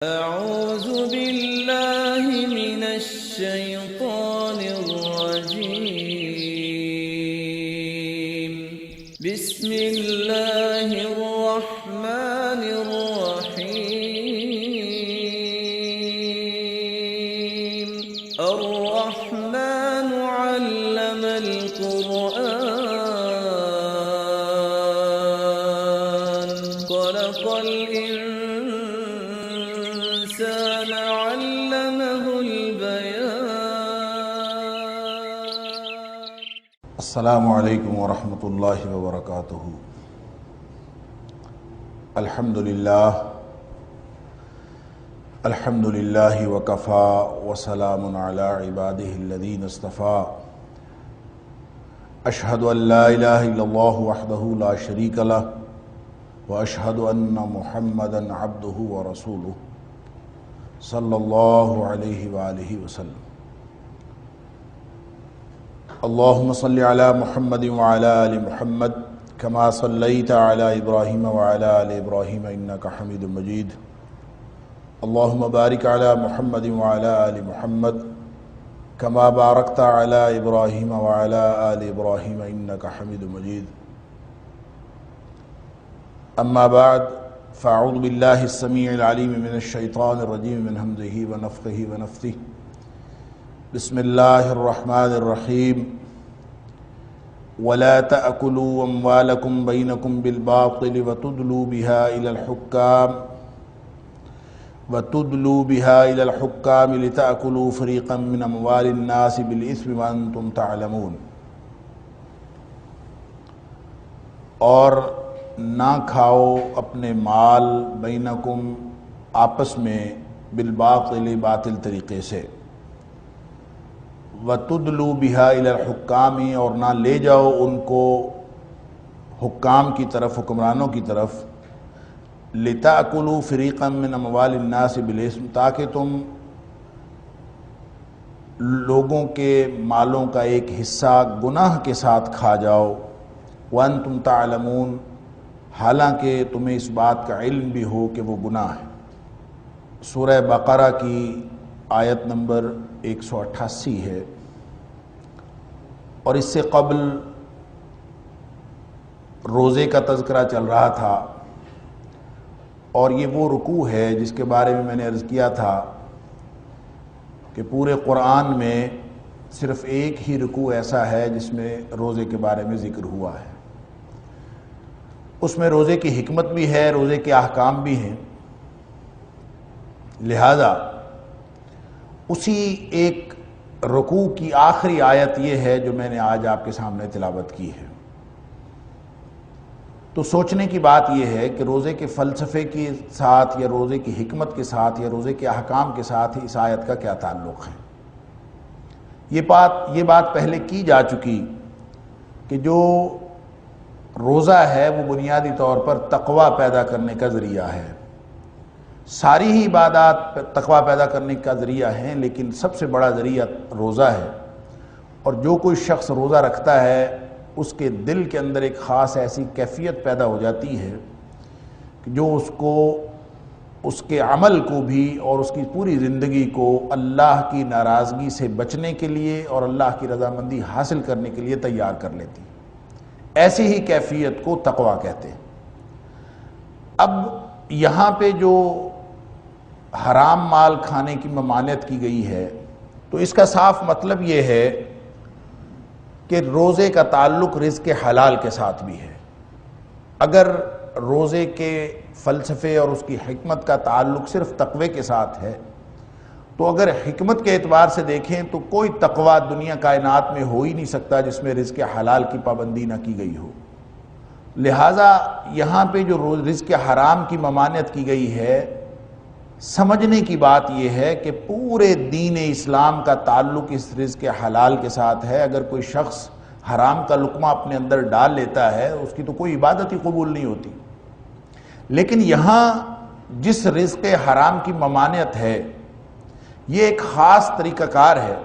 أعوذ بالله من الشيطان الرجيم بسم الله الرحمن الرحيم الرحمن علم القرآن خلق الإنسان علمه البيان. السلام علیکم ورحمۃ اللہ وبرکاتہ. الحمد للہ وکفا وسلام علی عبادہ الذین اصطفیٰ. اشہد ان لا الہ الا اللہ وحدہ لا شریک لہ واشہد ان محمدا عبدہ ورسولہ صلی اللہ علیہ وآلہ وسلم. اللہم صلی علی محمد وعلی آل محمد کما صلیت علی ابراہیم وعلی آل ابراہیم انکا حمید مجید. اللہم بارک علی محمد وعلی آل محمد کما بارکت علی ابراہیم وعلی آل ابراہیم انکا حمید مجید. اما بعد فاعوذ باللہ السمیع العلیم من الشیطان الرجیم من حمزہ ونفخہ ونفثہ. بسم اللہ الرحمن الرحیم. ولا تأکلوا اموالکم بینکم بالباطل وتدلوا بها إلى الحکام لتأکلوا فریقا من اموال الناس بالإثم وانتم تعلمون. اور نہ کھاؤ اپنے مال بینکم آپس میں بالباطل باطل طریقے سے. وَتُدْلُوا بِهَا إِلَى الْحُكَّامِ اور نہ لے جاؤ ان کو حکام کی طرف، حکمرانوں کی طرف. لِتَأْكُلُوا فِرِيقًا مِّنْ أَمْوَالِ النَّاسِ بِالْإِثْمِ تاکہ تم لوگوں کے مالوں کا ایک حصہ گناہ کے ساتھ کھا جاؤ. وَأَنْتُمْ تَعْلَمُونَ حالانکہ تمہیں اس بات کا علم بھی ہو کہ وہ گناہ ہے. سورہ بقرہ کی آیت نمبر 188 ہے. اور اس سے قبل روزے کا تذکرہ چل رہا تھا، اور یہ وہ رکوع ہے جس کے بارے میں نے عرض کیا تھا کہ پورے قرآن میں صرف ایک ہی رکوع ایسا ہے جس میں روزے کے بارے میں ذکر ہوا ہے. اس میں روزے کی حکمت بھی ہے، روزے کے احکام بھی ہیں. لہذا اسی ایک رکوع کی آخری آیت یہ ہے جو میں نے آج آپ کے سامنے تلاوت کی ہے. تو سوچنے کی بات یہ ہے کہ روزے کے فلسفے کے ساتھ یا روزے کی حکمت کے ساتھ یا روزے کے احکام کے ساتھ اس آیت کا کیا تعلق ہے. یہ بات پہلے کی جا چکی کہ جو روزہ ہے وہ بنیادی طور پر تقوی پیدا کرنے کا ذریعہ ہے. ساری ہی عبادات تقوی پیدا کرنے کا ذریعہ ہیں، لیکن سب سے بڑا ذریعہ روزہ ہے. اور جو کوئی شخص روزہ رکھتا ہے اس کے دل کے اندر ایک خاص ایسی کیفیت پیدا ہو جاتی ہے کہ جو اس کے عمل کو بھی اور اس کی پوری زندگی کو اللہ کی ناراضگی سے بچنے کے لیے اور اللہ کی رضامندی حاصل کرنے کے لیے تیار کر لیتی. ایسی ہی کیفیت کو تقوی کہتے ہیں. اب یہاں پہ جو حرام مال کھانے کی ممانعت کی گئی ہے تو اس کا صاف مطلب یہ ہے کہ روزے کا تعلق رزق حلال کے ساتھ بھی ہے. اگر روزے کے فلسفے اور اس کی حکمت کا تعلق صرف تقوی کے ساتھ ہے تو اگر حکمت کے اعتبار سے دیکھیں تو کوئی تقوی دنیا کائنات میں ہو ہی نہیں سکتا جس میں رزق حلال کی پابندی نہ کی گئی ہو. لہٰذا یہاں پہ جو رزق حرام کی ممانعت کی گئی ہے، سمجھنے کی بات یہ ہے کہ پورے دین اسلام کا تعلق اس رزق حلال کے ساتھ ہے. اگر کوئی شخص حرام کا لقمہ اپنے اندر ڈال لیتا ہے اس کی تو کوئی عبادت ہی قبول نہیں ہوتی. لیکن یہاں جس رزق حرام کی ممانعت ہے یہ ایک خاص طریقہ کار ہے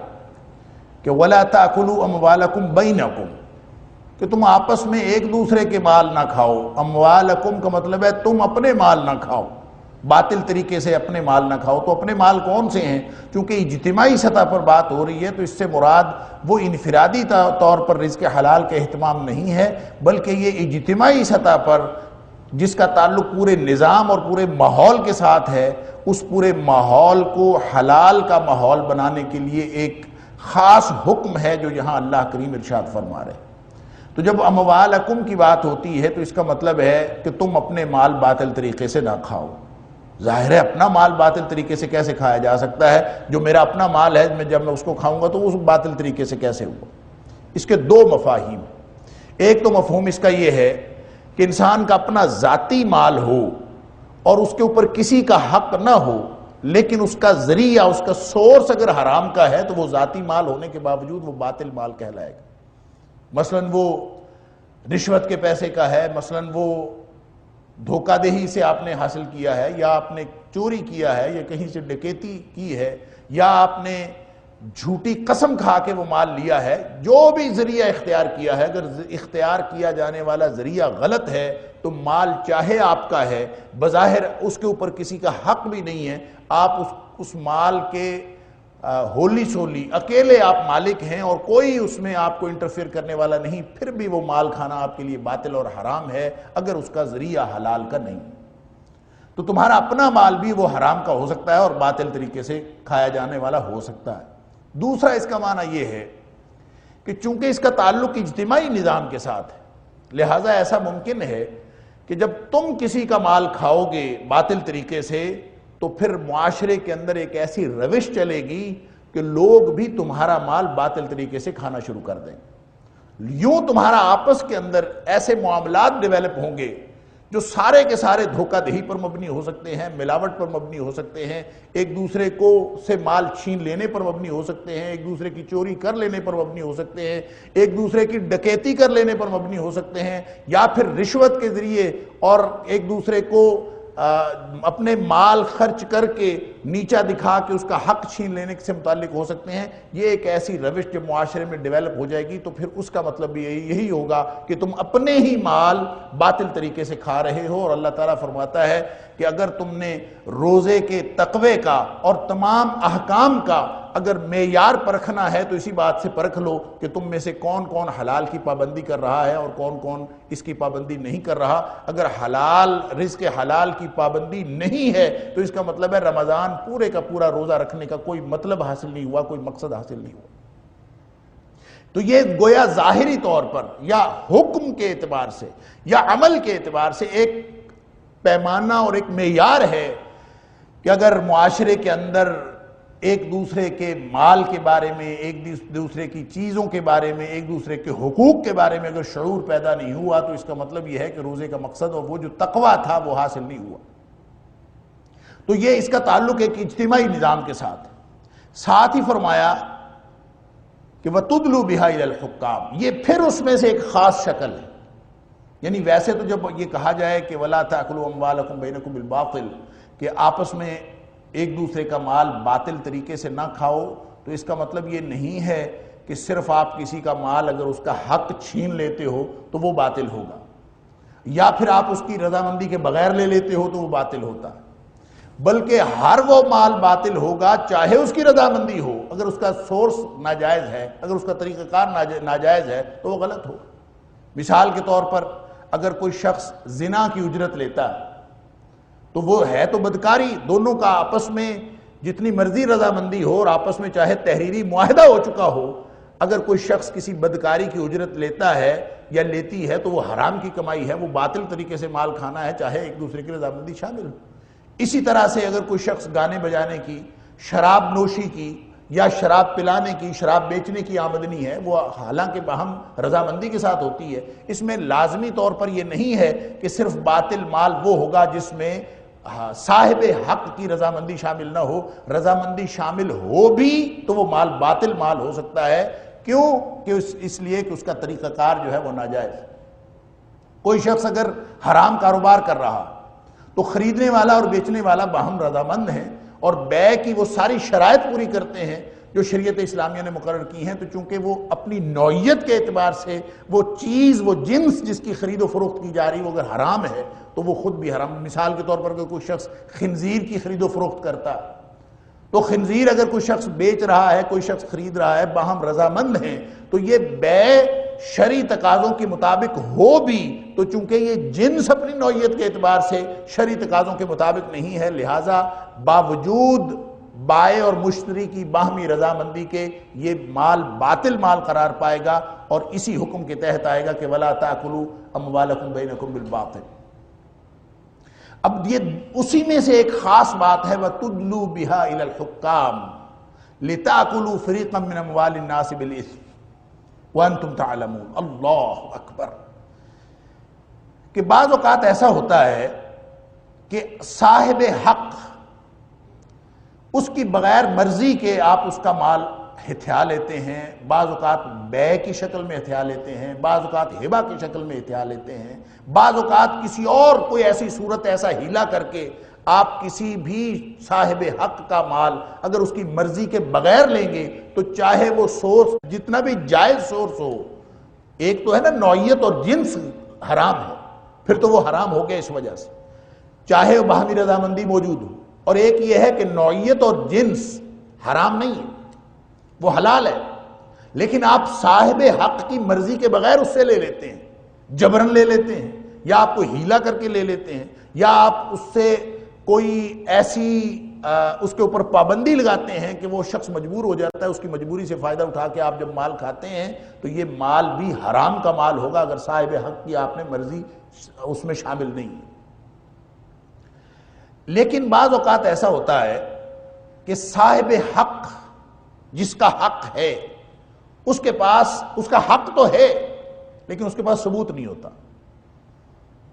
کہ وَلَا تَأْكُلُوا أَمْوَالَكُمْ بَيْنَكُمْ کہ تم آپس میں ایک دوسرے کے مال نہ کھاؤ. اموالکم کا مطلب ہے تم اپنے مال نہ کھاؤ. باطل طریقے سے اپنے مال نہ کھاؤ۔ تو اپنے مال کون سے ہیں؟ چونکہ اجتماعی سطح پر بات ہو رہی ہے تو اس سے مراد وہ انفرادی طور پر رزق حلال کا اہتمام نہیں ہے، بلکہ یہ اجتماعی سطح پر جس کا تعلق پورے نظام اور پورے ماحول کے ساتھ ہے، اس پورے ماحول کو حلال کا ماحول بنانے کے لیے ایک خاص حکم ہے جو یہاں اللہ کریم ارشاد فرما رہے ہیں۔ تو جب اموالکم کی بات ہوتی ہے تو اس کا مطلب ہے کہ تم اپنے مال باطل طریقے سے نہ کھاؤ۔ ظاہر ہے اپنا مال باطل طریقے سے کیسے کھایا جا سکتا ہے؟ جو میرا اپنا مال ہے جب میں اس کو کھاؤں گا تو اس باطل طریقے سے کیسے ہوا؟ اس کے دو مفاہیم۔ ایک تو مفہوم اس کا یہ ہے کہ انسان کا اپنا ذاتی مال ہو اور اس کے اوپر کسی کا حق نہ ہو، لیکن اس کا ذریعہ، اس کا سورس اگر حرام کا ہے تو وہ ذاتی مال ہونے کے باوجود وہ باطل مال کہلائے گا۔ مثلاً وہ رشوت کے پیسے کا ہے، مثلاً وہ دھوکہ دہی سے آپ نے حاصل کیا ہے، یا آپ نے چوری کیا ہے، یا کہیں سے ڈکیتی کی ہے، یا آپ نے جھوٹی قسم کھا کے وہ مال لیا ہے، جو بھی ذریعہ اختیار کیا ہے، اگر اختیار کیا جانے والا ذریعہ غلط ہے تو مال چاہے آپ کا ہے، بظاہر اس کے اوپر کسی کا حق بھی نہیں ہے، آپ اس مال کے ہولی سولی اکیلے آپ مالک ہیں اور کوئی اس میں آپ کو انٹرفیئر کرنے والا نہیں، پھر بھی وہ مال کھانا آپ کے لیے باطل اور حرام ہے اگر اس کا ذریعہ حلال کا نہیں۔ تو تمہارا اپنا مال بھی وہ حرام کا ہو سکتا ہے اور باطل طریقے سے کھایا جانے والا ہو سکتا ہے۔ دوسرا اس کا معنی یہ ہے کہ چونکہ اس کا تعلق اجتماعی نظام کے ساتھ ہے، لہٰذا ایسا ممکن ہے کہ جب تم کسی کا مال کھاؤ گے باطل طریقے سے تو پھر معاشرے کے اندر ایک ایسی روش چلے گی کہ لوگ بھی تمہارا مال باطل طریقے سے کھانا شروع کر دیں گے۔ یوں تمہارا آپس کے اندر ایسے معاملات ڈیولپ ہوں گے جو سارے کے سارے دھوکہ دہی پر مبنی ہو سکتے ہیں، ملاوٹ پر مبنی ہو سکتے ہیں، ایک دوسرے کو سے مال چھین لینے پر مبنی ہو سکتے ہیں، ایک دوسرے کی چوری کر لینے پر مبنی ہو سکتے ہیں، ایک دوسرے کی ڈکیتی کر لینے پر مبنی ہو سکتے ہیں، یا پھر رشوت کے ذریعے اور ایک دوسرے کو اپنے مال خرچ کر کے نیچا دکھا کے اس کا حق چھین لینے سے متعلق ہو سکتے ہیں۔ یہ ایک ایسی روش جب معاشرے میں ڈیولپ ہو جائے گی تو پھر اس کا مطلب بھی یہی ہوگا کہ تم اپنے ہی مال باطل طریقے سے کھا رہے ہو۔ اور اللہ تعالیٰ فرماتا ہے کہ اگر تم نے روزے کے تقوی کا اور تمام احکام کا اگر معیار پرکھنا ہے تو اسی بات سے پرکھ لو کہ تم میں سے کون کون حلال کی پابندی کر رہا ہے اور کون کون اس کی پابندی نہیں کر رہا۔ اگر حلال رزق حلال کی پابندی نہیں ہے تو اس کا مطلب ہے رمضان پورے کا پورا روزہ رکھنے کا کوئی مطلب حاصل نہیں ہوا، کوئی مقصد حاصل نہیں ہوا۔ تو یہ گویا ظاہری طور پر یا حکم کے اعتبار سے یا عمل کے اعتبار سے ایک پیمانہ اور ایک معیار ہے کہ اگر معاشرے کے اندر ایک دوسرے کے مال کے بارے میں، ایک دوسرے کی چیزوں کے بارے میں، ایک دوسرے کے حقوق کے بارے میں اگر شعور پیدا نہیں ہوا تو اس کا مطلب یہ ہے کہ روزے کا مقصد اور وہ جو تقویٰ تھا وہ حاصل نہیں ہوا۔ تو یہ اس کا تعلق ایک اجتماعی نظام کے ساتھ ہی فرمایا کہ وَتُدْلُوا بِهَا إِلَى الْحُكَّامِ، یہ پھر اس میں سے ایک خاص شکل ہے۔ یعنی ویسے تو جب یہ کہا جائے کہ وَلَا تَأْكُلُوا أَمْوَالَكُمْ بَيْنَكُمْ بِالْبَاطِلِ، کہ آپس میں ایک دوسرے کا مال باطل طریقے سے نہ کھاؤ، تو اس کا مطلب یہ نہیں ہے کہ صرف آپ کسی کا مال اگر اس کا حق چھین لیتے ہو تو وہ باطل ہوگا، یا پھر آپ اس کی رضامندی کے بغیر لے لیتے ہو تو وہ باطل ہوتا ہے، بلکہ ہر وہ مال باطل ہوگا چاہے اس کی رضامندی ہو۔ اگر اس کا سورس ناجائز ہے، اگر اس کا طریقہ کار ناجائز ہے تو وہ غلط ہوگا۔ مثال کے طور پر اگر کوئی شخص زنا کی اجرت لیتا ہے تو وہ ہے تو بدکاری، دونوں کا آپس میں جتنی مرضی رضامندی ہو اور آپس میں چاہے تحریری معاہدہ ہو چکا ہو، اگر کوئی شخص کسی بدکاری کی اجرت لیتا ہے یا لیتی ہے تو وہ حرام کی کمائی ہے، وہ باطل طریقے سے مال کھانا ہے، چاہے ایک دوسرے کی رضامندی شامل ہو۔ اسی طرح سے اگر کوئی شخص گانے بجانے کی، شراب نوشی کی یا شراب پلانے کی، شراب بیچنے کی آمدنی ہے، وہ حالانکہ باہم رضامندی کے ساتھ ہوتی ہے، اس میں لازمی طور پر یہ نہیں ہے کہ صرف باطل مال وہ ہوگا جس میں صاحب حق کی رضامندی شامل نہ ہو۔ رضامندی شامل ہو بھی تو وہ مال باطل مال ہو سکتا ہے۔ کیوں؟ کہ اس لیے کہ اس کا طریقہ کار جو ہے وہ ناجائز۔ کوئی شخص اگر حرام کاروبار کر رہا تو خریدنے والا اور بیچنے والا باہم رضامند ہیں اور بیع کی وہ ساری شرائط پوری کرتے ہیں، جو شریعت اسلامیہ نے مقرر کی ہیں، تو چونکہ وہ اپنی نوعیت کے اعتبار سے وہ چیز، وہ جنس جس کی خرید و فروخت کی جا رہی وہ اگر حرام ہے تو وہ خود بھی حرام۔ مثال کے طور پر اگر کوئی شخص خنزیر کی خرید و فروخت کرتا تو خنزیر اگر کوئی شخص بیچ رہا ہے، کوئی شخص خرید رہا ہے، باہم رضامند ہیں، تو یہ بے شرعی تقاضوں کے مطابق ہو بھی، تو چونکہ یہ جنس اپنی نوعیت کے اعتبار سے شرعی تقاضوں کے مطابق نہیں ہے، لہٰذا باوجود بائع اور مشتری کی باہمی رضامندی کے یہ مال باطل مال قرار پائے گا اور اسی حکم کے تحت آئے گا کہ وَلَا تَأْكُلُوا أَمْوَالَكُمْ بَيْنَكُمْ بِالْبَاطِلِ۔ اب یہ اسی میں سے ایک خاص بات ہے وَتُدْلُوا بِهَا إِلَى الْحُكَّامِ لِتَأْكُلُوا فَرِيقًا مِّنْ أَمْوَالِ النَّاسِ بِالْإِثْمِ وَأَنْتُمْ تَعْلَمُونَ۔ اللہ اکبر! کہ بعض اوقات ایسا ہوتا ہے کہ صاحب حق اس کی بغیر مرضی کے آپ اس کا مال ہتھیا لیتے ہیں، بعض اوقات بیع کی شکل میں ہتھیا لیتے ہیں، بعض اوقات ہبہ کی شکل میں ہتھیا لیتے ہیں، بعض اوقات کسی اور کوئی ایسی صورت ایسا ہیلا کر کے آپ کسی بھی صاحب حق کا مال اگر اس کی مرضی کے بغیر لیں گے تو چاہے وہ سورس جتنا بھی جائز سورس ہو، ایک تو ہے نا نوعیت اور جنس حرام ہے، پھر تو وہ حرام ہو گیا اس وجہ سے، چاہے وہ باہمی رضامندی موجود ہو، اور ایک یہ ہے کہ نوعیت اور جنس حرام نہیں ہے، وہ حلال ہے، لیکن آپ صاحب حق کی مرضی کے بغیر اس سے لے لیتے ہیں، جبرن لے لیتے ہیں، یا آپ کو ہیلا کر کے لے لیتے ہیں، یا آپ اس سے کوئی ایسی اس کے اوپر پابندی لگاتے ہیں کہ وہ شخص مجبور ہو جاتا ہے، اس کی مجبوری سے فائدہ اٹھا کے آپ جب مال کھاتے ہیں تو یہ مال بھی حرام کا مال ہوگا اگر صاحب حق کی آپ نے مرضی اس میں شامل نہیں ہے۔ لیکن بعض اوقات ایسا ہوتا ہے کہ صاحب حق جس کا حق ہے اس کے پاس اس کا حق تو ہے لیکن اس کے پاس ثبوت نہیں ہوتا،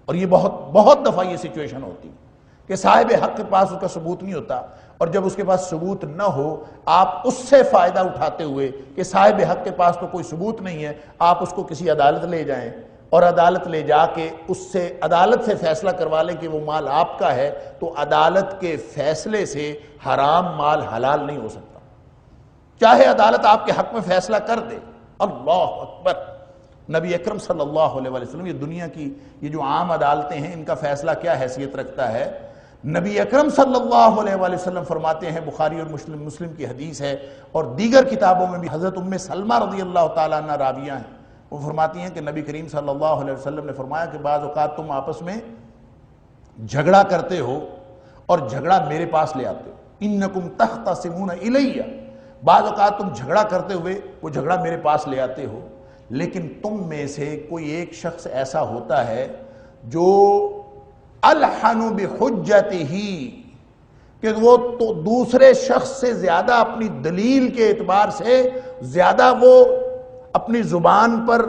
اور یہ بہت دفعہ یہ سچویشن ہوتی ہے کہ صاحب حق کے پاس اس کا ثبوت نہیں ہوتا، اور جب اس کے پاس ثبوت نہ ہو آپ اس سے فائدہ اٹھاتے ہوئے کہ صاحب حق کے پاس تو کوئی ثبوت نہیں ہے، آپ اس کو کسی عدالت لے جائیں اور عدالت لے جا کے اس سے عدالت سے فیصلہ کروا لیں کہ وہ مال آپ کا ہے، تو عدالت کے فیصلے سے حرام مال حلال نہیں ہو سکتا، چاہے عدالت آپ کے حق میں فیصلہ کر دے۔ اللہ اکبر! نبی اکرم صلی اللہ علیہ وسلم، یہ دنیا کی یہ جو عام عدالتیں ہیں ان کا فیصلہ کیا حیثیت رکھتا ہے؟ نبی اکرم صلی اللہ علیہ وسلم فرماتے ہیں، بخاری اور مسلم کی حدیث ہے اور دیگر کتابوں میں بھی، حضرت ام سلمہ رضی اللہ تعالیٰ عنہ راویہ ہیں، وہ فرماتی ہیں کہ نبی کریم صلی اللہ علیہ وسلم نے فرمایا کہ بعض اوقات تم آپس میں جھگڑا کرتے ہو اور جھگڑا میرے پاس لے آتے ہو، انکم تختصمون الیہ، بعض اوقات تم جھگڑا کرتے ہوئے وہ جھگڑا میرے پاس لے آتے ہو، لیکن تم میں سے کوئی ایک شخص ایسا ہوتا ہے جو الحن بحجتہ، کہ وہ تو دوسرے شخص سے زیادہ اپنی دلیل کے اعتبار سے زیادہ وہ اپنی زبان پر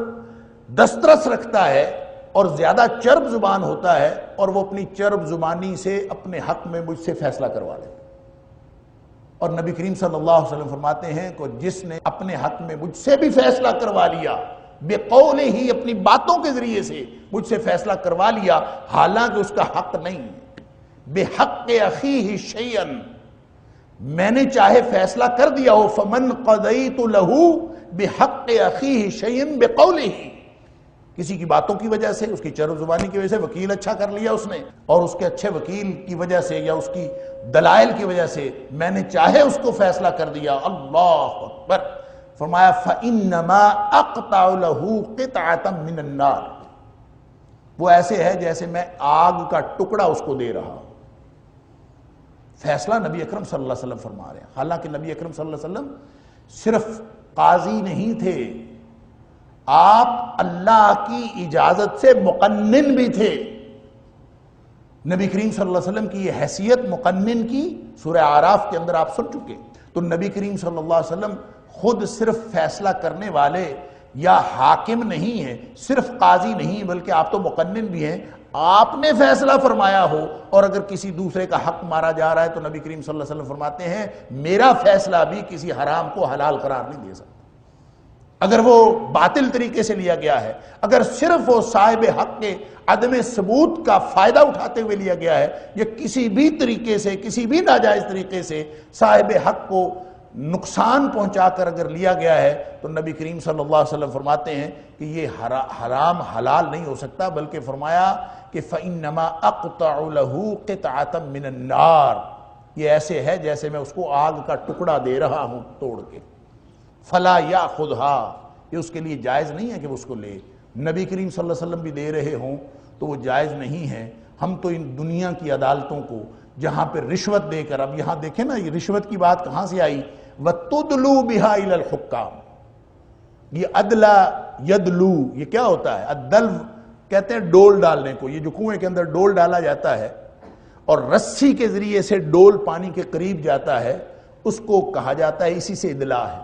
دسترس رکھتا ہے اور زیادہ چرب زبان ہوتا ہے، اور وہ اپنی چرب زبانی سے اپنے حق میں مجھ سے فیصلہ کروا لیتا ہے۔ اور نبی کریم صلی اللہ علیہ وسلم فرماتے ہیں کہ جس نے اپنے حق میں مجھ سے بھی فیصلہ کروا لیا، بقولہ ہی، اپنی باتوں کے ذریعے سے مجھ سے فیصلہ کروا لیا حالانکہ اس کا حق نہیں، بحق اخیہ شیئا، میں نے چاہے فیصلہ کر دیا ہو، فمن قضیت لہ بحق اخیہ شیئا بقولہ، کسی کی باتوں کی وجہ سے، اس کی چرب زبانی کی وجہ سے وکیل اچھا کر لیا اس نے، اور اس کے اچھے وکیل کی وجہ سے یا اس کی دلائل کی وجہ سے میں نے چاہے اس کو فیصلہ کر دیا، اللہ اکبر! فرمایا فَإِنَّمَا أَقْطَعُ لَهُ قِطْعَةً مِّنَ النَّارِ، وہ ایسے ہے جیسے میں آگ کا ٹکڑا اس کو دے رہا ہوں۔ فیصلہ نبی اکرم صلی اللہ علیہ وسلم فرما رہے ہیں، حالانکہ نبی اکرم صلی اللہ علیہ وسلم صرف قاضی نہیں تھے، آپ اللہ کی اجازت سے مقنن بھی تھے۔ نبی کریم صلی اللہ علیہ وسلم کی یہ حیثیت مقنن کی سورہ اعراف کے اندر آپ سن چکے، تو نبی کریم صلی اللہ علیہ وسلم خود صرف فیصلہ کرنے والے یا حاکم نہیں ہیں، صرف قاضی نہیں، بلکہ آپ تو مقنن بھی ہیں، آپ نے فیصلہ فرمایا ہو اور اگر کسی دوسرے کا حق مارا جا رہا ہے تو نبی کریم صلی اللہ علیہ وسلم فرماتے ہیں میرا فیصلہ بھی کسی حرام کو حلال قرار نہیں دے سکتا، اگر وہ باطل طریقے سے لیا گیا ہے، اگر صرف وہ صاحب حق کے عدم ثبوت کا فائدہ اٹھاتے ہوئے لیا گیا ہے، یا کسی بھی طریقے سے، کسی بھی ناجائز طریقے سے صاحب حق کو نقصان پہنچا کر اگر لیا گیا ہے تو نبی کریم صلی اللہ علیہ وسلم فرماتے ہیں کہ یہ حرام حلال نہیں ہو سکتا، بلکہ فرمایا کہ فَإِنَّمَا أَقْطَعُ لَهُ قِطْعَةً مِّنَ النَّارِ، یہ ایسے ہے جیسے میں اس کو آگ کا ٹکڑا دے رہا ہوں توڑ کے، فَلَا يَأْخُذْهَا، یہ اس کے لیے جائز نہیں ہے کہ وہ اس کو لے۔ نبی کریم صلی اللہ علیہ وسلم بھی دے رہے ہوں تو وہ جائز نہیں ہے۔ ہم تو ان دنیا کی عدالتوں کو جہاں پہ رشوت دے کر، اب یہاں دیکھیں نا یہ رشوت کی بات کہاں سے آئی، وَتُدْلُو بِهَا إِلَى الْحُكَّامِ، یہ ادلا یدلو، یہ کیا ہوتا ہے؟ الدلو کہتے ہیں ڈول ڈالنے کو، یہ جو کنویں کے اندر ڈول ڈالا جاتا ہے اور رسی کے ذریعے سے ڈول پانی کے قریب جاتا ہے، اس کو کہا جاتا ہے، اسی سے ادلا ہے۔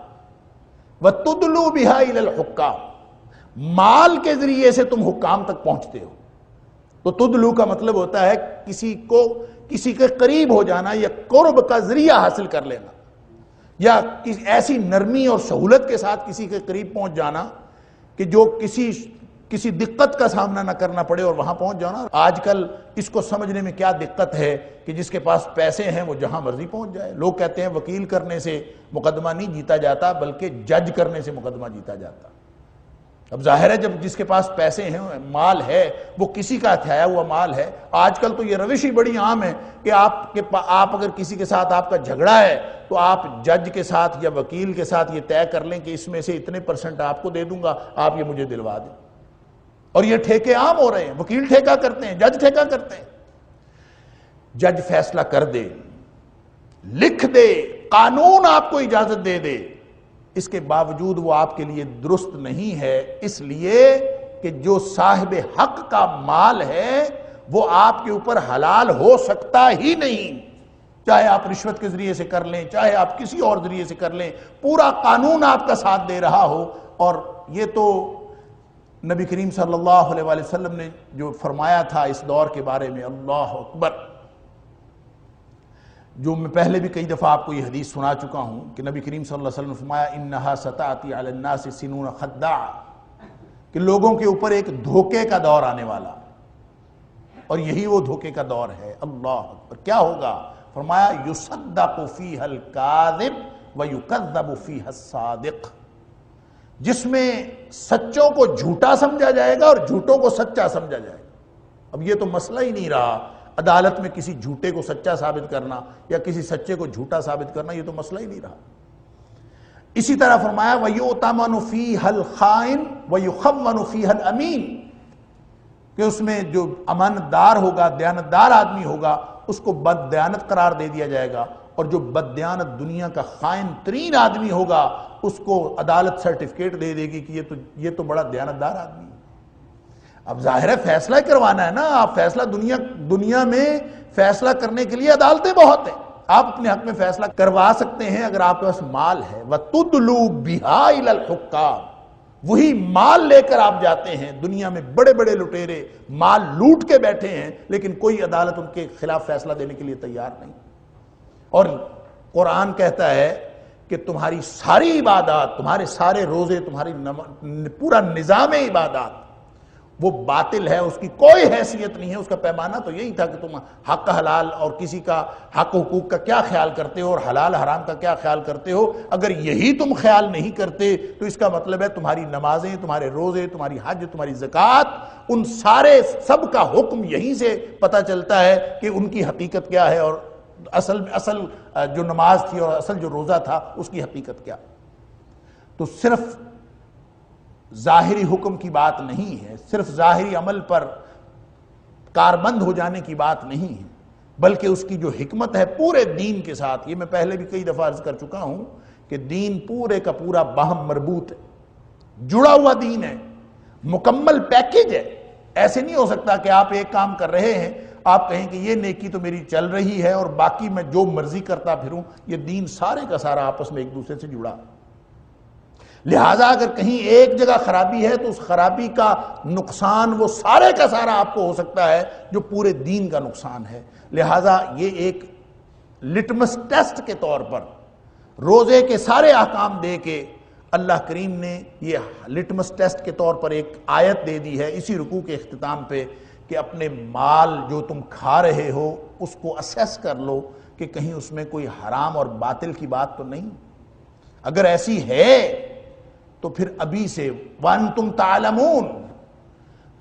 وَتُدْلُو بِهَا إِلَى الْحُكَّامِ، مال کے ذریعے سے تم حکام تک پہنچتے ہو۔ تو تدلو کا مطلب ہوتا ہے کسی کے قریب ہو جانا یا قرب کا ذریعہ حاصل کر لینا، یا ایسی نرمی اور سہولت کے ساتھ کسی کے قریب پہنچ جانا کہ جو کسی دقت کا سامنا نہ کرنا پڑے اور وہاں پہنچ جانا۔ آج کل اس کو سمجھنے میں کیا دقت ہے کہ جس کے پاس پیسے ہیں وہ جہاں مرضی پہنچ جائے۔ لوگ کہتے ہیں وکیل کرنے سے مقدمہ نہیں جیتا جاتا بلکہ جج کرنے سے مقدمہ جیتا جاتا۔ اب ظاہر ہے جب جس کے پاس پیسے ہیں، مال ہے، وہ کسی کا ہتھیایا ہوا مال ہے۔ آج کل تو یہ روش ہی بڑی عام ہے کہ آپ اگر کسی کے ساتھ آپ کا جھگڑا ہے تو آپ جج کے ساتھ یا وکیل کے ساتھ یہ طے کر لیں کہ اس میں سے اتنے % آپ کو دے دوں گا، آپ یہ مجھے دلوا دیں۔ اور یہ ٹھیکے عام ہو رہے ہیں، وکیل ٹھیکہ کرتے ہیں، جج ٹھیکہ کرتے ہیں۔ جج فیصلہ کر دے، لکھ دے، قانون آپ کو اجازت دے دے، اس کے باوجود وہ آپ کے لیے درست نہیں ہے، اس لیے کہ جو صاحب حق کا مال ہے وہ آپ کے اوپر حلال ہو سکتا ہی نہیں، چاہے آپ رشوت کے ذریعے سے کر لیں، چاہے آپ کسی اور ذریعے سے کر لیں، پورا قانون آپ کا ساتھ دے رہا ہو۔ اور یہ تو نبی کریم صلی اللہ علیہ وآلہ وسلم نے جو فرمایا تھا اس دور کے بارے میں، اللہ اکبر، جو میں پہلے بھی کئی دفعہ آپ کو یہ حدیث سنا چکا ہوں کہ نبی کریم صلی اللہ علیہ وسلم نے فرمایا انہا ستاتی علی الناس سنون خداع، کہ لوگوں کے اوپر ایک دھوکے کا دور آنے والا، اور یہی وہ دھوکے کا دور ہے۔ اللہ اکبر، کیا ہوگا؟ فرمایا یصدق فیہا الکاذب ویکذب فیہا الصادق، جس میں سچوں کو جھوٹا سمجھا جائے گا اور جھوٹوں کو سچا سمجھا جائے گا۔ اب یہ تو مسئلہ ہی نہیں رہا عدالت میں کسی جھوٹے کو سچا ثابت کرنا یا کسی سچے کو جھوٹا ثابت کرنا، یہ تو مسئلہ ہی نہیں رہا۔ اسی طرح فرمایا وَيُؤْتَمَنُ فِيهَا الْخَائِنُ وَيُخَوَّنُ فِيهَا الْأَمِينُ، کہ اس میں جو امانتدار ہوگا، دیانتدار آدمی ہوگا، اس کو بد دیانت قرار دے دیا جائے گا، اور جو بد دیانت دنیا کا خائن ترین آدمی ہوگا اس کو عدالت سرٹیفکیٹ دے دے گی کہ یہ تو بڑا دیانتدار آدمی ہے۔ اب ظاہر ہے فیصلہ کروانا ہے نا، آپ فیصلہ دنیا میں فیصلہ کرنے کے لیے عدالتیں بہت ہیں، آپ اپنے حق میں فیصلہ کروا سکتے ہیں اگر آپ کے پاس مال ہے۔ وَتُدْلُو بِهَا إِلَى الْحُكَّامِ، وہی مال لے کر آپ جاتے ہیں۔ دنیا میں بڑے بڑے لٹیرے مال لوٹ کے بیٹھے ہیں لیکن کوئی عدالت ان کے خلاف فیصلہ دینے کے لیے تیار نہیں۔ اور قرآن کہتا ہے کہ تمہاری ساری عبادات، تمہارے سارے روزے، تمہاری پورا نظام عبادات وہ باطل ہے، اس کی کوئی حیثیت نہیں ہے۔ اس کا پیمانہ تو یہی تھا کہ تم حق حلال اور کسی کا حق حقوق کا کیا خیال کرتے ہو اور حلال حرام کا کیا خیال کرتے ہو۔ اگر یہی تم خیال نہیں کرتے تو اس کا مطلب ہے تمہاری نمازیں، تمہارے روزے، تمہاری حج، تمہاری زکوٰۃ، ان سارے سب کا حکم یہیں سے پتہ چلتا ہے کہ ان کی حقیقت کیا ہے، اور اصل جو نماز تھی اور اصل جو روزہ تھا اس کی حقیقت کیا۔ تو صرف ظاہری حکم کی بات نہیں ہے، صرف ظاہری عمل پر کاربند ہو جانے کی بات نہیں ہے، بلکہ اس کی جو حکمت ہے پورے دین کے ساتھ۔ یہ میں پہلے بھی کئی دفعہ عرض کر چکا ہوں کہ دین پورے کا پورا باہم مربوط ہے، جڑا ہوا دین ہے، مکمل پیکیج ہے۔ ایسے نہیں ہو سکتا کہ آپ ایک کام کر رہے ہیں، آپ کہیں کہ یہ نیکی تو میری چل رہی ہے اور باقی میں جو مرضی کرتا پھروں۔ یہ دین سارے کا سارا آپس میں ایک دوسرے سے جڑا۔ لہٰذا اگر کہیں ایک جگہ خرابی ہے تو اس خرابی کا نقصان وہ سارے کا سارا آپ کو ہو سکتا ہے جو پورے دین کا نقصان ہے۔ لہٰذا یہ ایک لٹمس ٹیسٹ کے طور پر روزے کے سارے احکام دے کے اللہ کریم نے یہ لٹمس ٹیسٹ کے طور پر ایک آیت دے دی ہے اسی رکوع کے اختتام پہ کہ اپنے مال جو تم کھا رہے ہو اس کو اسیس کر لو کہ کہیں اس میں کوئی حرام اور باطل کی بات تو نہیں۔ اگر ایسی ہے تو پھر ابھی سے وَأَنْتُمْ تَعْلَمُونَ،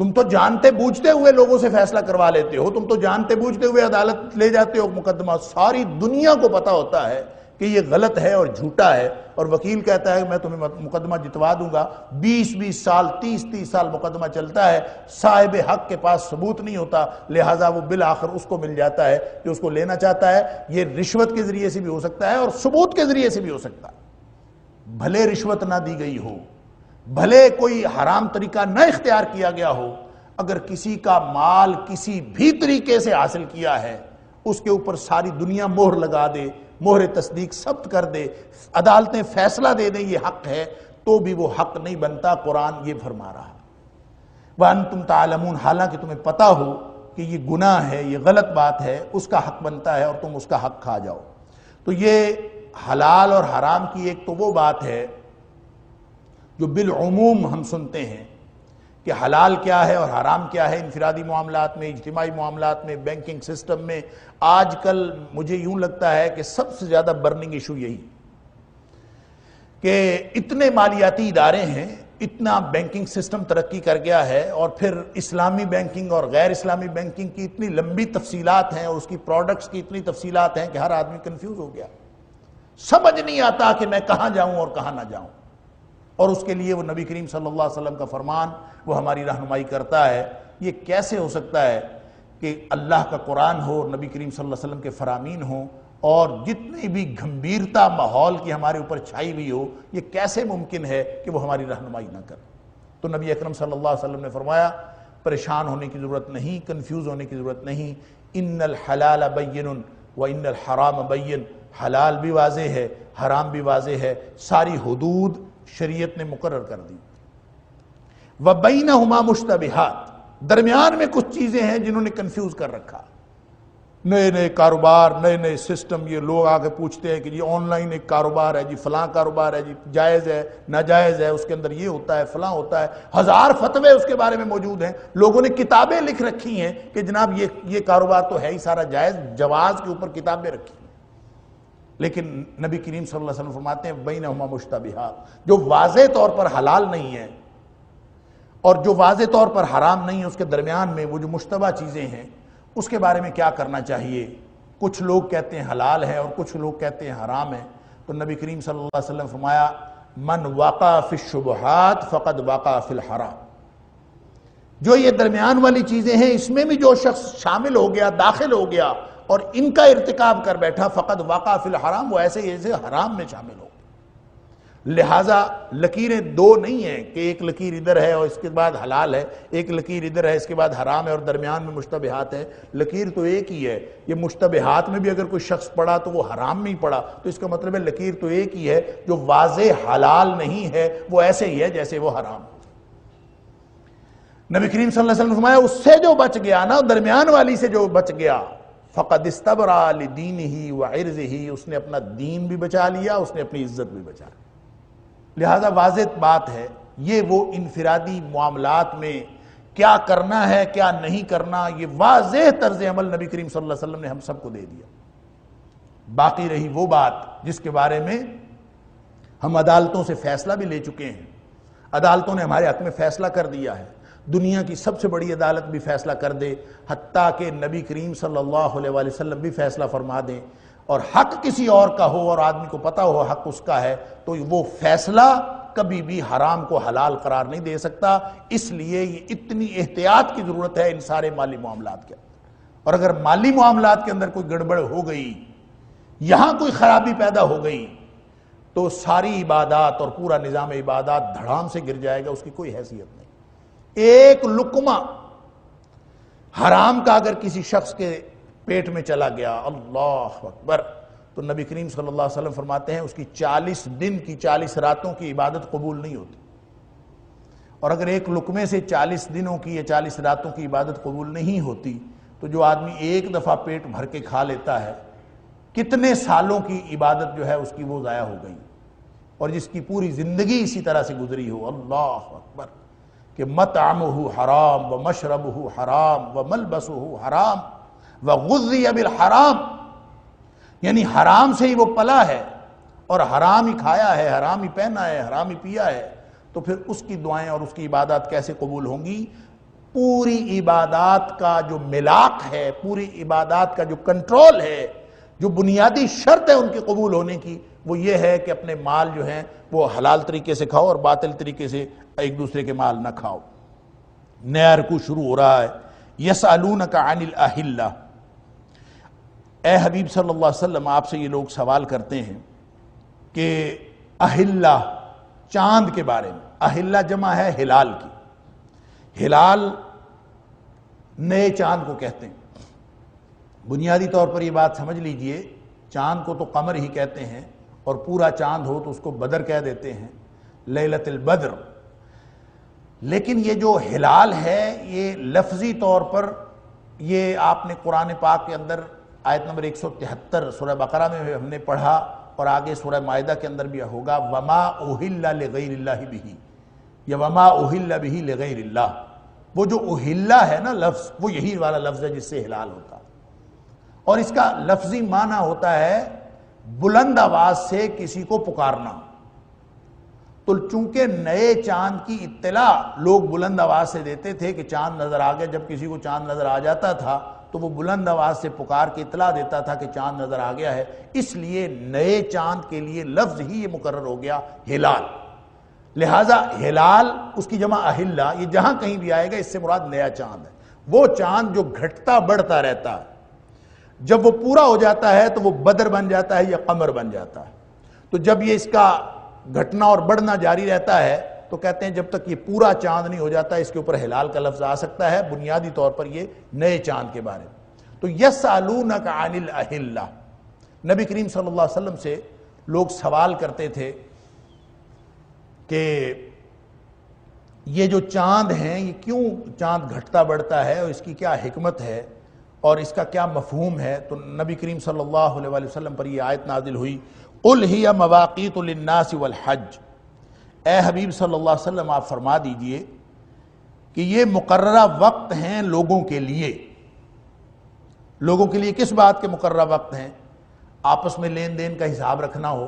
تم تو جانتے بوجھتے ہوئے لوگوں سے فیصلہ کروا لیتے ہو، تم تو جانتے بوجھتے ہوئے عدالت لے جاتے ہو مقدمہ، ساری دنیا کو پتا ہوتا ہے کہ یہ غلط ہے اور جھوٹا ہے، اور وکیل کہتا ہے کہ میں تمہیں مقدمہ جتوا دوں گا، 20 سال 30 سال مقدمہ چلتا ہے، صاحب حق کے پاس ثبوت نہیں ہوتا، لہٰذا وہ بالآخر اس کو مل جاتا ہے جو اس کو لینا چاہتا ہے۔ یہ رشوت کے ذریعے سے بھی ہو سکتا ہے اور ثبوت کے ذریعے سے بھی ہو سکتا ہے، بھلے رشوت نہ دی گئی ہو، بھلے کوئی حرام طریقہ نہ اختیار کیا گیا ہو، اگر کسی کا مال کسی بھی طریقے سے حاصل کیا ہے، اس کے اوپر ساری دنیا مہر لگا دے، مہر تصدیق ثبت کر دے، عدالتیں فیصلہ دے دیں یہ حق ہے، تو بھی وہ حق نہیں بنتا۔ قرآن یہ فرما رہا وَأَنْتُمْ تَعْلَمُونَ، حالانکہ تمہیں پتا ہو کہ یہ گناہ ہے، یہ غلط بات ہے، اس کا حق بنتا ہے اور تم اس کا حق کھا جاؤ۔ تو یہ حلال اور حرام کی ایک تو وہ بات ہے جو بالعموم ہم سنتے ہیں کہ حلال کیا ہے اور حرام کیا ہے، انفرادی معاملات میں، اجتماعی معاملات میں، بینکنگ سسٹم میں۔ آج کل مجھے یوں لگتا ہے کہ سب سے زیادہ برننگ ایشو یہی کہ اتنے مالیاتی ادارے ہیں، اتنا بینکنگ سسٹم ترقی کر گیا ہے، اور پھر اسلامی بینکنگ اور غیر اسلامی بینکنگ کی اتنی لمبی تفصیلات ہیں اور اس کی پروڈکٹس کی اتنی تفصیلات ہیں کہ ہر آدمی کنفیوز ہو گیا، سمجھ نہیں آتا کہ میں کہاں جاؤں اور کہاں نہ جاؤں۔ اور اس کے لیے وہ نبی کریم صلی اللہ علیہ وسلم کا فرمان وہ ہماری رہنمائی کرتا ہے۔ یہ کیسے ہو سکتا ہے کہ اللہ کا قرآن ہو، نبی کریم صلی اللہ علیہ وسلم کے فرامین ہوں، اور جتنی بھی گھمبیرتا ماحول کی ہمارے اوپر چھائی ہوئی ہو، یہ کیسے ممکن ہے کہ وہ ہماری رہنمائی نہ کرے؟ تو نبی اکرم صلی اللہ علیہ وسلم نے فرمایا پریشان ہونے کی ضرورت نہیں، کنفیوز ہونے کی ضرورت نہیں، ان الحلال بین وان الحرام بین، حلال بھی واضح ہے، حرام بھی واضح ہے، ساری حدود شریعت نے مقرر کر دی۔ وَبَيْنَهُمَا مُشْتَبِهَاتٍ، درمیان میں کچھ چیزیں ہیں جنہوں نے کنفیوز کر رکھا، نئے نئے کاروبار، نئے نئے سسٹم، یہ لوگ آ کے پوچھتے ہیں کہ جی آن لائن ایک کاروبار ہے جی، فلاں کاروبار ہے جی، جائز ہے ناجائز ہے، اس کے اندر یہ ہوتا ہے فلاں ہوتا ہے، ہزار فتوے اس کے بارے میں موجود ہیں، لوگوں نے کتابیں لکھ رکھی ہیں کہ جناب یہ کاروبار تو ہے ہی سارا جائز، جواز کے اوپر کتابیں رکھی ہیں۔ لیکن نبی کریم صلی اللہ علیہ وسلم فرماتے ہیں بینہما مشتبہات، جو واضح طور پر حلال نہیں ہے اور جو واضح طور پر حرام نہیں ہے، اس کے درمیان میں وہ جو مشتبہ چیزیں ہیں، اس کے بارے میں کیا کرنا چاہیے؟ کچھ لوگ کہتے ہیں حلال ہے اور کچھ لوگ کہتے ہیں حرام ہے۔ تو نبی کریم صلی اللہ علیہ وسلم فرمایا من وقع فی الشبہات فقد وقع فی الحرام، جو یہ درمیان والی چیزیں ہیں اس میں بھی جو شخص شامل ہو گیا، داخل ہو گیا اور ان کا ارتکاب کر بیٹھا، فقد وقع فی الحرام، وہ ایسے ایسے حرام میں شامل ہو۔ لہٰذا لکیریں دو نہیں ہیں کہ ایک لکیر ادھر ہے اور اس کے بعد حلال ہے، ایک لکیر ادھر ہے اس کے بعد حرام ہے اور درمیان میں مشتبہات ہے، لکیر تو ایک ہی ہے۔ یہ مشتبہات میں بھی اگر کوئی شخص پڑا تو وہ حرام میں ہی پڑا، تو اس کا مطلب ہے لکیر تو ایک ہی ہے، جو واضح حلال نہیں ہے وہ ایسے ہی ہے جیسے وہ حرام۔ نبی کریم صلی اللہ علیہ وسلم نے فرمایا اس سے جو بچ گیا نا، درمیان والی سے جو بچ گیا، فقد استبرأ لدینہ وعرضہ، اس نے اپنا دین بھی بچا لیا، اس نے اپنی عزت بھی بچا لی۔ لہذا واضح بات ہے، یہ وہ انفرادی معاملات میں کیا کرنا ہے کیا نہیں کرنا، یہ واضح طرز عمل نبی کریم صلی اللہ علیہ وسلم نے ہم سب کو دے دیا۔ باقی رہی وہ بات جس کے بارے میں ہم عدالتوں سے فیصلہ بھی لے چکے ہیں، عدالتوں نے ہمارے حق میں فیصلہ کر دیا ہے، دنیا کی سب سے بڑی عدالت بھی فیصلہ کر دے، حتیٰ کہ نبی کریم صلی اللہ علیہ وآلہ وسلم بھی فیصلہ فرما دیں، اور حق کسی اور کا ہو اور آدمی کو پتا ہو حق اس کا ہے، تو وہ فیصلہ کبھی بھی حرام کو حلال قرار نہیں دے سکتا۔ اس لیے یہ اتنی احتیاط کی ضرورت ہے ان سارے مالی معاملات کے اندر، اور اگر مالی معاملات کے اندر کوئی گڑبڑ ہو گئی، یہاں کوئی خرابی پیدا ہو گئی، تو ساری عبادات اور پورا نظام عبادات دھڑام سے گر جائے گا، اس کی کوئی حیثیت نہیں۔ ایک لقمہ حرام کا اگر کسی شخص کے پیٹ میں چلا گیا، اللہ اکبر، تو نبی کریم صلی اللہ علیہ وسلم فرماتے ہیں اس کی 40 دن کی 40 راتوں کی عبادت قبول نہیں ہوتی۔ اور اگر ایک لقمے سے 40 دنوں کی یا 40 راتوں کی عبادت قبول نہیں ہوتی، تو جو آدمی ایک دفعہ پیٹ بھر کے کھا لیتا ہے، کتنے سالوں کی عبادت جو ہے اس کی وہ ضائع ہو گئی، اور جس کی پوری زندگی اسی طرح سے گزری ہو۔ اللہ اکبر، کہ مطعمہ حرام ومشربہ حرام وملبسہ حرام وغذی بالحرام، یعنی حرام سے ہی وہ پلا ہے اور حرام ہی کھایا ہے، حرام ہی پہنا ہے، حرام ہی پیا ہے، تو پھر اس کی دعائیں اور اس کی عبادات کیسے قبول ہوں گی؟ پوری عبادات کا جو ملاک ہے، پوری عبادات کا جو کنٹرول ہے، جو بنیادی شرط ہے ان کے قبول ہونے کی، وہ یہ ہے کہ اپنے مال جو ہیں وہ حلال طریقے سے کھاؤ اور باطل طریقے سے ایک دوسرے کے مال نہ کھاؤ۔ نیا رکوع شروع ہو رہا ہے۔ یسألونک عن الاہلہ، اے حبیب صلی اللہ علیہ وسلم آپ سے یہ لوگ سوال کرتے ہیں کہ اہلہ، چاند کے بارے میں۔ اہلہ جمع ہے ہلال کی، ہلال نئے چاند کو کہتے ہیں۔ بنیادی طور پر یہ بات سمجھ لیجئے، چاند کو تو قمر ہی کہتے ہیں، اور پورا چاند ہو تو اس کو بدر کہہ دیتے ہیں، لیلۃ البدر۔ لیکن یہ جو ہلال ہے یہ لفظی طور پر، یہ آپ نے قرآن پاک کے اندر آیت نمبر 173 سورہ بقرہ میں ہم نے پڑھا، اور آگے سورہ مائدہ کے اندر بھی ہوگا، وما اہل لغیر اللہ بہ، یا وما اہل بہ لغیر اللہ۔ وہ جو اہلہ ہے نا لفظ، وہ یہی والا لفظ ہے جس سے ہلال ہوتا، اور اس کا لفظی معنی ہوتا ہے بلند آواز سے کسی کو پکارنا۔ تو چونکہ نئے چاند کی اطلاع لوگ بلند آواز سے دیتے تھے کہ چاند نظر آ گیا، جب کسی کو چاند نظر آ جاتا تھا تو وہ بلند آواز سے پکار کے اطلاع دیتا تھا کہ چاند نظر آ گیا ہے، اس لیے نئے چاند کے لیے لفظ ہی یہ مقرر ہو گیا ہلال۔ لہٰذا ہلال، اس کی جمع اہلہ، یہ جہاں کہیں بھی آئے گا اس سے مراد نیا چاند ہے، وہ چاند جو گھٹتا بڑھتا رہتا ہے، جب وہ پورا ہو جاتا ہے تو وہ بدر بن جاتا ہے یا قمر بن جاتا ہے۔ تو جب یہ اس کا گھٹنا اور بڑھنا جاری رہتا ہے تو کہتے ہیں جب تک یہ پورا چاند نہیں ہو جاتا اس کے اوپر ہلال کا لفظ آ سکتا ہے، بنیادی طور پر یہ نئے چاند کے بارے میں۔ تو یسألونک عن الاہلہ، نبی کریم صلی اللہ علیہ وسلم سے لوگ سوال کرتے تھے کہ یہ جو چاند ہیں یہ کیوں چاند گھٹتا بڑھتا ہے، اور اس کی کیا حکمت ہے اور اس کا کیا مفہوم ہے؟ تو نبی کریم صلی اللہ علیہ وسلم پر یہ آیت نازل ہوئی، قل ہی مواقیت للناس والحج، اے حبیب صلی اللہ علیہ وسلم آپ فرما دیجئے کہ یہ مقررہ وقت ہیں لوگوں کے لیے۔ لوگوں کے لیے کس بات کے مقررہ وقت ہیں؟ آپس میں لین دین کا حساب رکھنا ہو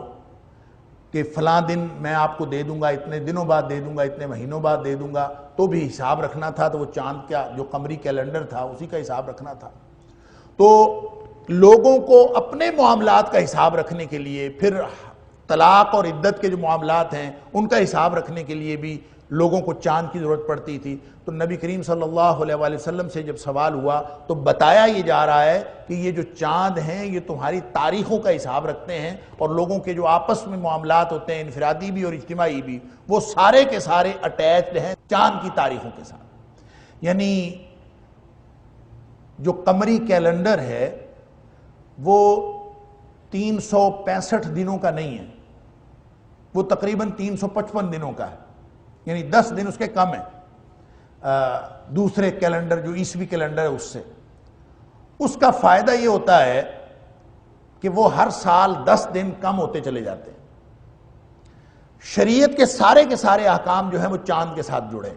کہ فلاں دن میں آپ کو دے دوں گا، اتنے دنوں بعد دے دوں گا، اتنے مہینوں بعد دے دوں گا، تو بھی حساب رکھنا تھا، تو وہ چاند کا جو قمری کیلنڈر تھا اسی کا حساب رکھنا تھا۔ تو لوگوں کو اپنے معاملات کا حساب رکھنے کے لیے، پھر طلاق اور عدت کے جو معاملات ہیں ان کا حساب رکھنے کے لیے بھی لوگوں کو چاند کی ضرورت پڑتی تھی۔ تو نبی کریم صلی اللہ علیہ وسلم سے جب سوال ہوا تو بتایا یہ جا رہا ہے کہ یہ جو چاند ہیں یہ تمہاری تاریخوں کا حساب رکھتے ہیں، اور لوگوں کے جو آپس میں معاملات ہوتے ہیں انفرادی بھی اور اجتماعی بھی، وہ سارے کے سارے اٹیچڈ ہیں چاند کی تاریخوں کے ساتھ۔ یعنی جو قمری کیلنڈر ہے وہ 365 دنوں کا نہیں ہے، وہ تقریباً 355 دنوں کا ہے، یعنی 10 دن اس کے کم ہیں دوسرے کیلنڈر جو عیسوی کیلنڈر ہے اس سے۔ اس کا فائدہ یہ ہوتا ہے کہ وہ ہر سال 10 دن کم ہوتے چلے جاتے ہیں۔ شریعت کے سارے احکام جو ہیں وہ چاند کے ساتھ جڑے ہیں،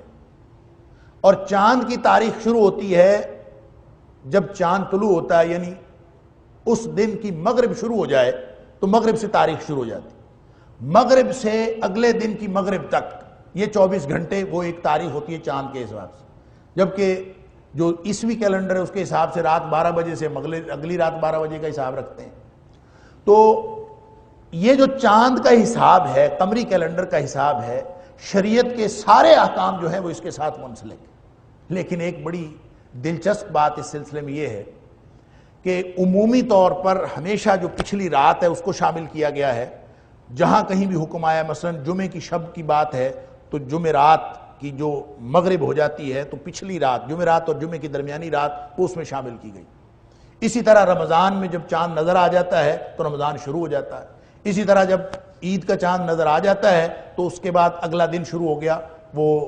اور چاند کی تاریخ شروع ہوتی ہے جب چاند طلوع ہوتا ہے، یعنی اس دن کی مغرب شروع ہو جائے تو مغرب سے تاریخ شروع ہو جاتی ہے، مغرب سے اگلے دن کی مغرب تک، یہ 24 گھنٹے وہ ایک تاریخ ہوتی ہے چاند کے حساب سے۔ جبکہ جو عیسوی کیلنڈر ہے اس کے حساب سے رات 12 بجے سے اگلی رات 12 بجے کا حساب رکھتے ہیں۔ تو یہ جو چاند کا حساب ہے، قمری کیلنڈر کا حساب ہے، شریعت کے سارے احکام جو ہیں وہ اس کے ساتھ منسلک ہیں۔ لیکن ایک بڑی دلچسپ بات اس سلسلے میں یہ ہے کہ عمومی طور پر ہمیشہ جو پچھلی رات ہے اس کو شامل کیا گیا ہے۔ جہاں کہیں بھی حکم آیا، مثلا جمعے کی شب کی بات ہے تو جمعرات کی جو مغرب ہو جاتی ہے تو پچھلی رات، جمعرات اور جمعے کی درمیانی رات، وہ اس میں شامل کی گئی۔ اسی طرح رمضان میں جب چاند نظر آ جاتا ہے تو رمضان شروع ہو جاتا ہے۔ اسی طرح جب عید کا چاند نظر آ جاتا ہے تو اس کے بعد اگلا دن شروع ہو گیا، وہ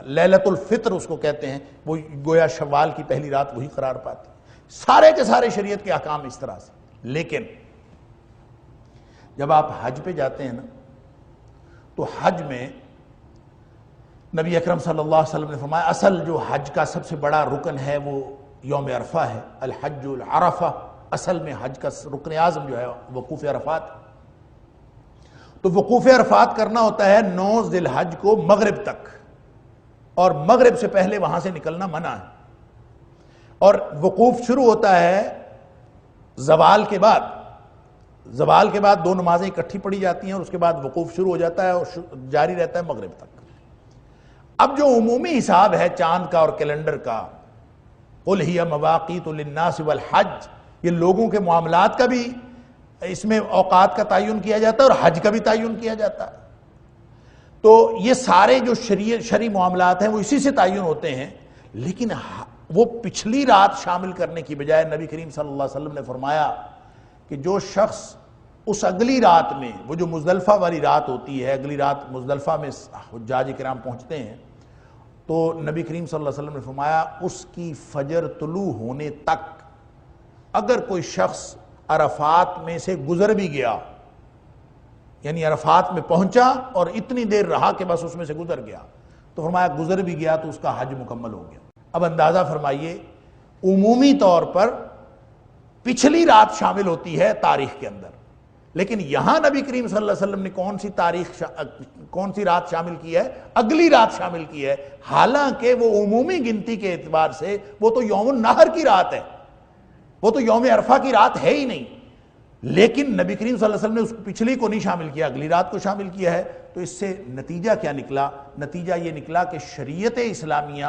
لیلۃ الفطر اس کو کہتے ہیں، وہ گویا شوال کی پہلی رات وہی قرار پاتی۔ سارے کے سارے شریعت کے احکام اس طرح سے۔ لیکن جب آپ حج پہ جاتے ہیں نا تو حج میں نبی اکرم صلی اللہ علیہ وسلم نے فرمایا اصل جو حج کا سب سے بڑا رکن ہے وہ یوم عرفہ ہے، الحج العرفہ۔ اصل میں حج کا رکن اعظم جو ہے وقوف عرفات۔ تو وقوف عرفات کرنا ہوتا ہے 9 ذی الحج کو مغرب تک، اور مغرب سے پہلے وہاں سے نکلنا منع ہے، اور وقوف شروع ہوتا ہے زوال کے بعد۔ زوال کے بعد 2 نمازیں اکٹھی پڑھی جاتی ہیں اور اس کے بعد وقوف شروع ہو جاتا ہے اور جاری رہتا ہے مغرب تک۔ اب جو عمومی حساب ہے چاند کا اور کیلنڈر کا، قُلْ هِيَ مَوَاقِيتُ لِلنَّاسِ وَالْحَجِّ، یہ لوگوں کے معاملات کا بھی اس میں اوقات کا تعین کیا جاتا ہے اور حج کا بھی تعین کیا جاتا ہے۔ تو یہ سارے جو شرعی معاملات ہیں وہ اسی سے تعین ہوتے ہیں، لیکن وہ پچھلی رات شامل کرنے کی بجائے نبی کریم صلی اللہ علیہ وسلم نے فرمایا کہ جو شخص اس اگلی رات میں، وہ جو مزدلفہ والی رات ہوتی ہے، اگلی رات مزدلفہ میں حجاج کرام پہنچتے ہیں، تو نبی کریم صلی اللہ علیہ وسلم نے فرمایا اس کی فجر طلوع ہونے تک اگر کوئی شخص عرفات میں سے گزر بھی گیا، یعنی عرفات میں پہنچا اور اتنی دیر رہا کہ بس اس میں سے گزر گیا، تو فرمایا گزر بھی گیا تو اس کا حج مکمل ہو گیا۔ اب اندازہ فرمائیے، عمومی طور پر پچھلی رات شامل ہوتی ہے تاریخ کے اندر، لیکن یہاں نبی کریم صلی اللہ علیہ وسلم نے کون سی رات شامل کی ہے؟ اگلی رات شامل کی ہے، حالانکہ وہ عمومی گنتی کے اعتبار سے وہ تو یوم النحر کی رات ہے، وہ تو یوم عرفہ کی رات ہے ہی نہیں، لیکن نبی کریم صلی اللہ علیہ وسلم نے اس پچھلی کو نہیں شامل کیا، اگلی رات کو شامل کیا ہے۔ تو اس سے نتیجہ کیا نکلا؟ نتیجہ یہ نکلا کہ شریعت اسلامیہ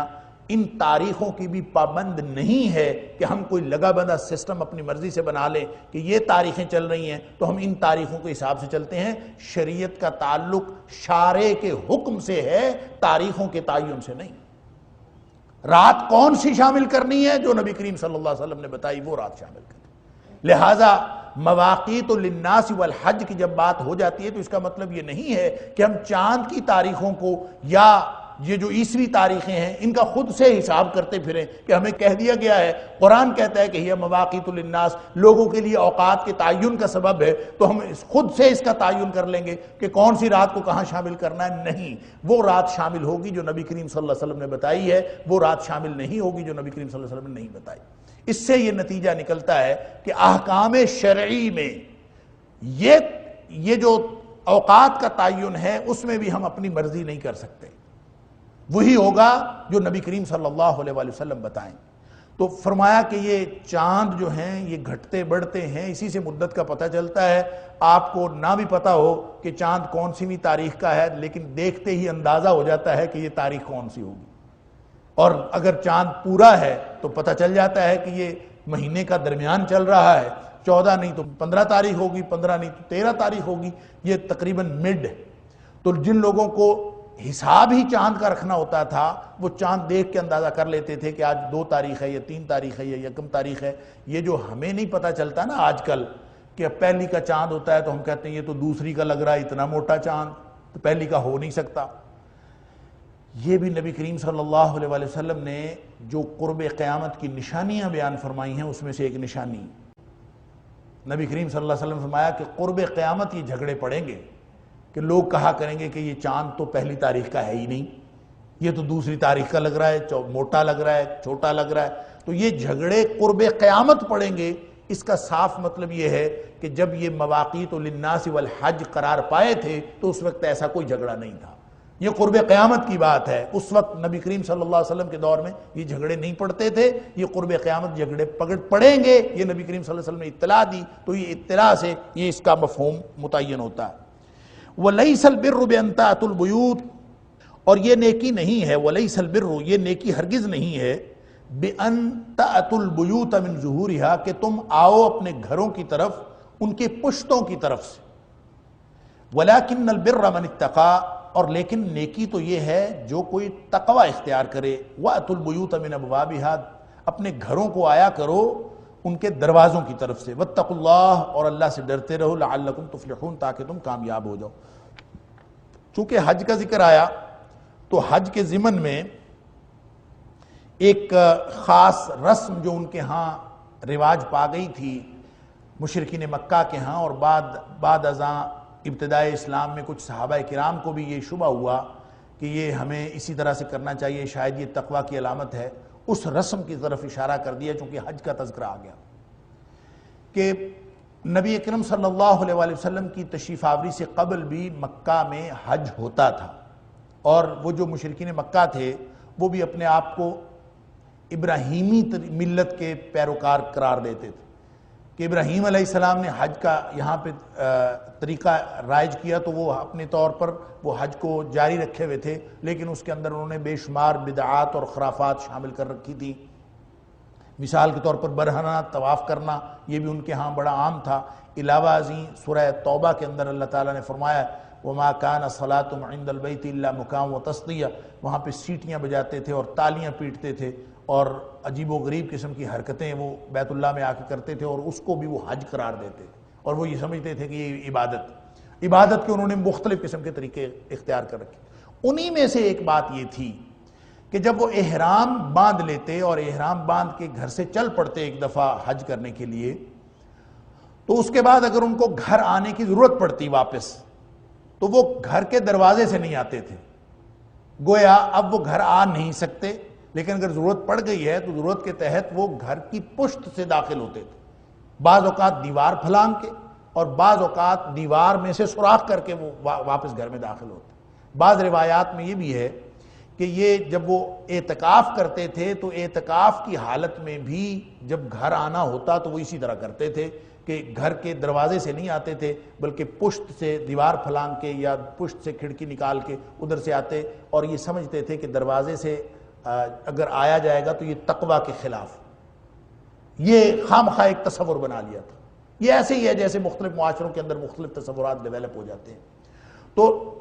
ان تاریخوں کی بھی پابند نہیں ہے کہ ہم کوئی لگا بندہ سسٹم اپنی مرضی سے بنا لیں کہ یہ تاریخیں چل رہی ہیں تو ہم ان تاریخوں کے حساب سے چلتے ہیں۔ شریعت کا تعلق شارع کے حکم سے ہے، تاریخوں کے تعین سے نہیں۔ رات کون سی شامل کرنی ہے؟ جو نبی کریم صلی اللہ علیہ وسلم نے بتائی وہ رات شامل کرنی۔ لہٰذا مواقیت للناس والحج کی جب بات ہو جاتی ہے تو اس کا مطلب یہ نہیں ہے کہ ہم چاند کی تاریخوں کو یا یہ جو عیسوی تاریخیں ہیں ان کا خود سے حساب کرتے پھریں کہ ہمیں کہہ دیا گیا ہے، قرآن کہتا ہے کہ یہ مواقیت للناس لوگوں کے لیے اوقات کے تعین کا سبب ہے، تو ہم خود سے اس کا تعین کر لیں گے کہ کون سی رات کو کہاں شامل کرنا ہے۔ نہیں، وہ رات شامل ہوگی جو نبی کریم صلی اللہ علیہ وسلم نے بتائی ہے، وہ رات شامل نہیں ہوگی جو نبی کریم صلی اللہ علیہ وسلم نے نہیں بتائی۔ اس سے یہ نتیجہ نکلتا ہے کہ احکام شرعی میں یہ جو اوقات کا تعین ہے اس میں بھی ہم اپنی مرضی نہیں کر سکتے، وہی ہوگا جو نبی کریم صلی اللہ علیہ وآلہ وسلم بتائیں۔ تو فرمایا کہ یہ چاند جو ہیں یہ گھٹتے بڑھتے ہیں، اسی سے مدت کا پتہ چلتا ہے۔ آپ کو نہ بھی پتہ ہو کہ چاند کون سی تاریخ کا ہے، لیکن دیکھتے ہی اندازہ ہو جاتا ہے کہ یہ تاریخ کون سی ہوگی، اور اگر چاند پورا ہے تو پتہ چل جاتا ہے کہ یہ مہینے کا درمیان چل رہا ہے، 14 نہیں تو 15 تاریخ ہوگی، 15 نہیں تو 13 تاریخ ہوگی، یہ تقریباً مڈ ہے۔ تو جن لوگوں کو حساب ہی چاند کا رکھنا ہوتا تھا وہ چاند دیکھ کے اندازہ کر لیتے تھے کہ آج 2 تاریخ ہے یا 3 تاریخ ہے یا یکم تاریخ ہے۔ یہ جو ہمیں نہیں پتہ چلتا نا آج کل کہ پہلی کا چاند ہوتا ہے تو ہم کہتے ہیں یہ تو دوسری کا لگ رہا ہے، اتنا موٹا چاند تو پہلی کا ہو نہیں سکتا۔ یہ بھی نبی کریم صلی اللہ علیہ وآلہ وسلم نے جو قرب قیامت کی نشانیاں بیان فرمائی ہیں اس میں سے ایک نشانی نبی کریم صلی اللہ علیہ وسلم نے فرمایا کہ قرب قیامت یہ جھگڑے پڑیں گے کہ لوگ کہا کریں گے کہ یہ چاند تو پہلی تاریخ کا ہے ہی نہیں، یہ تو دوسری تاریخ کا لگ رہا ہے، موٹا لگ رہا ہے، چھوٹا لگ رہا ہے۔ تو یہ جھگڑے قرب قیامت پڑیں گے۔ اس کا صاف مطلب یہ ہے کہ جب یہ مواقیت للناس والحج قرار پائے تھے تو اس وقت ایسا کوئی جھگڑا نہیں تھا، یہ قرب قیامت کی بات ہے۔ اس وقت نبی کریم صلی اللہ علیہ وسلم کے دور میں یہ جھگڑے نہیں پڑتے تھے، یہ قرب قیامت جھگڑے پڑیں گے، یہ نبی کریم صلی اللہ علیہ وسلم نے اطلاع دی، تو یہ اطلاع سے یہ اس کا مفہوم متعین ہوتا ہے۔ وَلَيْسَ الْبِرُّ بِأَن تَأْتُوا الْبُيُوتَ، اور یہ نیکی نہیں ہے، وَلَيْسَ الْبِرُّ، یہ نیکی ہرگز نہیں ہے، بِأَن تَأْتُوا الْبُيُوتَ مِن ظُهُورِهَا، کہ تم آؤ اپنے گھروں کی طرف ان کے پشتوں کی طرف سے، وَلَكِنَّ الْبِرَّ مَنِ اتَّقَىٰ، اور لیکن نیکی تو یہ ہے جو کوئی تقوی اختیار کرے، وَأْتُوا الْبُيُوتَ مِنْ أَبْوَابِهَا، اپنے گھروں کو آیا کرو ان کے دروازوں کی طرف سے، وَاتَّقُوا اللَّهَ، اور اللہ سے ڈرتے رہو، لَعَلَّكُمْ تُفْلِحُونَ، تاکہ تم کامیاب ہو جاؤ۔ چونکہ حج کا ذکر آیا تو حج کے ضمن میں ایک خاص رسم جو ان کے ہاں رواج پا گئی تھی مشرکین مکہ کے ہاں، اور بعد ازاں ابتدائے اسلام میں کچھ صحابہ کرام کو بھی یہ شبہ ہوا کہ یہ ہمیں اسی طرح سے کرنا چاہیے، شاید یہ تقوی کی علامت ہے، اس رسم کی طرف اشارہ کر دیا چونکہ حج کا تذکرہ آ گیا کہ نبی اکرم صلی اللہ علیہ وآلہ وسلم کی تشریف آوری سے قبل بھی مکہ میں حج ہوتا تھا، اور وہ جو مشرکین مکہ تھے وہ بھی اپنے آپ کو ابراہیمی ملت کے پیروکار قرار دیتے تھے کہ ابراہیم علیہ السلام نے حج کا یہاں پہ طریقہ رائج کیا، تو وہ اپنے طور پر وہ حج کو جاری رکھے ہوئے تھے، لیکن اس کے اندر انہوں نے بے شمار بدعات اور خرافات شامل کر رکھی تھی۔ مثال کے طور پر برہنہ طواف کرنا، یہ بھی ان کے ہاں بڑا عام تھا۔ علاوہ ازیں سورہ توبہ کے اندر اللہ تعالیٰ نے فرمایا وَمَا كَانَ صَلَاتُهُمْ عِنْدَ الْبَيْتِ إِلَّا مُكَاءً وَتَصْدِيًّا، وہاں پہ سیٹیاں بجاتے تھے اور تالیاں پیٹتے تھے اور عجیب و غریب قسم کی حرکتیں وہ بیت اللہ میں آ کے کرتے تھے، اور اس کو بھی وہ حج قرار دیتے تھے، اور وہ یہ سمجھتے تھے کہ یہ عبادت کے انہوں نے مختلف قسم کے طریقے اختیار کر رکھے۔ انہی میں سے ایک بات یہ تھی کہ جب وہ احرام باندھ لیتے اور احرام باندھ کے گھر سے چل پڑتے ایک دفعہ حج کرنے کے لیے، تو اس کے بعد اگر ان کو گھر آنے کی ضرورت پڑتی واپس، تو وہ گھر کے دروازے سے نہیں آتے تھے، گویا اب وہ گھر آ نہیں سکتے، لیکن اگر ضرورت پڑ گئی ہے تو ضرورت کے تحت وہ گھر کی پشت سے داخل ہوتے تھے، بعض اوقات دیوار پھلانگ کے اور بعض اوقات دیوار میں سے سوراخ کر کے وہ واپس گھر میں داخل ہوتے۔ بعض روایات میں یہ بھی ہے کہ یہ جب وہ اعتکاف کرتے تھے تو اعتکاف کی حالت میں بھی جب گھر آنا ہوتا تو وہ اسی طرح کرتے تھے کہ گھر کے دروازے سے نہیں آتے تھے، بلکہ پشت سے دیوار پھلانگ کے یا پشت سے کھڑکی نکال کے ادھر سے آتے، اور یہ سمجھتے تھے کہ دروازے سے اگر آیا جائے گا تو یہ تقوی کے خلاف، یہ خامخواہ ایک تصور بنا لیا تھا۔ یہ ایسے ہی ہے جیسے مختلف معاشروں کے اندر مختلف تصورات ڈیولپ ہو جاتے ہیں۔ تو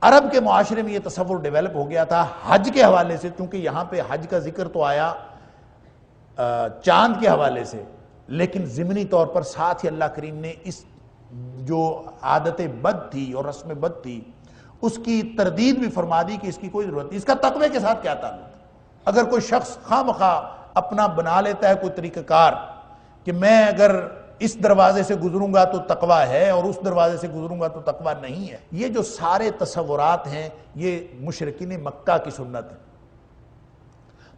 عرب کے معاشرے میں یہ تصور ڈیولپ ہو گیا تھا حج کے حوالے سے، چونکہ یہاں پہ حج کا ذکر تو آیا چاند کے حوالے سے، لیکن ضمنی طور پر ساتھ ہی اللہ کریم نے اس جو عادت بد تھی اور رسم بد تھی اس کی تردید بھی فرما دی کہ اس کی کوئی ضرورت نہیں۔ اس کا تقوی کے ساتھ کیا تعلق؟ اگر کوئی شخص خواہ مخواہ اپنا بنا لیتا ہے کوئی طریقہ کار کہ میں اگر اس دروازے سے گزروں گا تو تقوی ہے اور اس دروازے سے گزروں گا تو تقوی نہیں ہے، یہ جو سارے تصورات ہیں یہ مشرکین مکہ کی سنت ہے۔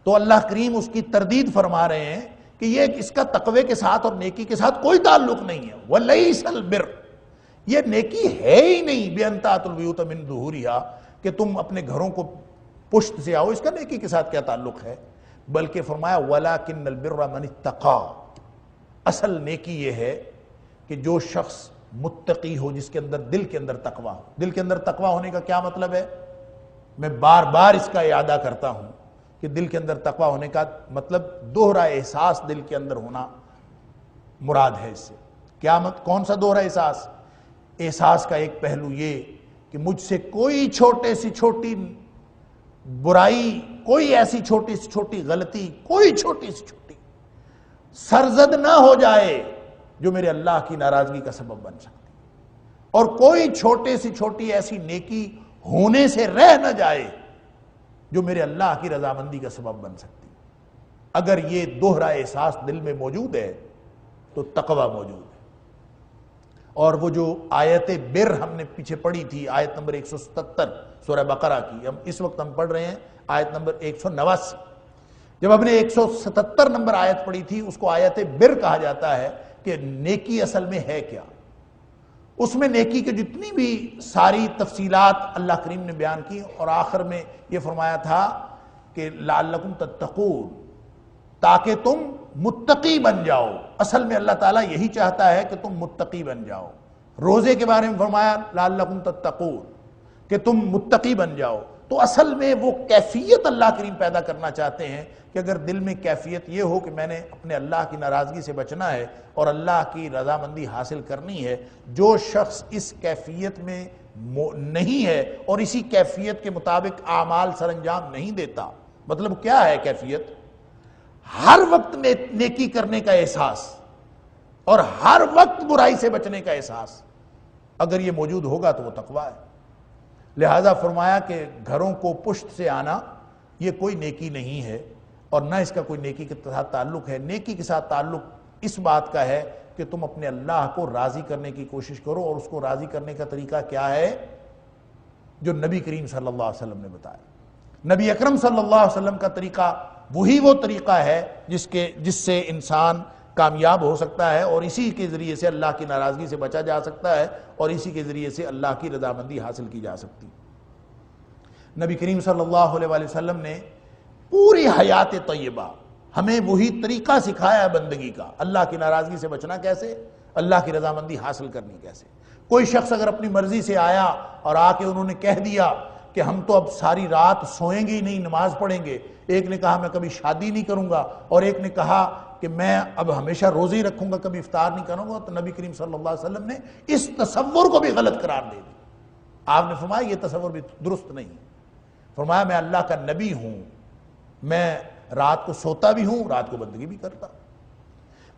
تو اللہ کریم اس کی تردید فرما رہے ہیں کہ یہ اس کا تقوی کے ساتھ اور نیکی کے ساتھ کوئی تعلق نہیں ہے۔ وَلَيْسَ الْبِرُّ، یہ نیکی ہے ہی نہیں بِأَن تَأْتُوا الْبُيُوتَ مِن ظُهُورِهَا کہ تم اپنے گھروں کو پشت سے آؤ، اس کا نیکی کے ساتھ کیا تعلق ہے؟ بلکہ فرمایا وَلَكِنَّ الْبِرَّ مَنِ اتَّقَىٰ، اصل نیکی یہ ہے کہ جو شخص متقی ہو، جس کے اندر دل کے اندر تقوی ہو۔ دل کے اندر تقوی ہونے کا کیا مطلب ہے؟ میں بار بار اس کا اعادہ کرتا ہوں کہ دل کے اندر تقوی ہونے کا مطلب دوہرا احساس دل کے اندر ہونا مراد ہے۔ اس سے کیا کون سا دوہرا احساس؟ احساس کا ایک پہلو یہ کہ مجھ سے کوئی چھوٹے سی چھوٹی برائی، کوئی ایسی چھوٹی سی چھوٹی غلطی، کوئی چھوٹی سی چھوٹی سرزد نہ ہو جائے جو میرے اللہ کی ناراضگی کا سبب بن سکتی، اور کوئی چھوٹے سی چھوٹی ایسی نیکی ہونے سے رہ نہ جائے جو میرے اللہ کی رضامندی کا سبب بن سکتی۔ اگر یہ دوہرا احساس دل میں موجود ہے تو تقوی موجود ہے۔ اور وہ جو آیت بر ہم نے پیچھے پڑھی تھی، آیت نمبر 177 سورہ بقرہ کی، اس وقت ہم پڑھ رہے ہیں آیت نمبر 189۔ جب ہم نے 177 نمبر آیت پڑھی تھی اس کو آیت بر کہا جاتا ہے کہ نیکی اصل میں ہے کیا۔ اس میں نیکی کے جتنی بھی ساری تفصیلات اللہ کریم نے بیان کی، اور آخر میں یہ فرمایا تھا کہ لعلکم تتقون، تاکہ تم متقی بن جاؤ۔ اصل میں اللہ تعالیٰ یہی چاہتا ہے کہ تم متقی بن جاؤ۔ روزے کے بارے میں فرمایا لعلکم تتقون، کہ تم متقی بن جاؤ۔ تو اصل میں وہ کیفیت اللہ کریم پیدا کرنا چاہتے ہیں کہ اگر دل میں کیفیت یہ ہو کہ میں نے اپنے اللہ کی ناراضگی سے بچنا ہے اور اللہ کی رضامندی حاصل کرنی ہے، جو شخص اس کیفیت میں نہیں ہے اور اسی کیفیت کے مطابق اعمال سر انجام نہیں دیتا، مطلب کیا ہے کیفیت؟ ہر وقت نیکی کرنے کا احساس اور ہر وقت برائی سے بچنے کا احساس اگر یہ موجود ہوگا تو وہ تقوی ہے۔ لہذا فرمایا کہ گھروں کو پشت سے آنا یہ کوئی نیکی نہیں ہے، اور نہ اس کا کوئی نیکی کے ساتھ تعلق ہے۔ نیکی کے ساتھ تعلق اس بات کا ہے کہ تم اپنے اللہ کو راضی کرنے کی کوشش کرو، اور اس کو راضی کرنے کا طریقہ کیا ہے؟ جو نبی کریم صلی اللہ علیہ وسلم نے بتایا۔ نبی اکرم صلی اللہ علیہ وسلم کا طریقہ وہی وہ طریقہ ہے جس سے انسان کامیاب ہو سکتا ہے، اور اسی کے ذریعے سے اللہ کی ناراضگی سے بچا جا سکتا ہے، اور اسی کے ذریعے سے اللہ کی رضامندی حاصل کی جا سکتی۔ نبی کریم صلی اللہ علیہ وآلہ وسلم نے پوری حیات طیبہ ہمیں وہی طریقہ سکھایا ہے بندگی کا، اللہ کی ناراضگی سے بچنا کیسے، اللہ کی رضامندی حاصل کرنی کیسے۔ کوئی شخص اگر اپنی مرضی سے آیا اور آ کے انہوں نے کہہ دیا کہ ہم تو اب ساری رات سوئیں گے ہی نہیں، نماز پڑھیں گے، ایک نے کہا میں کبھی شادی نہیں کروں گا، اور ایک نے کہا کہ میں اب ہمیشہ روزے ہی رکھوں گا، کبھی افطار نہیں کروں گا، تو نبی کریم صلی اللہ علیہ وسلم نے اس تصور کو بھی غلط قرار دے دیا۔ آپ نے فرمایا یہ تصور بھی درست نہیں، فرمایا میں اللہ کا نبی ہوں، میں رات کو سوتا بھی ہوں، رات کو بندگی بھی کرتا،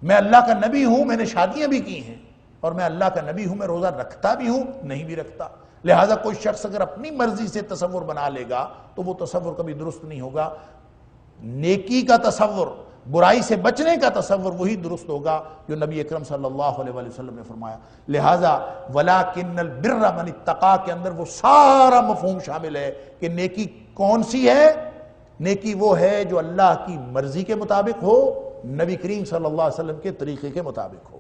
میں اللہ کا نبی ہوں، میں نے شادیاں بھی کی ہیں، اور میں اللہ کا نبی ہوں، میں روزہ رکھتا بھی ہوں، نہیں بھی رکھتا۔ لہٰذا کوئی شخص اگر اپنی مرضی سے تصور بنا لے گا تو وہ تصور کبھی درست نہیں ہوگا۔ نیکی کا تصور، برائی سے بچنے کا تصور وہی درست ہوگا جو نبی اکرم صلی اللہ علیہ وآلہ وسلم نے فرمایا۔ لہٰذا وَلَكِنَّ الْبِرَّ مَنِ اتَّقَىٰ کے اندر وہ سارا مفہوم شامل ہے کہ نیکی کون سی ہے؟ نیکی وہ ہے جو اللہ کی مرضی کے مطابق ہو، نبی کریم صلی اللہ علیہ وسلم کے طریقے کے مطابق ہو۔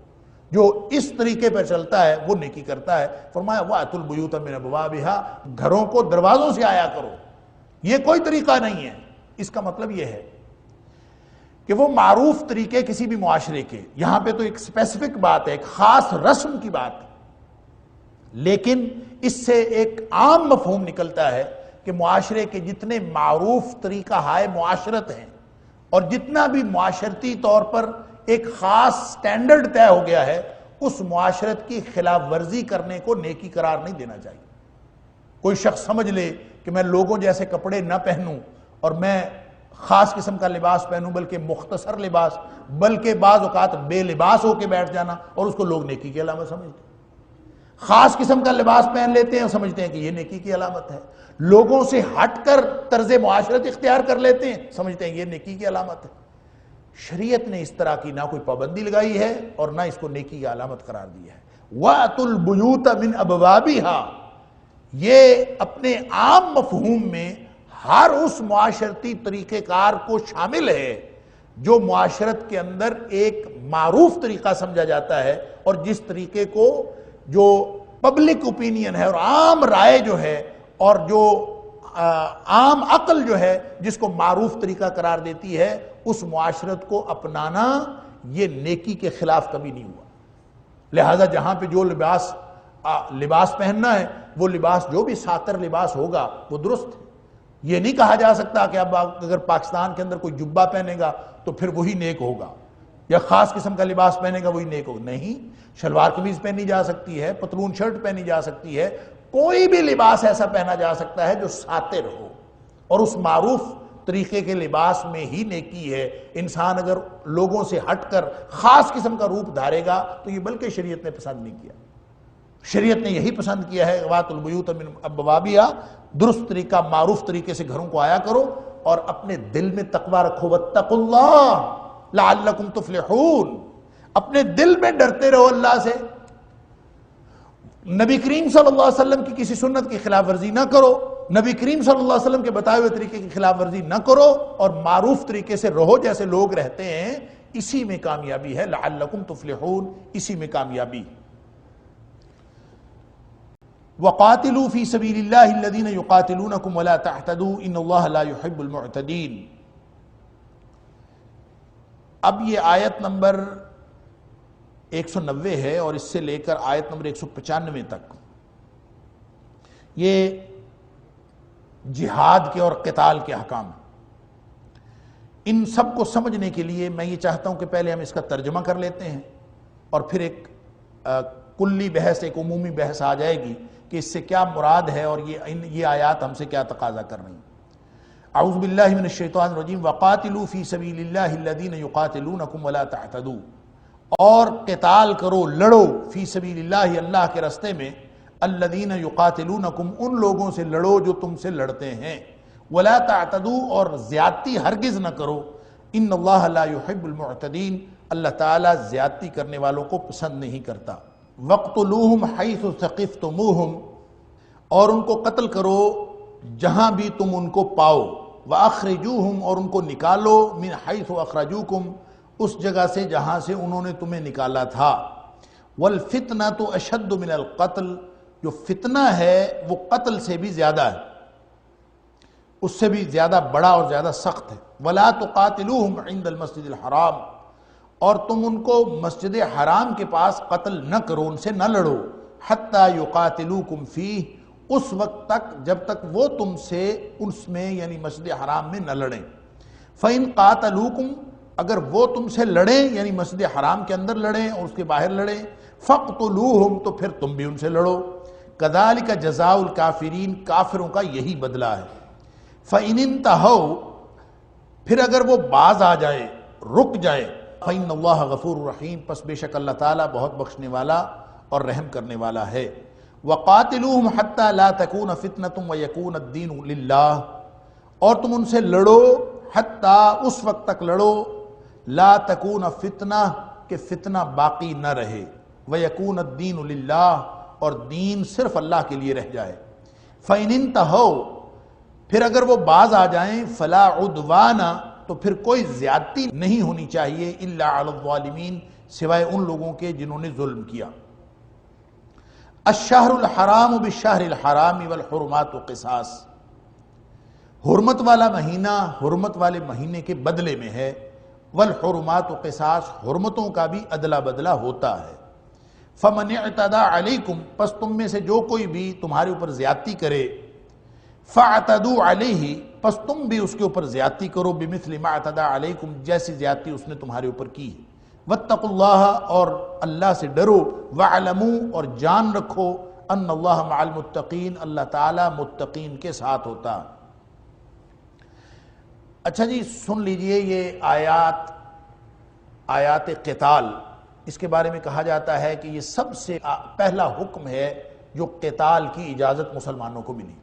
جو اس طریقے پر چلتا ہے وہ نیکی کرتا ہے۔ فرمایا وَأْتُوا الْبُيُوتَ مِنْ أَبْوَابِهَا، گھروں کو دروازوں سے آیا کرو۔ یہ کوئی طریقہ نہیں ہے، اس کا مطلب یہ ہے کہ وہ معروف طریقے کسی بھی معاشرے کے، یہاں پہ تو ایک اسپیسیفک بات ہے، ایک خاص رسم کی بات ہے، لیکن اس سے ایک عام مفہوم نکلتا ہے کہ معاشرے کے جتنے معروف طریقہ ہائے معاشرت ہیں، اور جتنا بھی معاشرتی طور پر ایک خاص سٹینڈرڈ طے ہو گیا ہے، اس معاشرت کی خلاف ورزی کرنے کو نیکی قرار نہیں دینا چاہیے۔ کوئی شخص سمجھ لے کہ میں لوگوں جیسے کپڑے نہ پہنوں اور میں خاص قسم کا لباس پہنوں، بلکہ مختصر لباس، بلکہ بعض اوقات بے لباس ہو کے بیٹھ جانا، اور اس کو لوگ نیکی کی علامت سمجھتے ہیں۔ خاص قسم کا لباس پہن لیتے ہیں اور سمجھتے ہیں کہ یہ نیکی کی علامت ہے۔ لوگوں سے ہٹ کر طرز معاشرت اختیار کر لیتے ہیں، سمجھتے ہیں یہ نیکی کی علامت ہے۔ شریعت نے اس طرح کی نہ کوئی پابندی لگائی ہے اور نہ اس کو نیکی کی علامت قرار دیا ہے۔ وَأْتُوا الْبُيُوتَ مِنْ أَبْوَابِهَا، یہ اپنے عام مفہوم میں ہر اس معاشرتی طریقہ کار کو شامل ہے جو معاشرت کے اندر ایک معروف طریقہ سمجھا جاتا ہے، اور جس طریقے کو جو پبلک اوپینین ہے اور عام رائے جو ہے اور جو عام عقل جو ہے جس کو معروف طریقہ قرار دیتی ہے، اس معاشرت کو اپنانا یہ نیکی کے خلاف کبھی نہیں ہوا۔ لہٰذا جہاں پہ جو لباس پہننا ہے، وہ لباس جو بھی ساتر لباس ہوگا وہ درست ہے۔ یہ نہیں کہا جا سکتا کہ اب اگر پاکستان کے اندر کوئی جبہ پہنے گا تو پھر وہی نیک ہوگا، یا خاص قسم کا لباس پہنے گا وہی نیک ہوگا، نہیں۔ شلوار قمیض پہنی جا سکتی ہے، پتلون شرٹ پہنی جا سکتی ہے، کوئی بھی لباس ایسا پہنا جا سکتا ہے جو ساتر ہو، اور اس معروف طریقے کے لباس میں ہی نیکی ہے۔ انسان اگر لوگوں سے ہٹ کر خاص قسم کا روپ دھارے گا تو یہ بلکہ شریعت نے پسند نہیں کیا۔ شریعت نے یہی پسند کیا ہے وَأْتُوا الْبُيُوتَ مِنْ أَبْوَابِهَا، درست طریقہ معروف طریقے سے گھروں کو آیا کرو، اور اپنے دل میں تقوی رکھو، وَاتَّقُوا اللَّهَ لَعَلَّكُمْ تُفْلِحُونَ، اپنے دل میں ڈرتے رہو اللہ سے۔ نبی کریم صلی اللہ علیہ وسلم کی کسی سنت کی خلاف ورزی نہ کرو، نبی کریم صلی اللہ علیہ وسلم کے بتائے ہوئے طریقے کی خلاف ورزی نہ کرو، اور معروف طریقے سے رہو جیسے لوگ رہتے ہیں، اسی میں کامیابی ہے۔ لعلکم تفلحون، اسی میں کامیابی۔ وقاتلوا فی سبیل اللہ الذین یقاتلونکم ولا تعتدوا ان اللہ لا يحب المعتدین۔ اب یہ آیت نمبر 190 ہے، اور اس سے لے کر آیت نمبر 195 تک یہ جہاد کے اور قتال کے احکام۔ ان سب کو سمجھنے کے لیے میں یہ چاہتا ہوں کہ پہلے ہم اس کا ترجمہ کر لیتے ہیں، اور پھر ایک کلی بحث، ایک عمومی بحث آ جائے گی کہ اس سے کیا مراد ہے اور یہ آیات ہم سے کیا تقاضا کر رہی ہیں۔ اعوذ باللہ من الشیطان الرجیم، وقاتلوا فی سبیل اللہ الذین یقاتلونکم ولا تعتدوا، اور قتال کرو، لڑو، فی سبیل اللہ، اللہ کے راستے میں، الذین یقاتلونکم، ان لوگوں سے لڑو جو تم سے لڑتے ہیں، ولا تعتدوا، اور زیادتی ہرگز نہ کرو، ان اللہ لا يحب المعتدین، اللہ تعالیٰ زیادتی کرنے والوں کو پسند نہیں کرتا۔ وَاقْتُلُوهُمْ حَيْثُ ثَقِفْتُمُوهُمْ، اور ان کو قتل کرو جہاں بھی تم ان کو پاؤ، وَأَخْرِجُوهُمْ، اور ان کو نکالو، مِنْ حَيْثُ أَخْرَجُوكُمْ، اس جگہ سے جہاں سے انہوں نے تمہیں نکالا تھا۔ وَالْفِتْنَةُ أَشَدُّ مِنَ الْقَتْلِ، جو فتنہ ہے وہ قتل سے بھی زیادہ ہے، اس سے بھی زیادہ بڑا اور زیادہ سخت ہے۔ وَلَا تُقَاتِلُوهُمْ عِنْدَ الْمَسْجِدِ الْحَرَامِ، اور تم ان کو مسجد حرام کے پاس قتل نہ کرو، ان سے نہ لڑو۔ حَتَّى يُقَاتِلُوكُمْ فِيهِ، اس وقت تک جب تک وہ تم سے اس میں یعنی مسجد حرام میں نہ لڑیں۔ فَإِنْ قَاتَلُوكُمْ، اگر وہ تم سے لڑیں یعنی مسجد حرام کے اندر لڑیں اور اس کے باہر لڑیں، فَاقْتُلُوهُمْ، تو پھر تم بھی ان سے لڑو۔ كَذَلِكَ جَزَاءُ الْكَافِرِينَ، کافروں کا یہی بدلہ ہے۔ فَإِنِ انْتَهَوْا، پھر اگر وہ باز آ جائے، رک جائے، فَإِنَّ اللَّهَ غَفُورٌ رَحِيمٌ، پس بے شک اللہ تعالیٰ بہت بخشنے والا اور رحم کرنے والا ہے۔ وَقَاتِلُوهُمْ حَتَّى لَا تَكُونَ فِتْنَةٌ وَيَكُونَ الدِّينُ لِلَّهِ، اور تم ان سے لڑو، حتیٰ اس وقت تک لڑو، لا تکون فتنہ، کہ فتنہ باقی نہ رہے، وَيَكُونَ الدِّينُ لِلَّهِ، اور دین صرف اللہ کے لیے رہ جائے۔ فَإِنِ انْتَهَوْا، پھر اگر وہ باز آ جائیں، فَلَا عُدْوَانَ، تو پھر کوئی زیادتی نہیں ہونی چاہیے، إِلَّا عَلَى الظَّالِمِينَ، سوائے ان لوگوں کے جنہوں نے ظلم کیا۔ الشہر الحرام بالشہر الحرام والحرمات قصاص، حرمت والا مہینہ حرمت والے مہینے کے بدلے میں ہے، والحرمات قصاص، حرمتوں کا بھی عدلہ بدلہ ہوتا ہے۔ فمن اعتدى علیکم، پس تم میں سے جو کوئی بھی تمہارے اوپر زیادتی کرے، فاعتدوا علیہ، پس تم بھی اس کے اوپر زیادتی کرو، بمثل ما اعتدى علیکم، جیسی زیادتی اس نے تمہارے اوپر کی ہے۔ واتقوا اللہ، اور اللہ سے ڈرو، وعلموا، اور جان رکھو، ان اللہ مع المتقین، اللہ تعالیٰ متقین کے ساتھ ہوتا۔ اچھا جی، سن لیجئے یہ آیات قتال، اس کے بارے میں کہا جاتا ہے کہ یہ سب سے پہلا حکم ہے جو قتال کی اجازت مسلمانوں کو ملی۔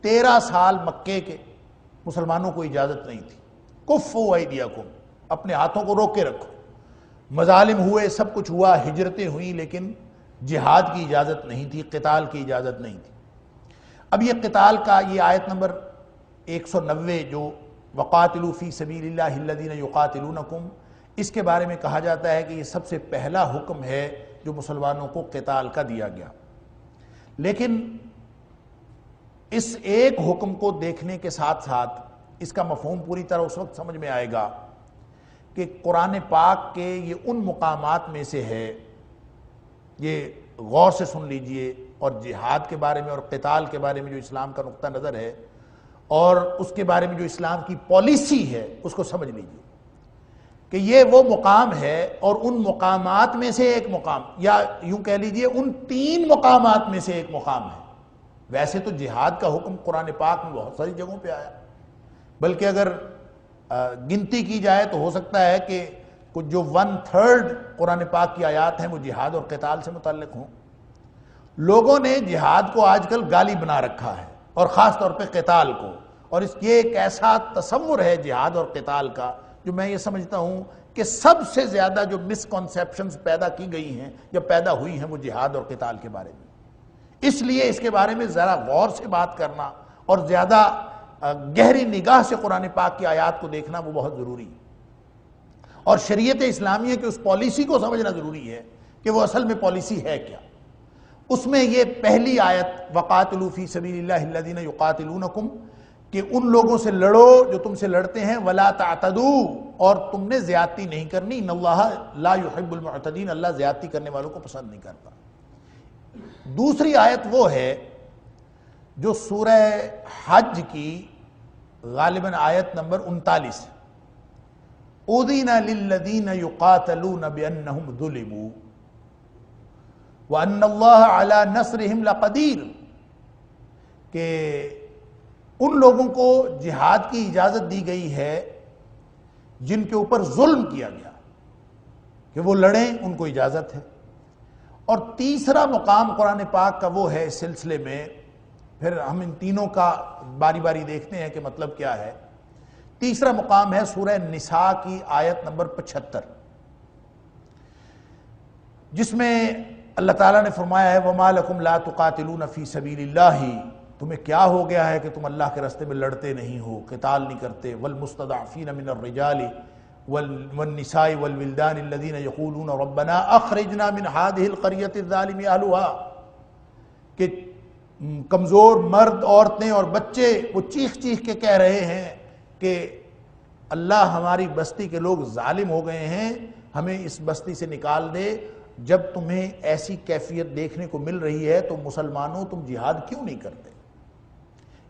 13 سال مکے کے مسلمانوں کو اجازت نہیں تھی۔ کفوا ایدیکم، اپنے ہاتھوں کو روک کے رکھو، مظالم ہوئے، سب کچھ ہوا، ہجرتیں ہوئیں، لیکن جہاد کی اجازت نہیں تھی، قتال کی اجازت نہیں تھی۔ اب یہ قتال کا یہ آیت نمبر 190 جو وَقَاتِلُوا فِي سَبِيلِ اللَّهِ الَّذِينَ يُقَاتِلُونَكُمْ، اس کے بارے میں کہا جاتا ہے کہ یہ سب سے پہلا حکم ہے جو مسلمانوں کو قتال کا دیا گیا۔ لیکن اس ایک حکم کو دیکھنے کے ساتھ ساتھ اس کا مفہوم پوری طرح اس وقت سمجھ میں آئے گا کہ قرآن پاک کے یہ ان مقامات میں سے ہے، یہ غور سے سن لیجئے، اور جہاد کے بارے میں اور قتال کے بارے میں جو اسلام کا نقطہ نظر ہے اور اس کے بارے میں جو اسلام کی پالیسی ہے، اس کو سمجھ لیجئے کہ یہ وہ مقام ہے، اور ان مقامات میں سے ایک مقام، یا یوں کہہ لیجئے ان 3 مقامات میں سے ایک مقام ہے۔ ویسے تو جہاد کا حکم قرآن پاک میں بہت ساری جگہوں پہ آیا، بلکہ اگر گنتی کی جائے تو ہو سکتا ہے کہ کچھ جو 1/3 قرآن پاک کی آیات ہیں وہ جہاد اور قتال سے متعلق ہوں۔ لوگوں نے جہاد کو آج کل گالی بنا رکھا ہے، اور خاص طور پہ قتال کو، اور یہ ایک ایسا تصور ہے جہاد اور قتال کا جو میں یہ سمجھتا ہوں کہ سب سے زیادہ جو مسکنسیپشنز پیدا کی گئی ہیں یا پیدا ہوئی ہیں وہ جہاد اور قتال کے بارے میں۔ اس لیے اس کے بارے میں ذرا غور سے بات کرنا اور زیادہ گہری نگاہ سے قرآن پاک کی آیات کو دیکھنا وہ بہت ضروری ہے، اور شریعت اسلامیہ کی اس پالیسی کو سمجھنا ضروری ہے کہ وہ اصل میں پالیسی ہے کیا۔ اس میں یہ پہلی آیت وَقَاتِلُوا فِي سَبِيلِ اللَّهِ الَّذِينَ يُقَاتِلُونَكُمْ، کہ ان لوگوں سے لڑو جو تم سے لڑتے ہیں، وَلَا تَعْتَدُوا، اور تم نے زیادتی نہیں کرنی، إِنَّ اللَّهَ لَا يُحِبُّ الْمُعْتَدِينَ، اللہ زیادتی کرنے والوں کو پسند نہیں کرتا۔ دوسری آیت وہ ہے جو سورہ حج کی غالباً آیت نمبر 39، أُذِنَ لِلَّذِينَ يُقَاتَلُونَ بِأَنَّهُمْ ظُلِمُوا وَأَنَّ اللَّهَ عَلَى نَصْرِهِمْ لَقَدِيرٌ، کہ ان لوگوں کو جہاد کی اجازت دی گئی ہے جن کے اوپر ظلم کیا گیا، کہ وہ لڑیں، ان کو اجازت ہے۔ اور تیسرا مقام قرآن پاک کا وہ ہے اس سلسلے میں، پھر ہم ان تینوں کا باری باری دیکھتے ہیں کہ مطلب کیا ہے۔ تیسرا مقام ہے سورہ نساء کی آیت نمبر 75، جس میں اللہ تعالیٰ نے فرمایا ہے وَمَا لَكُمْ لَا تُقَاتِلُونَ فِي سَبِيلِ اللَّهِ، تمہیں کیا ہو گیا ہے کہ تم اللہ کے راستے میں لڑتے نہیں ہو، قتال نہیں کرتے، وَالْمُسْتَضَعْفِينَ مِنَ الرِّجَالِ، والنساء والولدان الذين يقولون ربنا اخرجنا من هذه القرية الظالم اهلها، کہ کمزور مرد، عورتیں اور بچے وہ چیخ چیخ کے کہہ رہے ہیں کہ اللہ ہماری بستی کے لوگ ظالم ہو گئے ہیں، ہمیں اس بستی سے نکال دے۔ جب تمہیں ایسی کیفیت دیکھنے کو مل رہی ہے تو مسلمانوں تم جہاد کیوں نہیں کرتے؟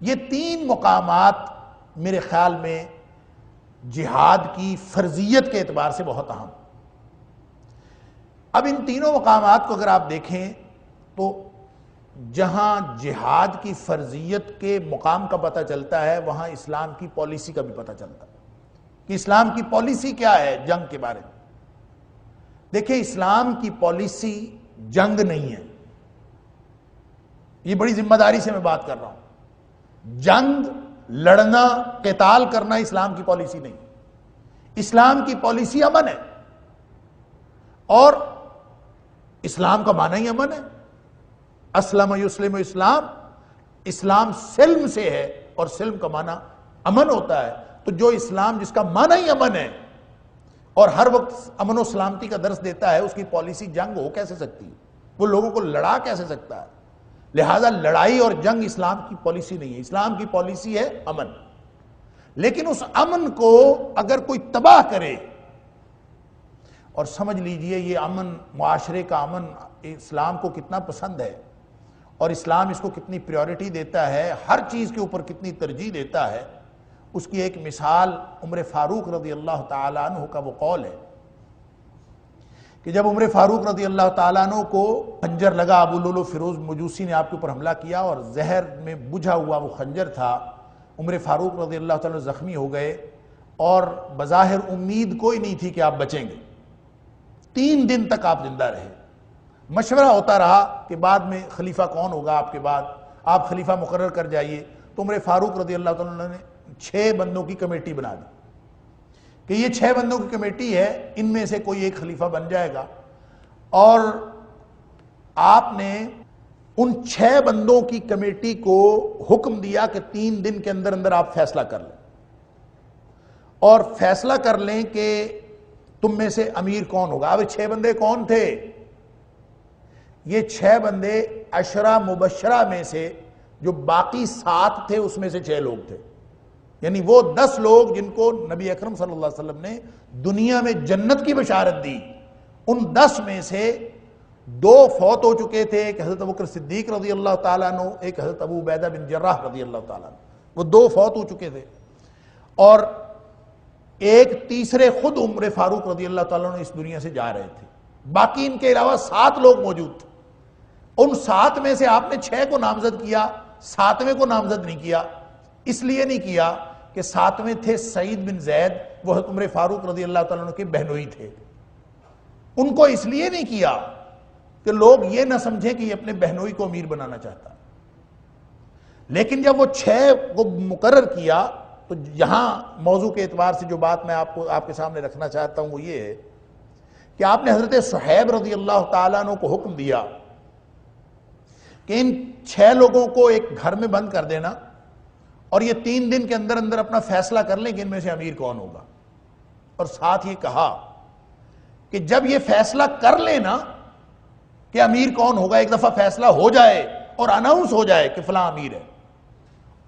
یہ تین مقامات میرے خیال میں جہاد کی فرضیت کے اعتبار سے بہت اہم۔ اب ان تینوں مقامات کو اگر آپ دیکھیں تو جہاں جہاد کی فرضیت کے مقام کا پتہ چلتا ہے، وہاں اسلام کی پالیسی کا بھی پتہ چلتا ہے کہ اسلام کی پالیسی کیا ہے جنگ کے بارے میں۔ دیکھیں، اسلام کی پالیسی جنگ نہیں ہے، یہ بڑی ذمہ داری سے میں بات کر رہا ہوں۔ جنگ، لڑنا، قتال کرنا اسلام کی پالیسی نہیں۔ اسلام کی پالیسی امن ہے، اور اسلام کا معنی ہی امن ہے۔ اسلم یسلم اسلام، اسلام سلم سے ہے، اور سلم کا معنی امن ہوتا ہے۔ تو جو اسلام جس کا معنی ہی امن ہے اور ہر وقت امن و سلامتی کا درس دیتا ہے، اس کی پالیسی جنگ ہو کیسے سکتی ہے؟ وہ لوگوں کو لڑا کیسے سکتا ہے؟ لہذا لڑائی اور جنگ اسلام کی پالیسی نہیں ہے، اسلام کی پالیسی ہے امن۔ لیکن اس امن کو اگر کوئی تباہ کرے، اور سمجھ لیجئے یہ امن، معاشرے کا امن اسلام کو کتنا پسند ہے، اور اسلام اس کو کتنی پریورٹی دیتا ہے، ہر چیز کے اوپر کتنی ترجیح دیتا ہے، اس کی ایک مثال عمر فاروق رضی اللہ تعالیٰ عنہ کا وہ قول ہے کہ جب عمر فاروق رضی اللہ تعالیٰ عنہ کو خنجر لگا، ابو لولو فیروز مجوسی نے آپ کے اوپر حملہ کیا اور زہر میں بجھا ہوا وہ خنجر تھا، عمر فاروق رضی اللہ تعالیٰ عنہ زخمی ہو گئے، اور بظاہر امید کوئی نہیں تھی کہ آپ بچیں گے۔ 3 دن تک آپ زندہ رہے، مشورہ ہوتا رہا کہ بعد میں خلیفہ کون ہوگا آپ کے بعد، آپ خلیفہ مقرر کر جائیے۔ تو عمر فاروق رضی اللہ تعالیٰ عنہ نے 6 بندوں کی کمیٹی بنا دی کہ یہ 6 بندوں کی کمیٹی ہے، ان میں سے کوئی ایک خلیفہ بن جائے گا، اور آپ نے ان 6 بندوں کی کمیٹی کو حکم دیا کہ 3 دن کے اندر اندر آپ فیصلہ کر لیں، اور فیصلہ کر لیں کہ تم میں سے امیر کون ہوگا۔ اب 6 بندے کون تھے؟ یہ 6 بندے عشرہ مبشرہ میں سے جو باقی 7 تھے اس میں سے 6 لوگ تھے، یعنی وہ 10 لوگ جن کو نبی اکرم صلی اللہ علیہ وسلم نے دنیا میں جنت کی بشارت دی، ان 10 میں سے 2 فوت ہو چکے تھے، ایک حضرت ابوبکر صدیق رضی اللہ تعالیٰ عنہ، ایک حضرت ابو عبیدہ بن جراح رضی اللہ تعالیٰ عنہ، وہ 2 فوت ہو چکے تھے، اور ایک تیسرے خود عمر فاروق رضی اللہ تعالیٰ عنہ اس دنیا سے جا رہے تھے۔ باقی ان کے علاوہ 7 لوگ موجود تھے۔ ان 7 میں سے آپ نے 6 کو نامزد کیا، 7ویں کو نامزد نہیں کیا۔ اس لیے نہیں کیا کہ 7ویں تھے سعید بن زید، وہ حضرت عمر فاروق رضی اللہ تعالیٰ عنہ کے بہنوئی تھے۔ ان کو اس لیے نہیں کیا کہ لوگ یہ نہ سمجھیں کہ یہ اپنے بہنوئی کو امیر بنانا چاہتا، لیکن جب وہ 6 کو مقرر کیا تو یہاں موضوع کے اعتبار سے جو بات میں آپ کے سامنے رکھنا چاہتا ہوں وہ یہ ہے کہ آپ نے حضرت صہیب رضی اللہ تعالیٰ عنہ کو حکم دیا کہ ان 6 لوگوں کو ایک گھر میں بند کر دینا، اور یہ 3 دن کے اندر اندر اپنا فیصلہ کر لیں کہ ان میں سے امیر کون ہوگا، اور ساتھ یہ کہا کہ جب یہ فیصلہ کر لینا کہ امیر کون ہوگا، ایک دفعہ فیصلہ ہو جائے اور اناؤنس ہو جائے کہ فلاں امیر ہے،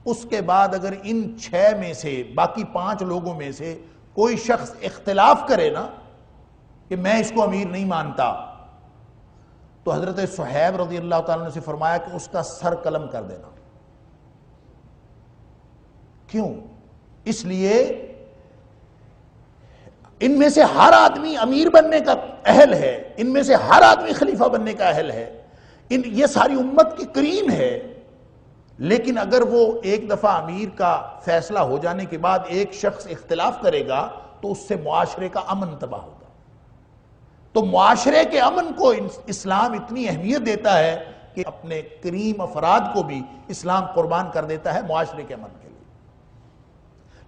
اس کے بعد اگر ان 6 میں سے باقی 5 لوگوں میں سے کوئی شخص اختلاف کرے نا کہ میں اس کو امیر نہیں مانتا، تو حضرت صہیب رضی اللہ تعالیٰ نے سے فرمایا کہ اس کا سر قلم کر دینا۔ کیوں؟ اس لیے ان میں سے ہر آدمی امیر بننے کا اہل ہے، ان میں سے ہر آدمی خلیفہ بننے کا اہل ہے، یہ ساری امت کی کریم ہے، لیکن اگر وہ ایک دفعہ امیر کا فیصلہ ہو جانے کے بعد ایک شخص اختلاف کرے گا تو اس سے معاشرے کا امن تباہ ہوگا۔ تو معاشرے کے امن کو اسلام اتنی اہمیت دیتا ہے کہ اپنے کریم افراد کو بھی اسلام قربان کر دیتا ہے معاشرے کے امن کے لیے۔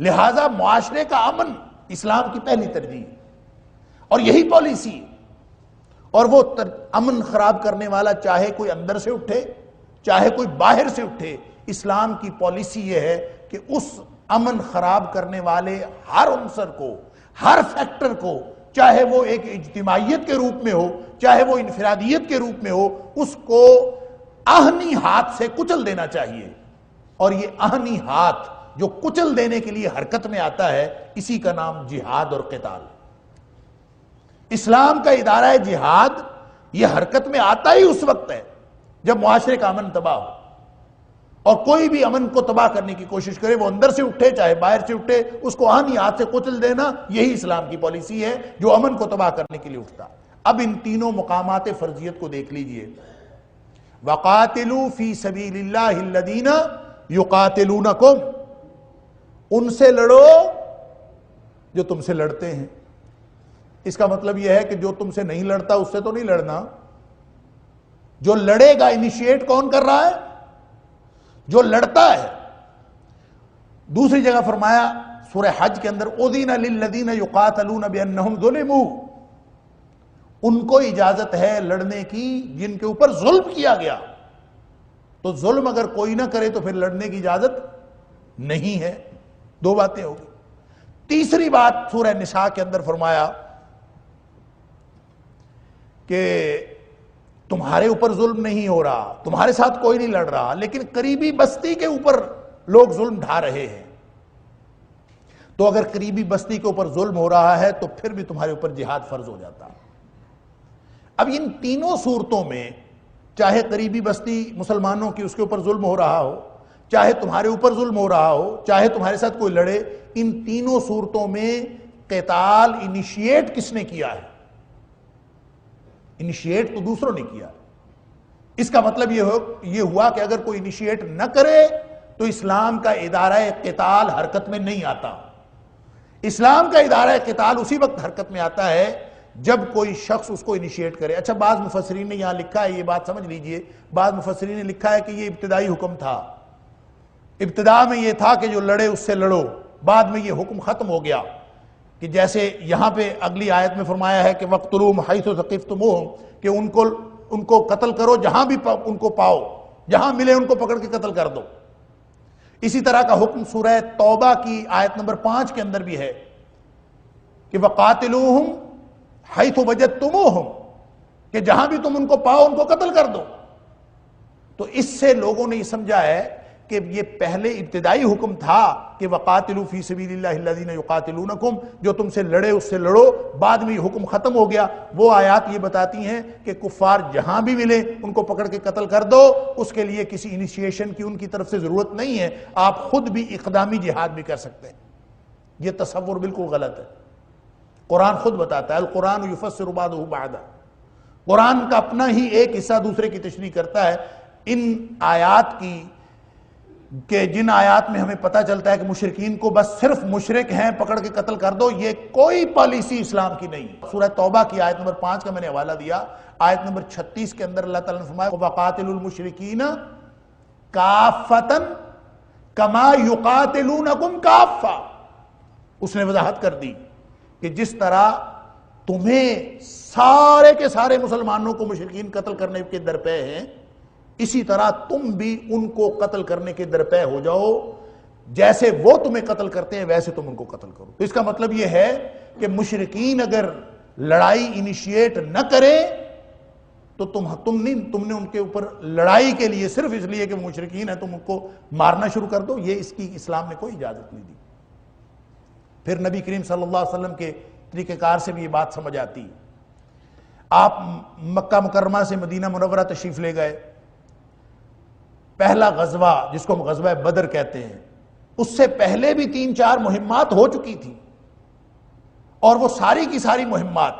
لہذا معاشرے کا امن اسلام کی پہلی ترجیح ہے، اور یہی پالیسی، اور وہ امن خراب کرنے والا چاہے کوئی اندر سے اٹھے چاہے کوئی باہر سے اٹھے، اسلام کی پالیسی یہ ہے کہ اس امن خراب کرنے والے ہر عنصر کو، ہر فیکٹر کو، چاہے وہ ایک اجتماعیت کے روپ میں ہو، چاہے وہ انفرادیت کے روپ میں ہو، اس کو آہنی ہاتھ سے کچل دینا چاہیے. اور یہ آہنی ہاتھ جو کچل دینے کے لیے حرکت میں آتا ہے، اسی کا نام جہاد اور قتال. اسلام کا ادارہ جہاد یہ حرکت میں آتا ہی اس وقت ہے جب معاشرے کا امن تباہ ہو، اور کوئی بھی امن کو تباہ کرنے کی کوشش کرے، وہ اندر سے اٹھے چاہے باہر سے اٹھے، اس کو آہنی ہاتھ سے کچل دینا، یہی اسلام کی پالیسی ہے جو امن کو تباہ کرنے کے لیے اٹھتا. اب ان تینوں مقامات فرضیت کو دیکھ لیجئے. وَقَاتِلُوا فِي سَبِيلِ اللَّهِ الَّذِينَ يُقَاتِلُونَكُمْ، ان سے لڑو جو تم سے لڑتے ہیں. اس کا مطلب یہ ہے کہ جو تم سے نہیں لڑتا اس سے تو نہیں لڑنا. جو لڑے گا انیشیٹ کون کر رہا ہے؟ جو لڑتا ہے. دوسری جگہ فرمایا سورہ حج کے اندر اُذِنَ لِلَّذِينَ يُقَاتَلُونَ بِأَنَّهُمْ ظُلِمُوا، ان کو اجازت ہے لڑنے کی جن کے اوپر ظلم کیا گیا. تو ظلم اگر کوئی نہ کرے تو پھر لڑنے کی اجازت نہیں ہے. دو باتیں ہوگی. تیسری بات سورہ نساء کے اندر فرمایا کہ تمہارے اوپر ظلم نہیں ہو رہا، تمہارے ساتھ کوئی نہیں لڑ رہا، لیکن قریبی بستی کے اوپر لوگ ظلم ڈھا رہے ہیں. تو اگر قریبی بستی کے اوپر ظلم ہو رہا ہے تو پھر بھی تمہارے اوپر جہاد فرض ہو جاتا. اب ان تینوں صورتوں میں، چاہے قریبی بستی مسلمانوں کی اس کے اوپر ظلم ہو رہا ہو، چاہے تمہارے اوپر ظلم ہو رہا ہو، چاہے تمہارے ساتھ کوئی لڑے، ان تینوں صورتوں میں قتال انیشیٹ کس نے کیا ہے؟ انیشیٹ تو دوسروں نے کیا. اس کا مطلب یہ ہوا کہ اگر کوئی انیشیٹ نہ کرے تو اسلام کا ادارہ قتال حرکت میں نہیں آتا. اسلام کا ادارہ قتال اسی وقت حرکت میں آتا ہے جب کوئی شخص اس کو انیشیٹ کرے. اچھا، بعض مفسرین نے یہاں لکھا ہے، یہ بات سمجھ لیجئے، بعض مفسرین نے لکھا ہے کہ یہ ابتدائی حکم تھا. ابتدا میں یہ تھا کہ جو لڑے اس سے لڑو، بعد میں یہ حکم ختم ہو گیا. کہ جیسے یہاں پہ اگلی آیت میں فرمایا ہے کہ وَاقْتُلُوهُمْ حَيْثُ ثَقِفْتُمُوهُمْ، کہ ان کو قتل کرو جہاں بھی ان کو پاؤ، جہاں ملے ان کو پکڑ کے قتل کر دو. اسی طرح کا حکم سورہ توبہ کی آیت نمبر 5 کے اندر بھی ہے کہ وَقَاتِلُوهُمْ حَيْثُ وَجَدْتُمُوهُمْ، کہ جہاں بھی تم ان کو پاؤ ان کو قتل کر دو. تو اس سے لوگوں نے یہ سمجھا ہے کہ یہ پہلے ابتدائی حکم تھا کہ وَقَاتِلُوا فِي سَبِيلِ اللَّهِ الَّذِينَ يُقَاتِلُونَكُمْ، جو تم سے لڑے اس سے لڑو. بعد میں یہ حکم ختم ہو گیا. وہ آیات یہ بتاتی ہیں کہ کفار جہاں بھی ملے ان کو پکڑ کے قتل کر دو. اس کے لیے کسی انیشیشن کی ان کی طرف سے ضرورت نہیں ہے، آپ خود بھی اقدامی جہاد بھی کر سکتے ہیں. یہ تصور بالکل غلط ہے. قرآن خود بتاتا ہے القرآن یفسر بعضہ بعضا، قرآن کا اپنا ہی ایک حصہ دوسرے کی تشریح کرتا ہے. ان آیات کی کہ جن آیات میں ہمیں پتہ چلتا ہے کہ مشرکین کو بس صرف مشرک ہیں پکڑ کے قتل کر دو، یہ کوئی پالیسی اسلام کی نہیں. سورہ توبہ کی آیت نمبر 5 کا میں نے حوالہ دیا. آیت نمبر 36 کے اندر اللہ تعالیٰ نے فرمایا وَقَاتِلُوا الْمُشْرِكِينَ كَافَّةً كَمَا يُقَاتِلُونَكُمْ كَافَّةً. اس نے وضاحت کر دی کہ جس طرح تمہیں سارے کے سارے مسلمانوں کو مشرکین قتل کرنے کے درپے ہیں، اسی طرح تم بھی ان کو قتل کرنے کے درپے ہو جاؤ. جیسے وہ تمہیں قتل کرتے ہیں ویسے تم ان کو قتل کرو. تو اس کا مطلب یہ ہے کہ مشرکین اگر لڑائی انیشیٹ نہ کرے تو تم نے ان کے اوپر لڑائی کے لیے صرف اس لیے کہ وہ مشرکین ہیں تم ان کو مارنا شروع کر دو. یہ اس کی اسلام نے کوئی اجازت نہیں دی. پھر نبی کریم صلی اللہ علیہ وسلم کے طریقہ کار سے بھی یہ بات سمجھ آتی. آپ مکہ مکرمہ سے مدینہ منورہ تشریف لے گئے. پہلا غزوہ جس کو ہم غزوہ بدر کہتے ہیں، اس سے پہلے بھی 3-4 مہمات ہو چکی تھی، اور وہ ساری کی ساری مہمات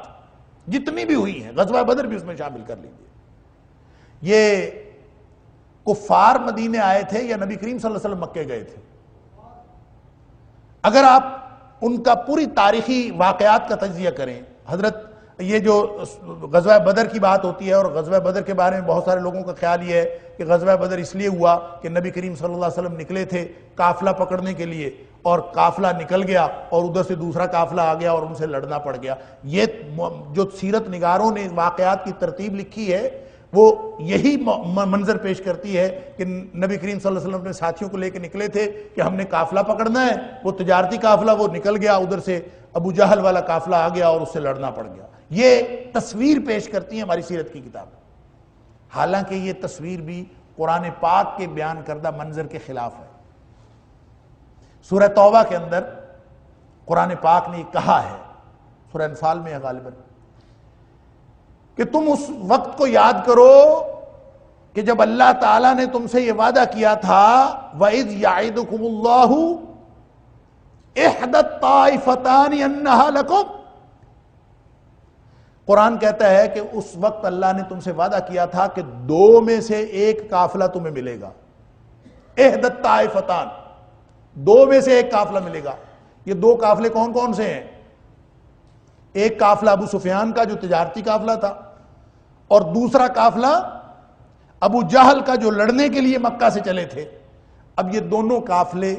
جتنی بھی ہوئی ہیں، غزوہ بدر بھی اس میں شامل کر لیجیے. یہ کفار مدینے آئے تھے یا نبی کریم صلی اللہ علیہ وسلم مکے گئے تھے؟ اگر آپ ان کا پوری تاریخی واقعات کا تجزیہ کریں، حضرت یہ جو غزوہ بدر کی بات ہوتی ہے، اور غزوہ بدر کے بارے میں بہت سارے لوگوں کا خیال یہ ہے کہ غزوہ بدر اس لیے ہوا کہ نبی کریم صلی اللہ علیہ وسلم نکلے تھے قافلہ پکڑنے کے لیے، اور قافلہ نکل گیا اور ادھر سے دوسرا قافلہ آ گیا اور ان سے لڑنا پڑ گیا. یہ جو سیرت نگاروں نے واقعات کی ترتیب لکھی ہے وہ یہی منظر پیش کرتی ہے کہ نبی کریم صلی اللہ علیہ وسلم اپنے ساتھیوں کو لے کے نکلے تھے کہ ہم نے قافلہ پکڑنا ہے. وہ تجارتی قافلہ وہ نکل گیا ادھر سے، ابو جہل والا قافلہ آ گیا اور اس سے لڑنا پڑ گیا. یہ تصویر پیش کرتی ہیں ہماری سیرت کی کتاب، حالانکہ یہ تصویر بھی قرآن پاک کے بیان کردہ منظر کے خلاف ہے. سورہ توبہ کے اندر قرآن پاک نے یہ کہا ہے، سورہ انفال میں ہے غالباً، کہ تم اس وقت کو یاد کرو کہ جب اللہ تعالیٰ نے تم سے یہ وعدہ کیا تھا وَإِذْ يَعِدُكُمُ اللَّهُ إِحْدَى الطَّائِفَتَانِ أَنَّهَا لَكُمْ. قرآن کہتا ہے کہ اس وقت اللہ نے تم سے وعدہ کیا تھا کہ دو میں سے ایک قافلہ تمہیں ملے گا. احدى الطائفتان، دو میں سے ایک قافلہ ملے گا. یہ دو قافلے کون کون سے ہیں؟ ایک قافلہ ابو سفیان کا جو تجارتی قافلہ تھا، اور دوسرا قافلہ ابو جہل کا جو لڑنے کے لیے مکہ سے چلے تھے. اب یہ دونوں قافلے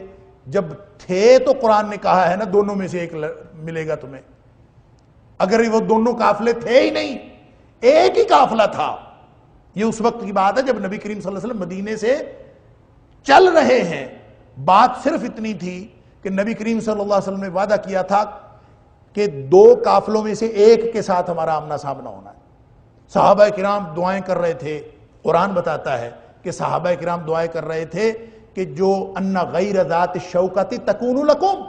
جب تھے تو قرآن نے کہا ہے نا دونوں میں سے ایک ملے گا تمہیں. اگر وہ دونوں قافلے تھے ہی نہیں، ایک ہی قافلہ تھا. یہ اس وقت کی بات ہے جب نبی کریم صلی اللہ علیہ وسلم مدینے سے چل رہے ہیں. بات صرف اتنی تھی کہ نبی کریم صلی اللہ علیہ وسلم نے وعدہ کیا تھا کہ دو قافلوں میں سے ایک کے ساتھ ہمارا آمنا سامنا ہونا ہے. صحابہ کرام دعائیں کر رہے تھے. قرآن بتاتا ہے کہ صحابہ کرام دعائیں کر رہے تھے کہ جو ان غیر ذات الشوکۃ تکون لکم،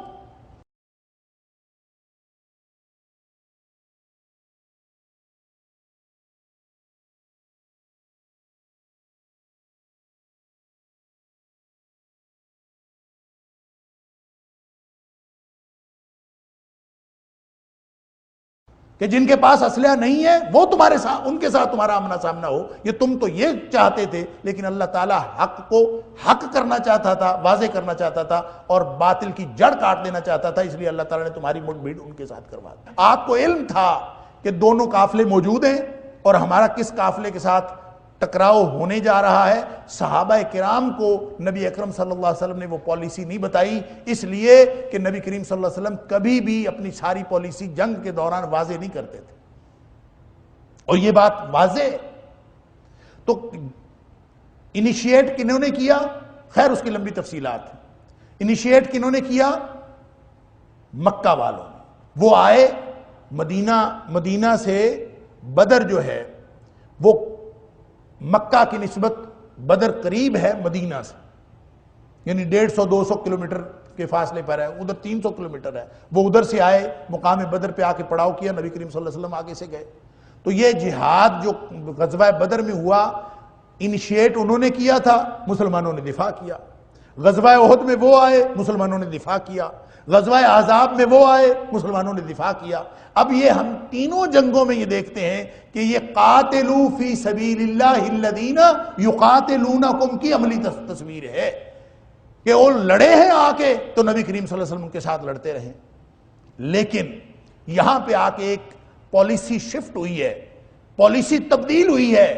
کہ جن کے پاس اسلحہ نہیں ہے وہ تمہارے ساتھ، ان کے ساتھ تمہارا آمنا سامنا ہو. یہ تم تو یہ چاہتے تھے، لیکن اللہ تعالیٰ حق کو حق کرنا چاہتا تھا، واضح کرنا چاہتا تھا، اور باطل کی جڑ کاٹ دینا چاہتا تھا. اس لیے اللہ تعالیٰ نے تمہاری مٹ بھیڑ ان کے ساتھ کروا دی. آپ کو علم تھا کہ دونوں قافلے موجود ہیں اور ہمارا کس قافلے کے ساتھ ٹکراؤ ہونے جا رہا ہے. صحابہ کرام کو نبی اکرم صلی اللہ علیہ وسلم نے وہ پالیسی نہیں بتائی، اس لیے کہ نبی کریم صلی اللہ علیہ وسلم کبھی بھی اپنی ساری پالیسی جنگ کے دوران واضح نہیں کرتے تھے. اور یہ بات واضح تو انیشیٹ کنہوں نے کیا؟ خیر اس کی لمبی تفصیلات ہیں. انیشیٹ کنہوں نے کیا؟ مکہ والوں نے. وہ آئے مدینہ سے بدر جو ہے وہ مکہ کی نسبت بدر قریب ہے مدینہ سے، یعنی 150-200 کلومیٹر کے فاصلے پر ہے. ادھر 300 کلومیٹر ہے. وہ ادھر سے آئے، مقام بدر پہ آ کے پڑاؤ کیا. نبی کریم صلی اللہ علیہ وسلم آگے سے گئے. تو یہ جہاد جو غزوہ بدر میں ہوا، انیشیٹ انہوں نے کیا تھا، مسلمانوں نے دفاع کیا. غزوہ احد میں وہ آئے، مسلمانوں نے دفاع کیا. غزوہ احزاب میں وہ آئے، مسلمانوں نے دفاع کیا. اب یہ ہم تینوں جنگوں میں یہ دیکھتے ہیں کہ یہ قاتلوا فی سبیل اللہ الذین یقاتلونکم کی عملی تصویر ہے کہ وہ لڑے ہیں آ کے تو نبی کریم صلی اللہ علیہ وسلم ان کے ساتھ لڑتے رہے. لیکن یہاں پہ آ کے ایک پالیسی شفٹ ہوئی ہے، پالیسی تبدیل ہوئی ہے.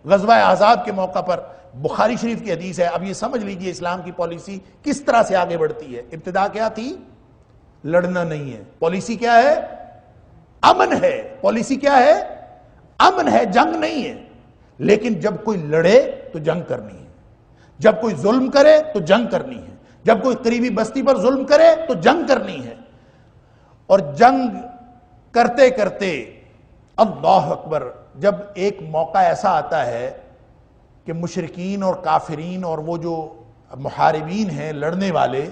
غزوہ احزاب کے موقع پر بخاری شریف کی حدیث ہے. اب یہ سمجھ لیجئے اسلام کی پالیسی کس طرح سے آگے بڑھتی ہے. ابتدا کیا تھی؟ لڑنا نہیں ہے. پالیسی کیا ہے؟ امن ہے. پالیسی کیا ہے؟ امن ہے، جنگ نہیں ہے. لیکن جب کوئی لڑے تو جنگ کرنی ہے، جب کوئی ظلم کرے تو جنگ کرنی ہے، جب کوئی قریبی بستی پر ظلم کرے تو جنگ کرنی ہے. اور جنگ کرتے کرتے اللہ اکبر، جب ایک موقع ایسا آتا ہے کہ مشرکین اور کافرین اور وہ جو محاربین ہیں، لڑنے والے،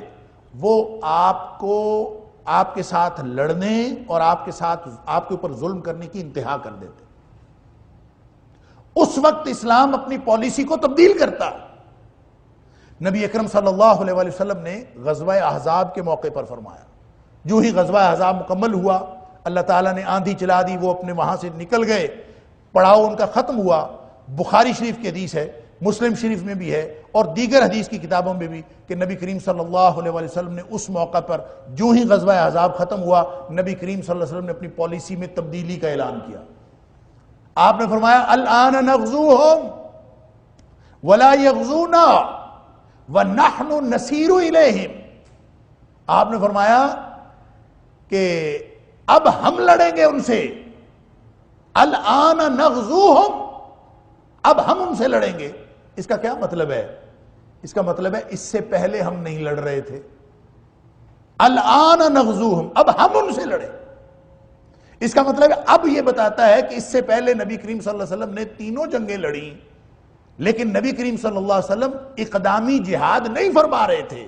وہ آپ کے ساتھ لڑنے اور آپ کے اوپر ظلم کرنے کی انتہا کر دیتے. اس وقت اسلام اپنی پالیسی کو تبدیل کرتا. نبی اکرم صلی اللہ علیہ وسلم نے غزوہ احزاب کے موقع پر فرمایا، جو ہی غزوہ احزاب مکمل ہوا، اللہ تعالیٰ نے آندھی چلا دی، وہ اپنے وہاں سے نکل گئے، پڑاؤ ان کا ختم ہوا. بخاری شریف کی حدیث ہے، مسلم شریف میں بھی ہے، اور دیگر حدیث کی کتابوں میں بھی، کہ نبی کریم صلی اللہ علیہ وسلم نے اس موقع پر جو ہی غزوہ احزاب ختم ہوا، نبی کریم صلی اللہ علیہ وسلم نے اپنی پالیسی میں تبدیلی کا اعلان کیا. آپ نے فرمایا الآن نغزوہم ولا یغزونا ونحن نسیر الیہم. آپ نے فرمایا کہ اب ہم لڑیں گے ان سے. الآن نغزوہم، اب ہم ان سے لڑیں گے. اس کا کیا مطلب ہے؟ اس کا مطلب ہے اس سے پہلے ہم نہیں لڑ رہے تھے، الآن نغزوہم، اب ہم ان سے لڑیں۔ اس کا مطلب ہے اب یہ بتاتا ہے کہ اس سے پہلے نبی کریم صلی اللہ علیہ وسلم نے تینوں جنگیں لڑیں، لیکن نبی کریم صلی اللہ علیہ وسلم اقدامی جہاد نہیں فرما رہے تھے،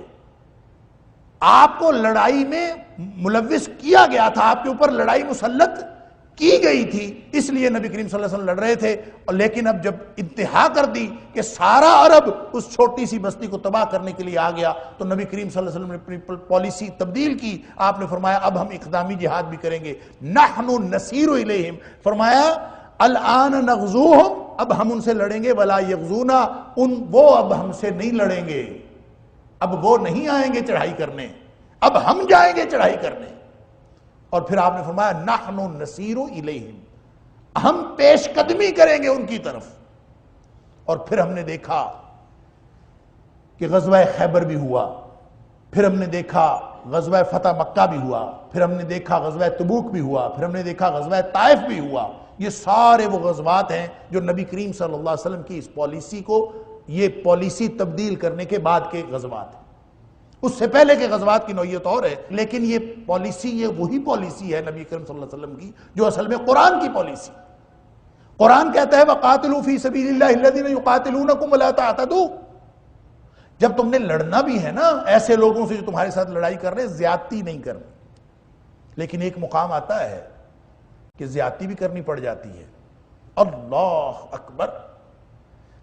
آپ کو لڑائی میں ملوث کیا گیا تھا، آپ کے اوپر لڑائی مسلط کی گئی تھی، اس لیے نبی کریم صلی اللہ علیہ وسلم لڑ رہے تھے۔ اور لیکن اب جب انتہا کر دی کہ سارا عرب اس چھوٹی سی بستی کو تباہ کرنے کے لیے آ گیا، تو نبی کریم صلی اللہ علیہ وسلم نے اپنی پالیسی تبدیل کی، آپ نے فرمایا اب ہم اقدامی جہاد بھی کریں گے، نحن نسیر الیہم، فرمایا الآن نغزوہم، اب ہم ان سے لڑیں گے، ولا یغزونا، وہ اب ہم سے نہیں لڑیں گے، اب وہ نہیں آئیں گے چڑھائی کرنے، اب ہم جائیں گے چڑھائی کرنے۔ اور پھر آپ نے فرمایا نحن نسیر الیہم، ہم پیش قدمی کریں گے ان کی طرف۔ اور پھر ہم نے دیکھا کہ غزوہ خیبر بھی ہوا، پھر ہم نے دیکھا غزوہ فتح مکہ بھی ہوا، پھر ہم نے دیکھا غزوہ تبوک بھی ہوا، پھر ہم نے دیکھا غزوہ طائف بھی ہوا۔ یہ سارے وہ غزوات ہیں جو نبی کریم صلی اللہ علیہ وسلم کی اس پالیسی کو، یہ پالیسی تبدیل کرنے کے بعد کے غزوات ہیں۔ اس سے پہلے کے غزوات کی نوعیت اور ہے، لیکن یہ پالیسی، یہ وہی پالیسی ہے نبی کریم صلی اللہ علیہ وسلم کی جو اصل میں قرآن کی پالیسی۔ قرآن کہتا ہے وَقَاتِلُوا فِي سَبِيلِ اللَّهِ الَّذِينَ يُقَاتِلُونَكُمْ وَلَا تَعْتَدُوا، جب تم نے لڑنا بھی ہے نا ایسے لوگوں سے جو تمہارے ساتھ لڑائی کر رہے ہیں، زیادتی نہیں کرنی۔ لیکن ایک مقام آتا ہے کہ زیادتی بھی کرنی پڑ جاتی ہے۔ اللہ اکبر،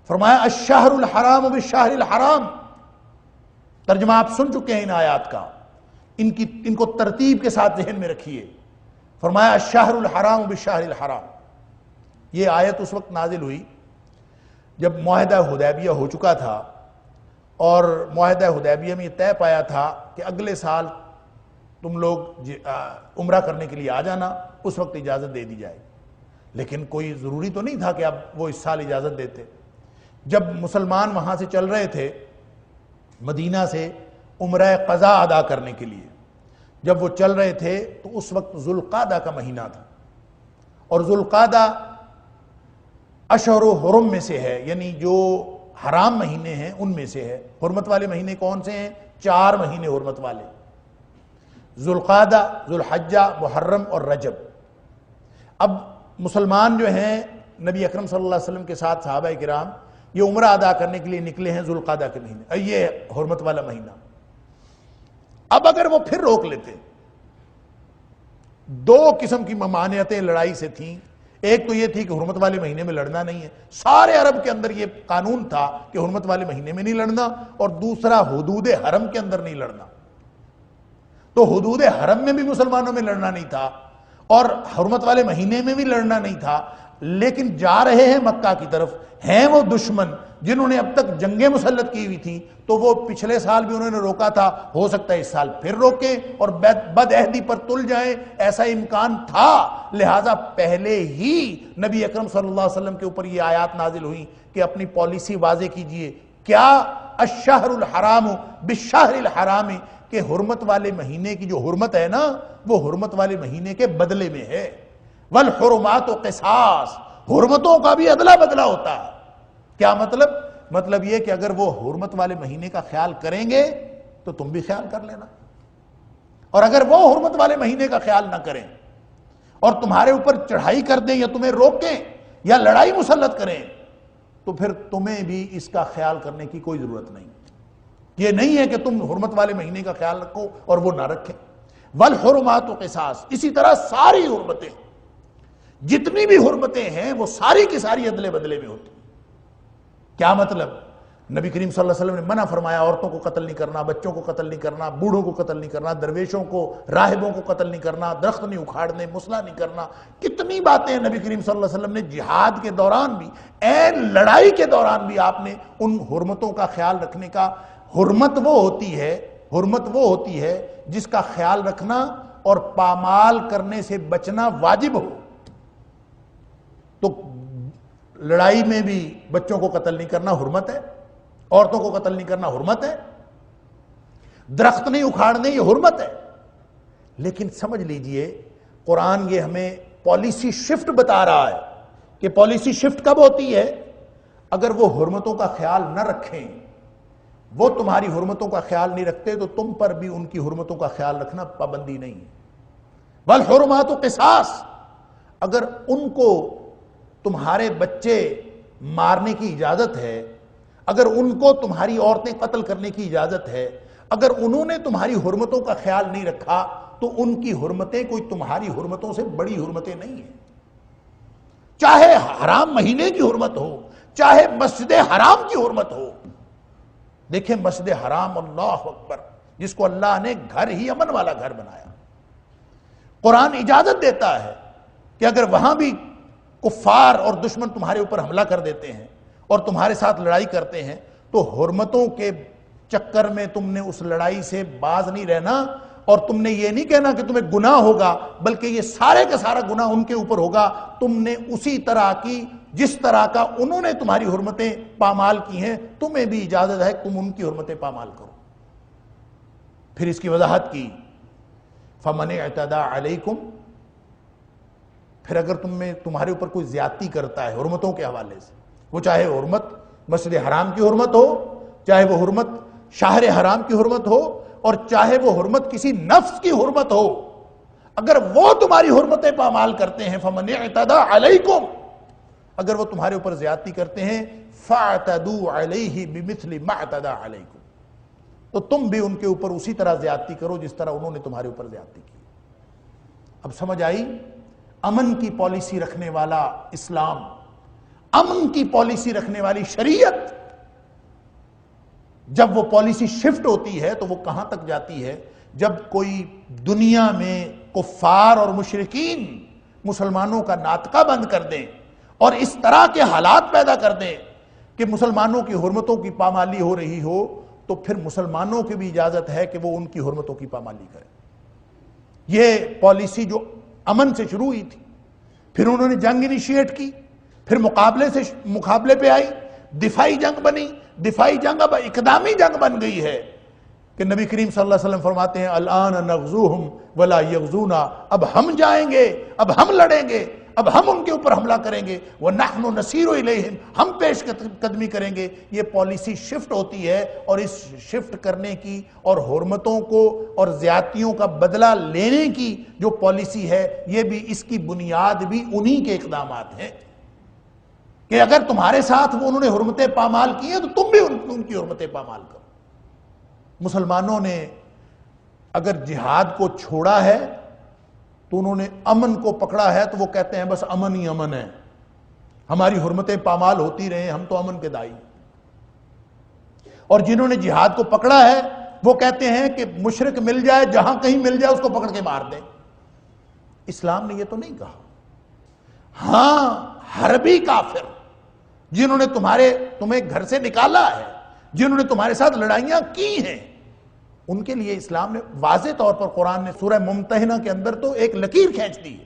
فرمایا الشہر الحرام بالشہر الحرام، ترجمہ آپ سن چکے ہیں ان آیات کا، ان کو ترتیب کے ساتھ ذہن میں رکھیے۔ فرمایا الشہر الحرام بالشہر الحرام، یہ آیت اس وقت نازل ہوئی جب معاہدہ حدیبیہ ہو چکا تھا، اور معاہدہ حدیبیہ میں یہ طے پایا تھا کہ اگلے سال تم لوگ عمرہ کرنے کے لیے آ جانا، اس وقت اجازت دے دی جائے۔ لیکن کوئی ضروری تو نہیں تھا کہ اب وہ اس سال اجازت دیتے۔ جب مسلمان وہاں سے چل رہے تھے مدینہ سے عمرہ قضا ادا کرنے کے لیے، جب وہ چل رہے تھے تو اس وقت ذوالقعدہ کا مہینہ تھا، اور ذوالقعدہ اشہر و حرم میں سے ہے، یعنی جو حرام مہینے ہیں ان میں سے ہے۔ حرمت والے مہینے کون سے ہیں؟ 4 مہینے حرمت والے، ذوالقعدہ، ذوالحجہ، محرم اور رجب۔ اب مسلمان جو ہیں نبی اکرم صلی اللہ علیہ وسلم کے ساتھ صحابہ کرام یہ عمرہ ادا کرنے کے لیے نکلے ہیں ذوالقعدہ کے مہینے، یہ حرمت والا مہینہ۔ اب اگر وہ پھر روک لیتے، 2 قسم کی ممانعتیں لڑائی سے تھیں۔ ایک تو یہ تھی کہ حرمت والے مہینے میں لڑنا نہیں ہے، سارے عرب کے اندر یہ قانون تھا کہ حرمت والے مہینے میں نہیں لڑنا، اور دوسرا حدود حرم کے اندر نہیں لڑنا۔ تو حدود حرم میں بھی مسلمانوں میں لڑنا نہیں تھا، اور حرمت والے مہینے میں بھی لڑنا نہیں تھا، لیکن جا رہے ہیں مکہ کی طرف، ہیں وہ دشمن جنہوں نے اب تک جنگیں مسلط کی ہوئی تھی، تو وہ پچھلے سال بھی انہوں نے روکا تھا، ہو سکتا ہے اس سال پھر روکیں اور بد عہدی پر تل جائیں، ایسا امکان تھا۔ لہٰذا پہلے ہی نبی اکرم صلی اللہ علیہ وسلم کے اوپر یہ آیات نازل ہوئی کہ اپنی پالیسی واضح کیجئے۔ کیا؟ الشہر الحرام بالشہر الحرام، کہ حرمت والے مہینے کی جو حرمت ہے نا وہ حرمت والے مہینے کے بدلے میں ہے۔ والحرمات قصاص، حرمتوں کا بھی عدلہ بدلہ ہوتا ہے۔ کیا مطلب؟ مطلب یہ کہ اگر وہ حرمت والے مہینے کا خیال کریں گے تو تم بھی خیال کر لینا، اور اگر وہ حرمت والے مہینے کا خیال نہ کریں اور تمہارے اوپر چڑھائی کر دیں یا تمہیں روکیں یا لڑائی مسلط کریں تو پھر تمہیں بھی اس کا خیال کرنے کی کوئی ضرورت نہیں۔ یہ نہیں ہے کہ تم حرمت والے مہینے کا خیال رکھو اور وہ نہ رکھیں۔ والحرمات قصاص، اسی طرح ساری حرمتیں، جتنی بھی حرمتیں ہیں وہ ساری کی ساری عدلے بدلے میں ہوتی ہیں۔ کیا مطلب؟ نبی کریم صلی اللہ علیہ وسلم نے منع فرمایا عورتوں کو قتل نہیں کرنا، بچوں کو قتل نہیں کرنا، بوڑھوں کو قتل نہیں کرنا، درویشوں کو، راہبوں کو قتل نہیں کرنا، درخت نہیں اکھاڑنے، مسئلہ نہیں کرنا۔ کتنی باتیں نبی کریم صلی اللہ علیہ وسلم نے جہاد کے دوران بھی، عین لڑائی کے دوران بھی آپ نے ان حرمتوں کا خیال رکھنے کا۔ حرمت وہ ہوتی ہے جس کا خیال رکھنا اور پامال کرنے سے بچنا واجب ہو۔ تو لڑائی میں بھی بچوں کو قتل نہیں کرنا حرمت ہے، عورتوں کو قتل نہیں کرنا حرمت ہے، درخت نہیں اکھاڑنے یہ حرمت ہے۔ لیکن سمجھ لیجئے قرآن یہ ہمیں پالیسی شفٹ بتا رہا ہے کہ پالیسی شفٹ کب ہوتی ہے؟ اگر وہ حرمتوں کا خیال نہ رکھیں، وہ تمہاری حرمتوں کا خیال نہیں رکھتے تو تم پر بھی ان کی حرمتوں کا خیال رکھنا پابندی نہیں ہے۔ والحرمات قصاص، اگر ان کو تمہارے بچے مارنے کی اجازت ہے، اگر ان کو تمہاری عورتیں قتل کرنے کی اجازت ہے، اگر انہوں نے تمہاری حرمتوں کا خیال نہیں رکھا تو ان کی حرمتیں کوئی تمہاری حرمتوں سے بڑی حرمتیں نہیں ہیں۔ چاہے حرام مہینے کی حرمت ہو، چاہے مسجد حرام کی حرمت ہو۔ دیکھیں مسجد حرام، اللہ اکبر، جس کو اللہ نے گھر ہی امن والا گھر بنایا، قرآن اجازت دیتا ہے کہ اگر وہاں بھی کفار اور دشمن تمہارے اوپر حملہ کر دیتے ہیں اور تمہارے ساتھ لڑائی کرتے ہیں تو حرمتوں کے چکر میں تم نے اس لڑائی سے باز نہیں رہنا، اور تم نے یہ نہیں کہنا کہ تمہیں گناہ ہوگا، بلکہ یہ سارے کا سارا گناہ ان کے اوپر ہوگا۔ تم نے اسی طرح کی جس طرح کا انہوں نے تمہاری حرمتیں پامال کی ہیں، تمہیں بھی اجازت ہے تم ان کی حرمتیں پامال کرو۔ پھر اس کی وضاحت کی، فَمَنِ اعْتَدَى عَلَيْكُمْ، پھر اگر تمہارے اوپر کوئی زیادتی کرتا ہے حرمتوں کے حوالے سے، وہ چاہے حرمت مسجد حرام کی حرمت ہو، چاہے وہ حرمت شہر حرام کی حرمت ہو، اور چاہے وہ حرمت کسی نفس کی حرمت ہو، اگر وہ تمہاری حرمتیں پامال کرتے ہیں، فَمَنِ اعْتَدَى عَلَيْكُمْ، اگر وہ تمہارے اوپر زیادتی کرتے ہیں، فَاعْتَدُوا عَلَيْهِ بِمِثْلِ مَا اعْتَدَى عَلَيْكُمْ، تو تم بھی ان کے اوپر اسی طرح زیادتی کرو جس طرح انہوں نے تمہارے اوپر زیادتی کی۔ اب سمجھ آئی؟ امن کی پالیسی رکھنے والا اسلام، امن کی پالیسی رکھنے والی شریعت، جب وہ پالیسی شفٹ ہوتی ہے تو وہ کہاں تک جاتی ہے؟ جب کوئی دنیا میں کفار اور مشرکین مسلمانوں کا ناطقہ بند کر دیں اور اس طرح کے حالات پیدا کر دیں کہ مسلمانوں کی حرمتوں کی پامالی ہو رہی ہو، تو پھر مسلمانوں کی بھی اجازت ہے کہ وہ ان کی حرمتوں کی پامالی کریں۔ یہ پالیسی جو امن سے شروع ہوئی تھی، پھر انہوں نے جنگ انیشیٹ کی، پھر مقابلے پہ آئی، دفاعی جنگ بنی، دفاعی جنگ اب اقدامی جنگ بن گئی ہے کہ نبی کریم صلی اللہ علیہ وسلم فرماتے ہیں الآن نغزوہم ولا یغزونا، اب ہم جائیں گے، اب ہم لڑیں گے، اب ہم ان کے اوپر حملہ کریں گے، وَنَحْنُ نَسِيرُ إِلَيْهِمْ، ہم پیش قدمی کریں گے۔ یہ پالیسی شفٹ ہوتی ہے، اور اس شفٹ کرنے کی اور حرمتوں کو اور زیادتیوں کا بدلہ لینے کی جو پالیسی ہے، یہ بھی اس کی بنیاد بھی انہی کے اقدامات ہیں کہ اگر تمہارے ساتھ وہ انہوں نے حرمتیں پامال کی ہیں تو تم بھی ان کی حرمتیں پامال کرو۔ مسلمانوں نے اگر جہاد کو چھوڑا ہے تو انہوں نے امن کو پکڑا ہے، تو وہ کہتے ہیں بس امن ہی امن ہے، ہماری حرمتیں پامال ہوتی رہیں، ہم تو امن کے دائی۔ اور جنہوں نے جہاد کو پکڑا ہے وہ کہتے ہیں کہ مشرک مل جائے، جہاں کہیں مل جائے اس کو پکڑ کے مار دیں۔ اسلام نے یہ تو نہیں کہا۔ ہاں، حربی کافر جنہوں نے تمہیں گھر سے نکالا ہے، جنہوں نے تمہارے ساتھ لڑائیاں کی ہیں، ان کے لیے اسلام نے واضح طور پر قرآن نے سورہ ممتحنہ کے اندر تو ایک لکیر کھینچ دی ہے۔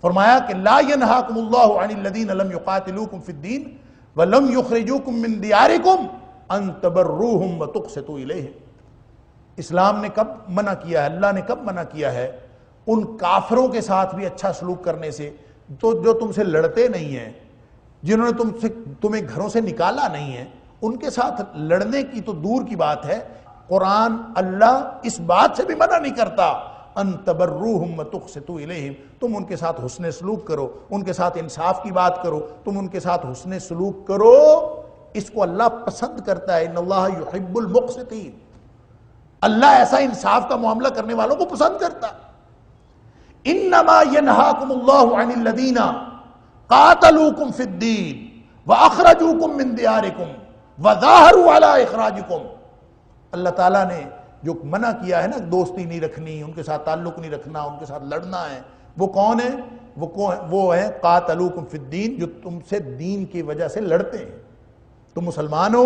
فرمایا کہ لا ینہاکم اللہ عن الذین لم یقاتلوکم فی الدین ولم یخرجوکم من دیارکم ان تبروہم وتقسطوا الیہم۔ اسلام نے کب منع کیا ہے، اللہ نے کب منع کیا ہے ان کافروں کے ساتھ بھی اچھا سلوک کرنے سے، تو جو تم سے لڑتے نہیں ہیں، جنہوں نے تمہیں گھروں سے نکالا نہیں ہے، ان کے ساتھ لڑنے کی تو دور کی بات ہے، قرآن اللہ اس بات سے بھی منع نہیں کرتا ان تبروہم وتقسطوا الیہم، تم ان کے ساتھ حسن سلوک کرو، ان کے ساتھ انصاف کی بات کرو، تم ان کے ساتھ حسن سلوک کرو، اس کو اللہ پسند کرتا ہے۔ ان اللہ یحب المقسطین، اللہ ایسا انصاف کا معاملہ کرنے والوں کو پسند کرتا ہے۔ انما ینہاکم اللہ عن الذین قاتلوکم فی الدین واخرجوکم من دیارکم وظاہروا علی اخراجکم۔ اللہ تعالیٰ نے جو منع کیا ہے نا، دوستی نہیں رکھنی، ان کے ساتھ تعلق نہیں رکھنا، ان کے ساتھ لڑنا ہے، وہ کون ہے؟ وہ ہے قاتلوکم فی الدین، جو تم سے دین کی وجہ سے لڑتے ہیں۔ تم مسلمان ہو،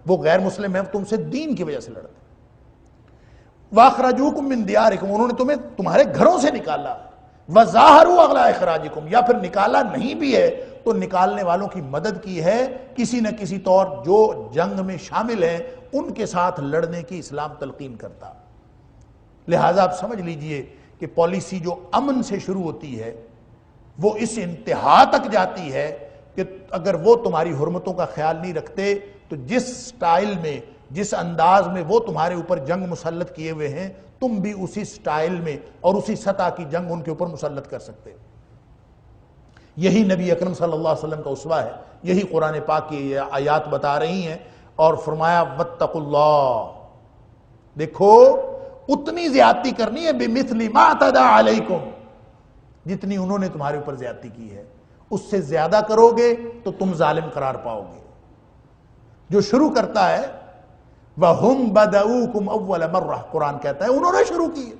وہ غیر مسلم ہیں، تم سے دین کی وجہ سے لڑتے ہیں۔ وَأَخْرَجُوكُم مِّن دِيَارِكُمْ، انہوں نے تمہیں تمہارے گھروں سے نکالا، وَظَاهَرُوا عَلَىٰ إِخْرَاجِكُمْ، یا پھر نکالا نہیں بھی ہے تو نکالنے والوں کی مدد کی ہے کسی نہ کسی طور، جو جنگ میں شامل ہیں ان کے ساتھ لڑنے کی اسلام تلقین کرتا۔ لہٰذا آپ سمجھ لیجئے کہ پالیسی جو امن سے شروع ہوتی ہے وہ اس انتہا تک جاتی ہے کہ اگر وہ تمہاری حرمتوں کا خیال نہیں رکھتے تو جس سٹائل میں، جس انداز میں وہ تمہارے اوپر جنگ مسلط کیے ہوئے ہیں، تم بھی اسی سٹائل میں اور اسی سطح کی جنگ ان کے اوپر مسلط کر سکتے ہو۔ یہی نبی اکرم صلی اللہ علیہ وسلم کا اسوہ ہے، یہی قرآن پاک کی یہ آیات بتا رہی ہیں، اور فرمایا واتقوا اللہ، دیکھو اتنی زیادتی کرنی ہے بمثل ما اعتدى علیکم، جتنی انہوں نے تمہارے اوپر زیادتی کی ہے، اس سے زیادہ کرو گے تو تم ظالم قرار پاؤ گے۔ جو شروع کرتا ہے وَهُمْ بَدَؤُوكُمْ أَوَّلَ مَرَّةٍ، قرآن کہتا ہے انہوں نے شروع کی ہے۔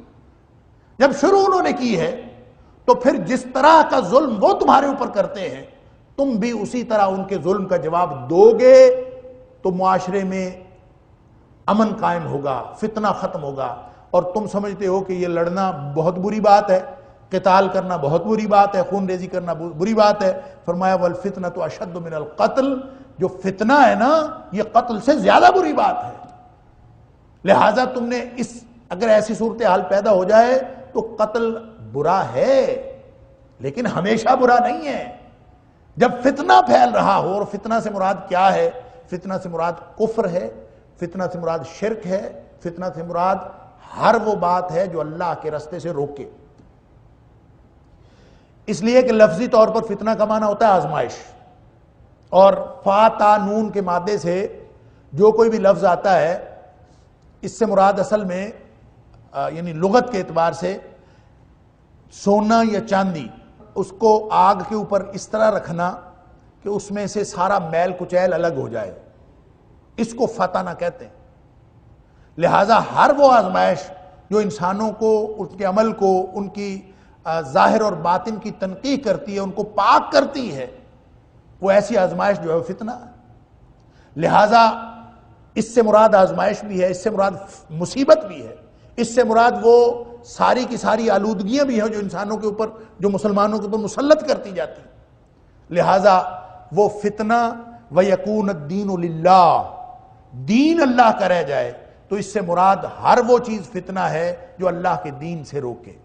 جب شروع انہوں نے کی ہے تو پھر جس طرح کا ظلم وہ تمہارے اوپر کرتے ہیں تم بھی اسی طرح ان کے ظلم کا جواب دو گے تو معاشرے میں امن قائم ہوگا، فتنہ ختم ہوگا۔ اور تم سمجھتے ہو کہ یہ لڑنا بہت بری بات ہے، قتال کرنا بہت بری بات ہے، خون ریزی کرنا بری بات ہے، فرمایا وَالْفِتْنَةُ أَشَدُّ مِنَ الْقَتْلِ، جو فتنہ ہے نا یہ قتل سے زیادہ بری بات ہے۔ لہٰذا تم نے اگر ایسی صورتحال پیدا ہو جائے تو قتل برا ہے لیکن ہمیشہ برا نہیں ہے۔ جب فتنہ پھیل رہا ہو، اور فتنہ سے مراد کیا ہے؟ فتنہ سے مراد کفر ہے، فتنہ سے مراد شرک ہے، فتنہ سے مراد ہر وہ بات ہے جو اللہ کے رستے سے روکے۔ اس لیے کہ لفظی طور پر فتنہ کا معنی ہوتا ہے آزمائش، اور فا تا نون کے مادے سے جو کوئی بھی لفظ آتا ہے اس سے مراد اصل میں یعنی لغت کے اعتبار سے سونا یا چاندی، اس کو آگ کے اوپر اس طرح رکھنا کہ اس میں سے سارا میل کچیل الگ ہو جائے، اس کو فتنہ کہتے ہیں۔ لہٰذا ہر وہ آزمائش جو انسانوں کو، اس کے عمل کو، ان کی ظاہر اور باطن کی تنقیح کرتی ہے، ان کو پاک کرتی ہے، وہ ایسی آزمائش جو ہے فتنہ ہے۔ لہٰذا اس سے مراد آزمائش بھی ہے، اس سے مراد مصیبت بھی ہے، اس سے مراد وہ ساری کی ساری آلودگیاں بھی ہیں جو انسانوں کے اوپر، جو مسلمانوں کے اوپر مسلط کرتی جاتی ہیں۔ لہٰذا وہ فتنہ وَيَكُونَ الدِّينُ لِلَّهِ، دین اللہ کا رہ جائے، تو اس سے مراد ہر وہ چیز فتنہ ہے جو اللہ کے دین سے روکے،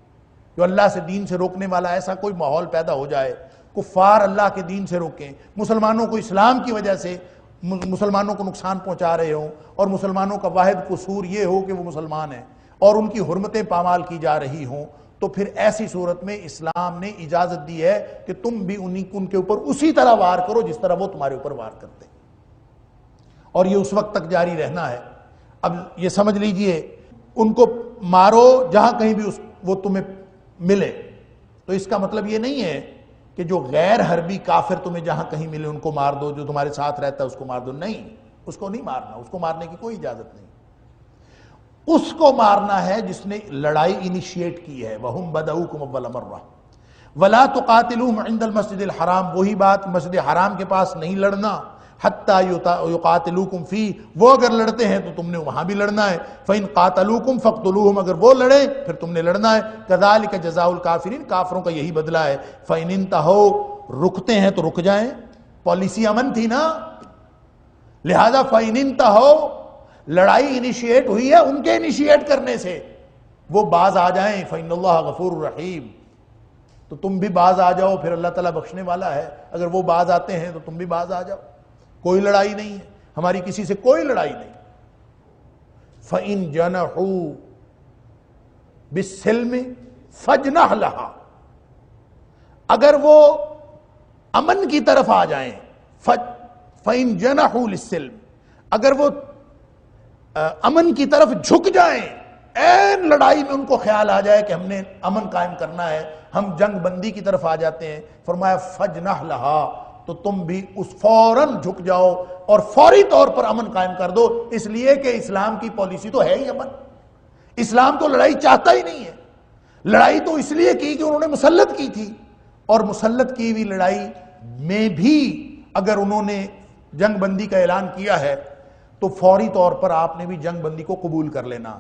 جو اللہ سے دین سے روکنے والا ایسا کوئی ماحول پیدا ہو جائے، کفار اللہ کے دین سے روکیں، مسلمانوں کو اسلام کی وجہ سے مسلمانوں کو نقصان پہنچا رہے ہوں، اور مسلمانوں کا واحد قصور یہ ہو کہ وہ مسلمان ہیں اور ان کی حرمتیں پامال کی جا رہی ہوں، تو پھر ایسی صورت میں اسلام نے اجازت دی ہے کہ تم بھی ان کے اوپر اسی طرح وار کرو جس طرح وہ تمہارے اوپر وار کرتے ہیں، اور یہ اس وقت تک جاری رہنا ہے۔ اب یہ سمجھ لیجئے، ان کو مارو جہاں کہیں بھی وہ تمہیں ملے، تو اس کا مطلب یہ نہیں ہے کہ جو غیر حربی کافر تمہیں جہاں کہیں ملے ان کو مار دو، جو تمہارے ساتھ رہتا ہے اس کو مار دو، نہیں، اس کو نہیں مارنا، اس کو مارنے کی کوئی اجازت نہیں۔ اس کو مارنا ہے جس نے لڑائی انیشیٹ کی ہے، وَهُمْ بَدَؤُوكُمْ أَوَّلَ مَرَّةٍ وَلَا تُقَاتِلُوهُمْ عِنْدَ الْمَسْجِدِ الْحَرَامِ، وہی بات مسجد حرام کے پاس نہیں لڑنا، حَتَّى يُقَاتِلُوكُمْ فِيهِ، وہ اگر لڑتے ہیں تو تم نے وہاں بھی لڑنا ہے، فَإِنْ قَاتَلُوكُمْ فَاقْتُلُوهُمْ، اگر وہ لڑے پھر تم نے لڑنا ہے، كَذَلِكَ جَزَاءُ الْكَافِرِينَ، کافروں کا یہی بدلہ ہے۔ فَإِنِ انْتَهَوْا، رکتے ہیں تو رک جائیں، پالیسی امن تھی نا، لہذا فَإِنِ انْتَهَوْا، لڑائی انیشیٹ ہوئی ہے ان کے انیشیٹ کرنے سے، وہ باز آ جائیں، فَإِنَّ اللَّهَ غَفُورٌ رَحِيمٌ، تو تم بھی باز آ جاؤ، پھر اللہ تعالیٰ بخشنے والا ہے۔ اگر وہ باز آتے ہیں تو تم بھی باز آ جاؤ، کوئی لڑائی نہیں ہے، ہماری کسی سے کوئی لڑائی نہیں۔ فَإِن جَنَحُوا بِالسِّلْمِ فَاجْنَحْ لَهَا، اگر وہ امن کی طرف آ جائیں، فَإِن جَنَحُوا لِلسِّلْمِ، اگر وہ امن کی طرف جھک جائیں، این لڑائی میں ان کو خیال آ جائے کہ ہم نے امن قائم کرنا ہے، ہم جنگ بندی کی طرف آ جاتے ہیں، فرمایا فَاجْنَحْ لَهَا، تو تم بھی اس فوراً جھک جاؤ اور فوری طور پر امن قائم کر دو، اس لیے کہ اسلام کی پالیسی تو ہے ہی امن، اسلام تو لڑائی چاہتا ہی نہیں ہے۔ لڑائی تو اس لیے کی کہ انہوں نے مسلط کی تھی، اور مسلط کی ہوئی لڑائی میں بھی اگر انہوں نے جنگ بندی کا اعلان کیا ہے تو فوری طور پر آپ نے بھی جنگ بندی کو قبول کر لینا۔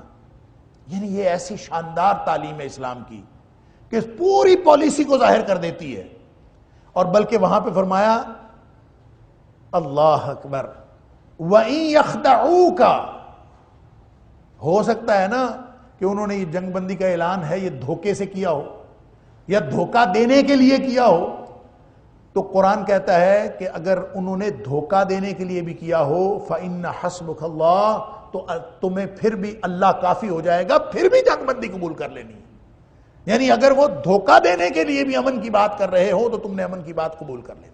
یعنی یہ ایسی شاندار تعلیم ہے اسلام کی کہ اس پوری پالیسی کو ظاہر کر دیتی ہے، اور بلکہ وہاں پہ فرمایا اللہ اکبر وَإِن يَخْدَعُوكَ، ہو سکتا ہے نا کہ انہوں نے یہ جنگ بندی کا اعلان ہے یہ دھوکے سے کیا ہو یا دھوکہ دینے کے لیے کیا ہو، تو قرآن کہتا ہے کہ اگر انہوں نے دھوکہ دینے کے لیے بھی کیا ہو فَإِنَّ حَسْبُكَ اللَّهُ، تو تمہیں پھر بھی اللہ کافی ہو جائے گا، پھر بھی جنگ بندی قبول کر لینی ہے۔ یعنی اگر وہ دھوکہ دینے کے لیے بھی امن کی بات کر رہے ہو تو تم نے امن کی بات قبول کر لینی۔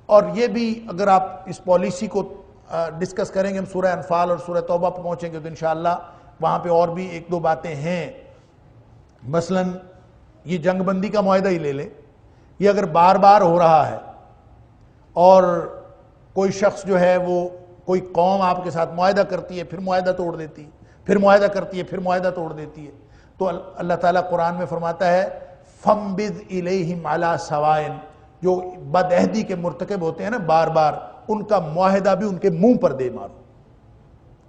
اور یہ بھی اگر آپ اس پالیسی کو ڈسکس کریں گے، ہم سورہ انفال اور سورہ توبہ پہ پہنچیں گے تو انشاءاللہ وہاں پہ اور بھی ایک دو باتیں ہیں۔ مثلا یہ جنگ بندی کا معاہدہ ہی لے لیں، یہ اگر بار بار ہو رہا ہے اور کوئی شخص جو ہے وہ کوئی قوم آپ کے ساتھ معاہدہ کرتی ہے، پھر معاہدہ توڑ دیتی ہے، پھر معاہدہ کرتی ہے، پھر معاہدہ توڑ دیتی ہے، تو اللہ تعالیٰ قرآن میں فرماتا ہے فَانبِذْ إِلَيْهِمْ عَلَى سَوَائٍ، جو بد عہدی کے مرتکب ہوتے ہیں نا بار بار، ان کا معاہدہ بھی ان کے منہ پر دے مارو۔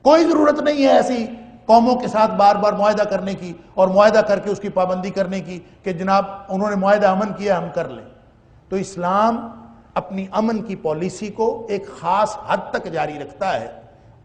کوئی ضرورت نہیں ہے ایسی قوموں کے ساتھ بار بار معاہدہ کرنے کی اور معاہدہ کر کے اس کی پابندی کرنے کی کہ جناب انہوں نے معاہدہ امن کیا ہم کر لیں۔ تو اسلام اپنی امن کی پالیسی کو ایک خاص حد تک جاری رکھتا ہے،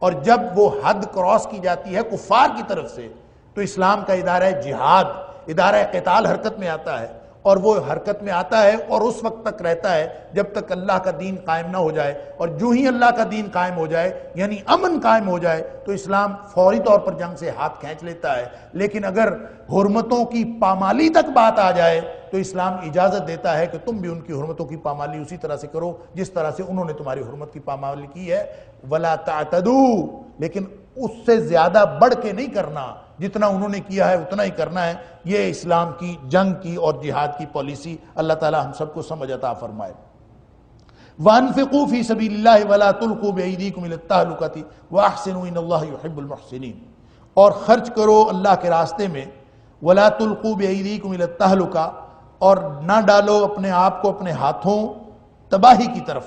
اور جب وہ حد کراس کی جاتی ہے کفار کی طرف سے تو اسلام کا ادارہ جہاد، ادارہ قتال حرکت میں آتا ہے، اور وہ حرکت میں آتا ہے اور اس وقت تک رہتا ہے جب تک اللہ کا دین قائم نہ ہو جائے، اور جو ہی اللہ کا دین قائم ہو جائے یعنی امن قائم ہو جائے تو اسلام فوری طور پر جنگ سے ہاتھ کھینچ لیتا ہے۔ لیکن اگر حرمتوں کی پامالی تک بات آ جائے تو اسلام اجازت دیتا ہے کہ تم بھی ان کی حرمتوں کی پامالی اسی طرح سے کرو جس طرح سے انہوں نے تمہاری حرمت کی پامالی کی ہے۔ وَلَا تَعْتَدُوا، لیکن اس سے زیادہ بڑھ کے نہیں کرنا، جتنا انہوں نے کیا ہے اتنا ہی کرنا ہے۔ یہ اسلام کی جنگ کی اور جہاد کی پالیسی اللہ تعالی ہم سب کو سمجھ عطا فرمائے۔ وَأَنفِقُوا فِي سَبِيلِ اللَّهِ وَلَا تُلْقُوا بِأَيْدِيكُمْ إِلَى التَّهْلُكَةِ وَأَحْسِنُوا إِنَّ اللَّهَ يُحِبُّ الْمُحْسِنِينَ، اور خرچ کرو اللہ کے راستے میں، وَلَا تُلْقُوا بِأَيْدِيكُمْ إِلَى التَّهْلُكَةِ، اور نہ ڈالو اپنے آپ کو اپنے ہاتھوں تباہی کی طرف،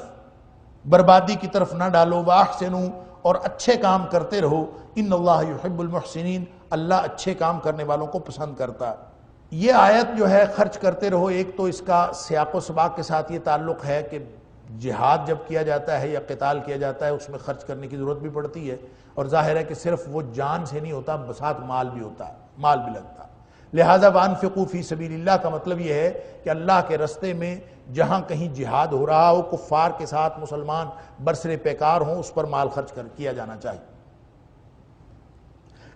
بربادی کی طرف نہ ڈالو۔ وَأَحْسِنُوا، اور اچھے کام کرتے رہو، ان اللہ یحب المحسنین، اللہ اچھے کام کرنے والوں کو پسند کرتا ہے۔ یہ آیت جو ہے خرچ کرتے رہو، ایک تو اس کا سیاق و سباق کے ساتھ یہ تعلق ہے کہ جہاد جب کیا جاتا ہے یا قتال کیا جاتا ہے اس میں خرچ کرنے کی ضرورت بھی پڑتی ہے، اور ظاہر ہے کہ صرف وہ جان سے نہیں ہوتا، ساتھ مال بھی ہوتا ہے، مال بھی لگتا ہے۔ لہٰذا وَانفِقُوا فِي سَبِيلِ اللَّهِ کا مطلب یہ ہے کہ اللہ کے رستے میں جہاں کہیں جہاد ہو رہا ہو، کفار کے ساتھ مسلمان برسر پیکار ہوں، اس پر مال خرچ کیا جانا چاہیے۔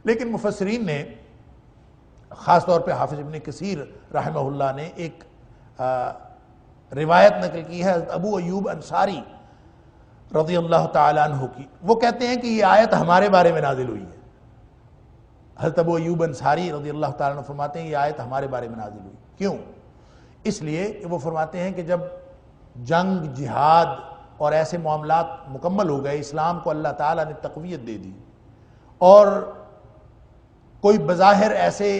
لیکن مفسرین نے خاص طور پہ حافظ ابن کثیر رحمہ اللہ نے ایک روایت نقل کی ہے حضرت ابو ایوب انصاری رضی اللہ تعالیٰ عنہ کی۔ وہ کہتے ہیں کہ یہ آیت ہمارے بارے میں نازل ہوئی ہے۔ حضرت ابو ایوب انصاری رضی اللہ تعالیٰ عنہ فرماتے ہیں یہ آیت ہمارے بارے میں نازل ہوئی۔ کیوں؟ اس لیے کہ وہ فرماتے ہیں کہ جب جنگ، جہاد اور ایسے معاملات مکمل ہو گئے، اسلام کو اللہ تعالیٰ نے تقویت دے دی، اور کوئی بظاہر ایسے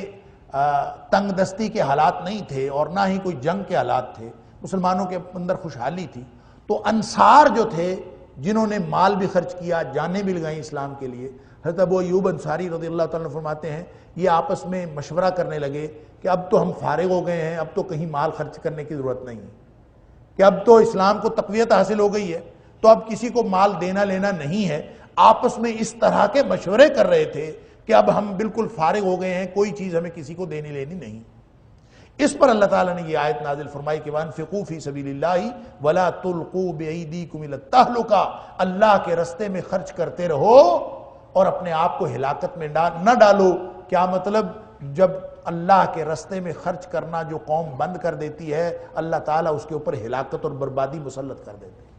تنگ دستی کے حالات نہیں تھے اور نہ ہی کوئی جنگ کے حالات تھے، مسلمانوں کے اندر خوشحالی تھی، تو انصار جو تھے جنہوں نے مال بھی خرچ کیا، جانیں بھی لگائیں اسلام کے لیے، حضرت ابو ایوب انصاری رضی اللہ تعالیٰ عنہ فرماتے ہیں یہ آپس میں مشورہ کرنے لگے کہ اب تو ہم فارغ ہو گئے ہیں، اب تو کہیں مال خرچ کرنے کی ضرورت نہیں ہے، کہ اب تو اسلام کو تقویت حاصل ہو گئی ہے، تو اب کسی کو مال دینا لینا نہیں ہے۔ آپس میں اس طرح کے مشورے کر رہے تھے کہ اب ہم بالکل فارغ ہو گئے ہیں، کوئی چیز ہمیں کسی کو دینی لینی نہیں۔ اس پر اللہ تعالیٰ نے یہ آیت نازل فرمائی کہ وَانفِقُوا فِي سَبِيلِ اللَّهِ وَلَا تُلْقُوا بِأَيْدِيكُمْ إِلَى التَّهْلُكَةِ، اللہ کے رستے میں خرچ کرتے رہو اور اپنے آپ کو ہلاکت میں نہ ڈالو۔ کیا مطلب؟ جب اللہ کے رستے میں خرچ کرنا جو قوم بند کر دیتی ہے، اللہ تعالیٰ اس کے اوپر ہلاکت اور بربادی مسلط کر دیتے ہیں۔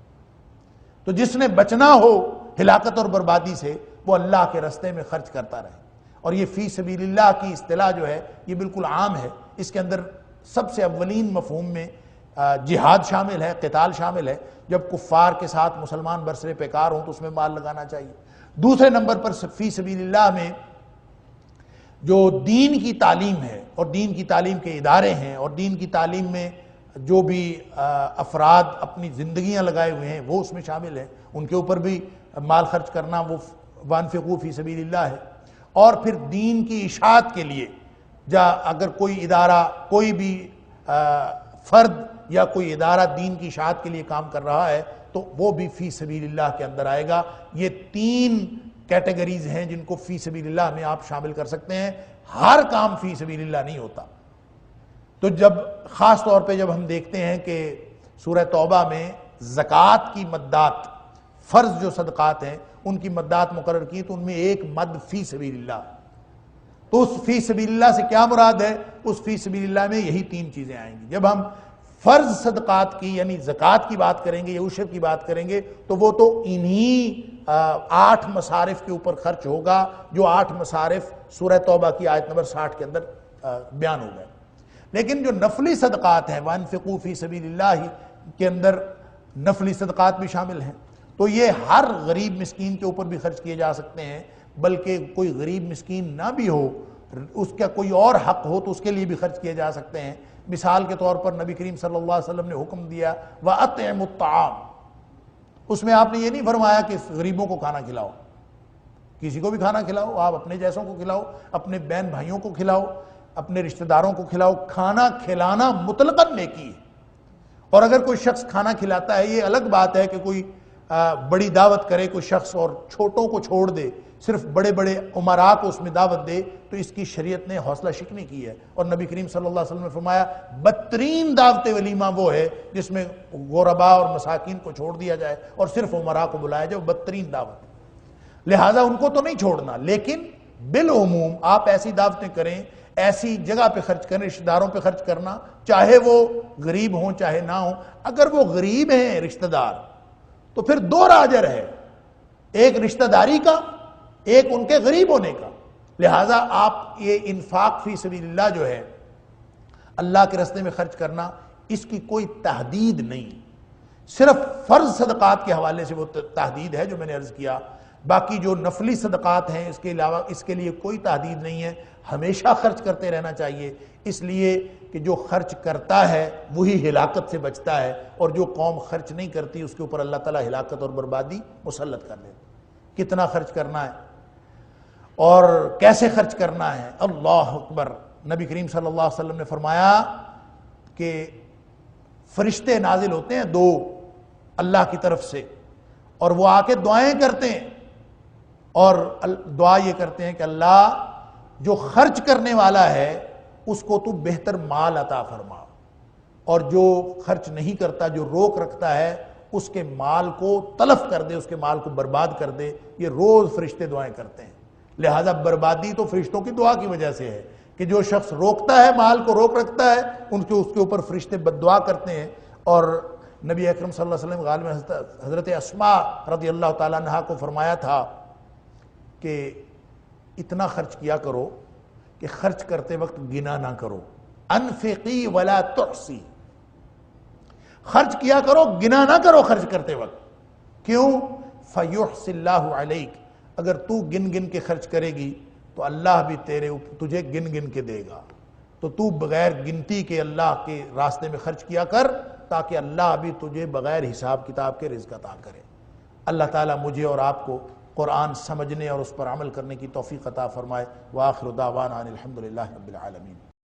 تو جس نے بچنا ہو ہلاکت اور بربادی سے وہ اللہ کے رستے میں خرچ کرتا رہے۔ اور یہ فی سبیل اللہ کی اصطلاح جو ہے یہ بالکل عام ہے، اس کے اندر سب سے اولین مفہوم میں جہاد شامل ہے، قتال شامل ہے۔ جب کفار کے ساتھ مسلمان برسر پیکار ہوں تو اس میں مال لگانا چاہیے۔ دوسرے نمبر پر فی سبیل اللہ میں جو دین کی تعلیم ہے اور دین کی تعلیم کے ادارے ہیں اور دین کی تعلیم میں جو بھی افراد اپنی زندگیاں لگائے ہوئے ہیں وہ اس میں شامل ہیں، ان کے اوپر بھی مال خرچ کرنا وہ وَانفِقُوا فِي سَبِيلِ اللَّهِ ہے۔ اور پھر دین کی اشاعت کے لیے اگر کوئی ادارہ، کوئی بھی فرد یا کوئی ادارہ دین کی اشاعت کے لیے کام کر رہا ہے تو وہ بھی فی سبیل اللہ کے اندر آئے گا۔ یہ تین کیٹیگریز ہیں جن کو فی سبیل اللہ میں آپ شامل کر سکتے ہیں۔ ہر کام فی سبیل اللہ نہیں ہوتا۔ تو جب خاص طور پہ جب ہم دیکھتے ہیں کہ سورہ توبہ میں زکوٰۃ کی مدات، فرض جو صدقات ہیں ان کی مدات مقرر کی، تو ان میں ایک مد فی سبیل اللہ. تو اس فی سبیل اللہ سے کیا مراد ہے؟ اس فی سبیل اللہ میں یہی 3 چیزیں آئیں گی. جب ہم فرض صدقات کی یعنی زکوٰۃ کی بات کریں گے یا عشر کی بات کریں گے تو وہ تو انہی 8 مصارف کے اوپر خرچ ہوگا جو 8 مصارف سورہ توبہ کی آیت نمبر 60 کے اندر بیان ہو گئے. لیکن جو نفلی صدقات ہیں وَأَنفِقُوا فِي سَبِيلِ اللَّهِ کے اندر نفلی صدقات بھی شامل ہیں. تو یہ ہر غریب مسکین کے اوپر بھی خرچ کیے جا سکتے ہیں، بلکہ کوئی غریب مسکین نہ بھی ہو، اس کا کوئی اور حق ہو تو اس کے لیے بھی خرچ کیے جا سکتے ہیں. مثال کے طور پر نبی کریم صلی اللہ علیہ وسلم نے حکم دیا وَأَطْعِمُوا الطَّعَامَ. اس میں آپ نے یہ نہیں فرمایا کہ غریبوں کو کھانا کھلاؤ، کسی کو بھی کھانا کھلاؤ، آپ اپنے جیسوں کو کھلاؤ، اپنے بہن بھائیوں کو کھلاؤ، اپنے رشتہ داروں کو کھلاؤ. کھانا کھلانا مطلقاً نیکی ہے. اور اگر کوئی شخص کھانا کھلاتا ہے، یہ الگ بات ہے کہ کوئی بڑی دعوت کرے کوئی شخص اور چھوٹوں کو چھوڑ دے، صرف بڑے بڑے امراء کو اس میں دعوت دے، تو اس کی شریعت نے حوصلہ شکنی کی ہے. اور نبی کریم صلی اللہ علیہ وسلم نے فرمایا بدترین دعوت ولیمہ وہ ہے جس میں غرباء اور مساکین کو چھوڑ دیا جائے اور صرف امراء کو بلایا جائے، وہ بدترین دعوت ہے. لہٰذا ان کو تو نہیں چھوڑنا، لیکن بالعموم آپ ایسی دعوتیں کریں، ایسی جگہ پہ خرچ کریں، رشتہ داروں پہ خرچ کرنا، چاہے وہ غریب ہوں چاہے نہ ہوں. اگر وہ غریب ہیں رشتہ دار تو پھر 2 اجر ہے، ایک رشتہ داری کا، ایک ان کے غریب ہونے کا. لہٰذا آپ یہ انفاق فی سبیل اللہ جو ہے اللہ کے راستے میں خرچ کرنا، اس کی کوئی تحدید نہیں، صرف فرض صدقات کے حوالے سے وہ تحدید ہے جو میں نے عرض کیا. باقی جو نفلی صدقات ہیں اس کے علاوہ اس کے لیے کوئی تحدید نہیں ہے. ہمیشہ خرچ کرتے رہنا چاہیے، اس لیے کہ جو خرچ کرتا ہے وہی ہلاکت سے بچتا ہے، اور جو قوم خرچ نہیں کرتی اس کے اوپر اللہ تعالیٰ ہلاکت اور بربادی مسلط کر دیتا. کتنا خرچ کرنا ہے اور کیسے خرچ کرنا ہے؟ اللہ اکبر. نبی کریم صلی اللہ علیہ وسلم نے فرمایا کہ فرشتے نازل ہوتے ہیں 2 اللہ کی طرف سے، اور وہ آ کے دعائیں کرتے ہیں، اور دعا یہ کرتے ہیں کہ اللہ جو خرچ کرنے والا ہے اس کو تو بہتر مال عطا فرما، اور جو خرچ نہیں کرتا، جو روک رکھتا ہے، اس کے مال کو تلف کر دے، اس کے مال کو برباد کر دے. یہ روز فرشتے دعائیں کرتے ہیں. لہذا بربادی تو فرشتوں کی دعا کی وجہ سے ہے کہ جو شخص روکتا ہے، مال کو روک رکھتا ہے، اس کے اوپر فرشتے بد دعا کرتے ہیں. اور نبی اکرم صلی اللہ علیہ وسلم غالب حضرت اسماء رضی اللہ تعالیٰ عنہا کو فرمایا تھا کہ اتنا خرچ کیا کرو کہ خرچ کرتے وقت گنا نہ کرو. انفقی ولا تحصی. خرچ کیا کرو، گنا نہ کرو خرچ کرتے وقت. کیوں؟ فیحصی اللہ علیک. اگر تو گن گن کے خرچ کرے گی تو اللہ بھی تجھے گن گن کے دے گا. تو بغیر گنتی کے اللہ کے راستے میں خرچ کیا کر، تاکہ اللہ بھی تجھے بغیر حساب کتاب کے رزق عطا کرے. اللہ تعالیٰ مجھے اور آپ کو قرآن سمجھنے اور اس پر عمل کرنے کی توفیق عطا فرمائے. وآخر دعوانا ان الحمدللہ رب العالمین.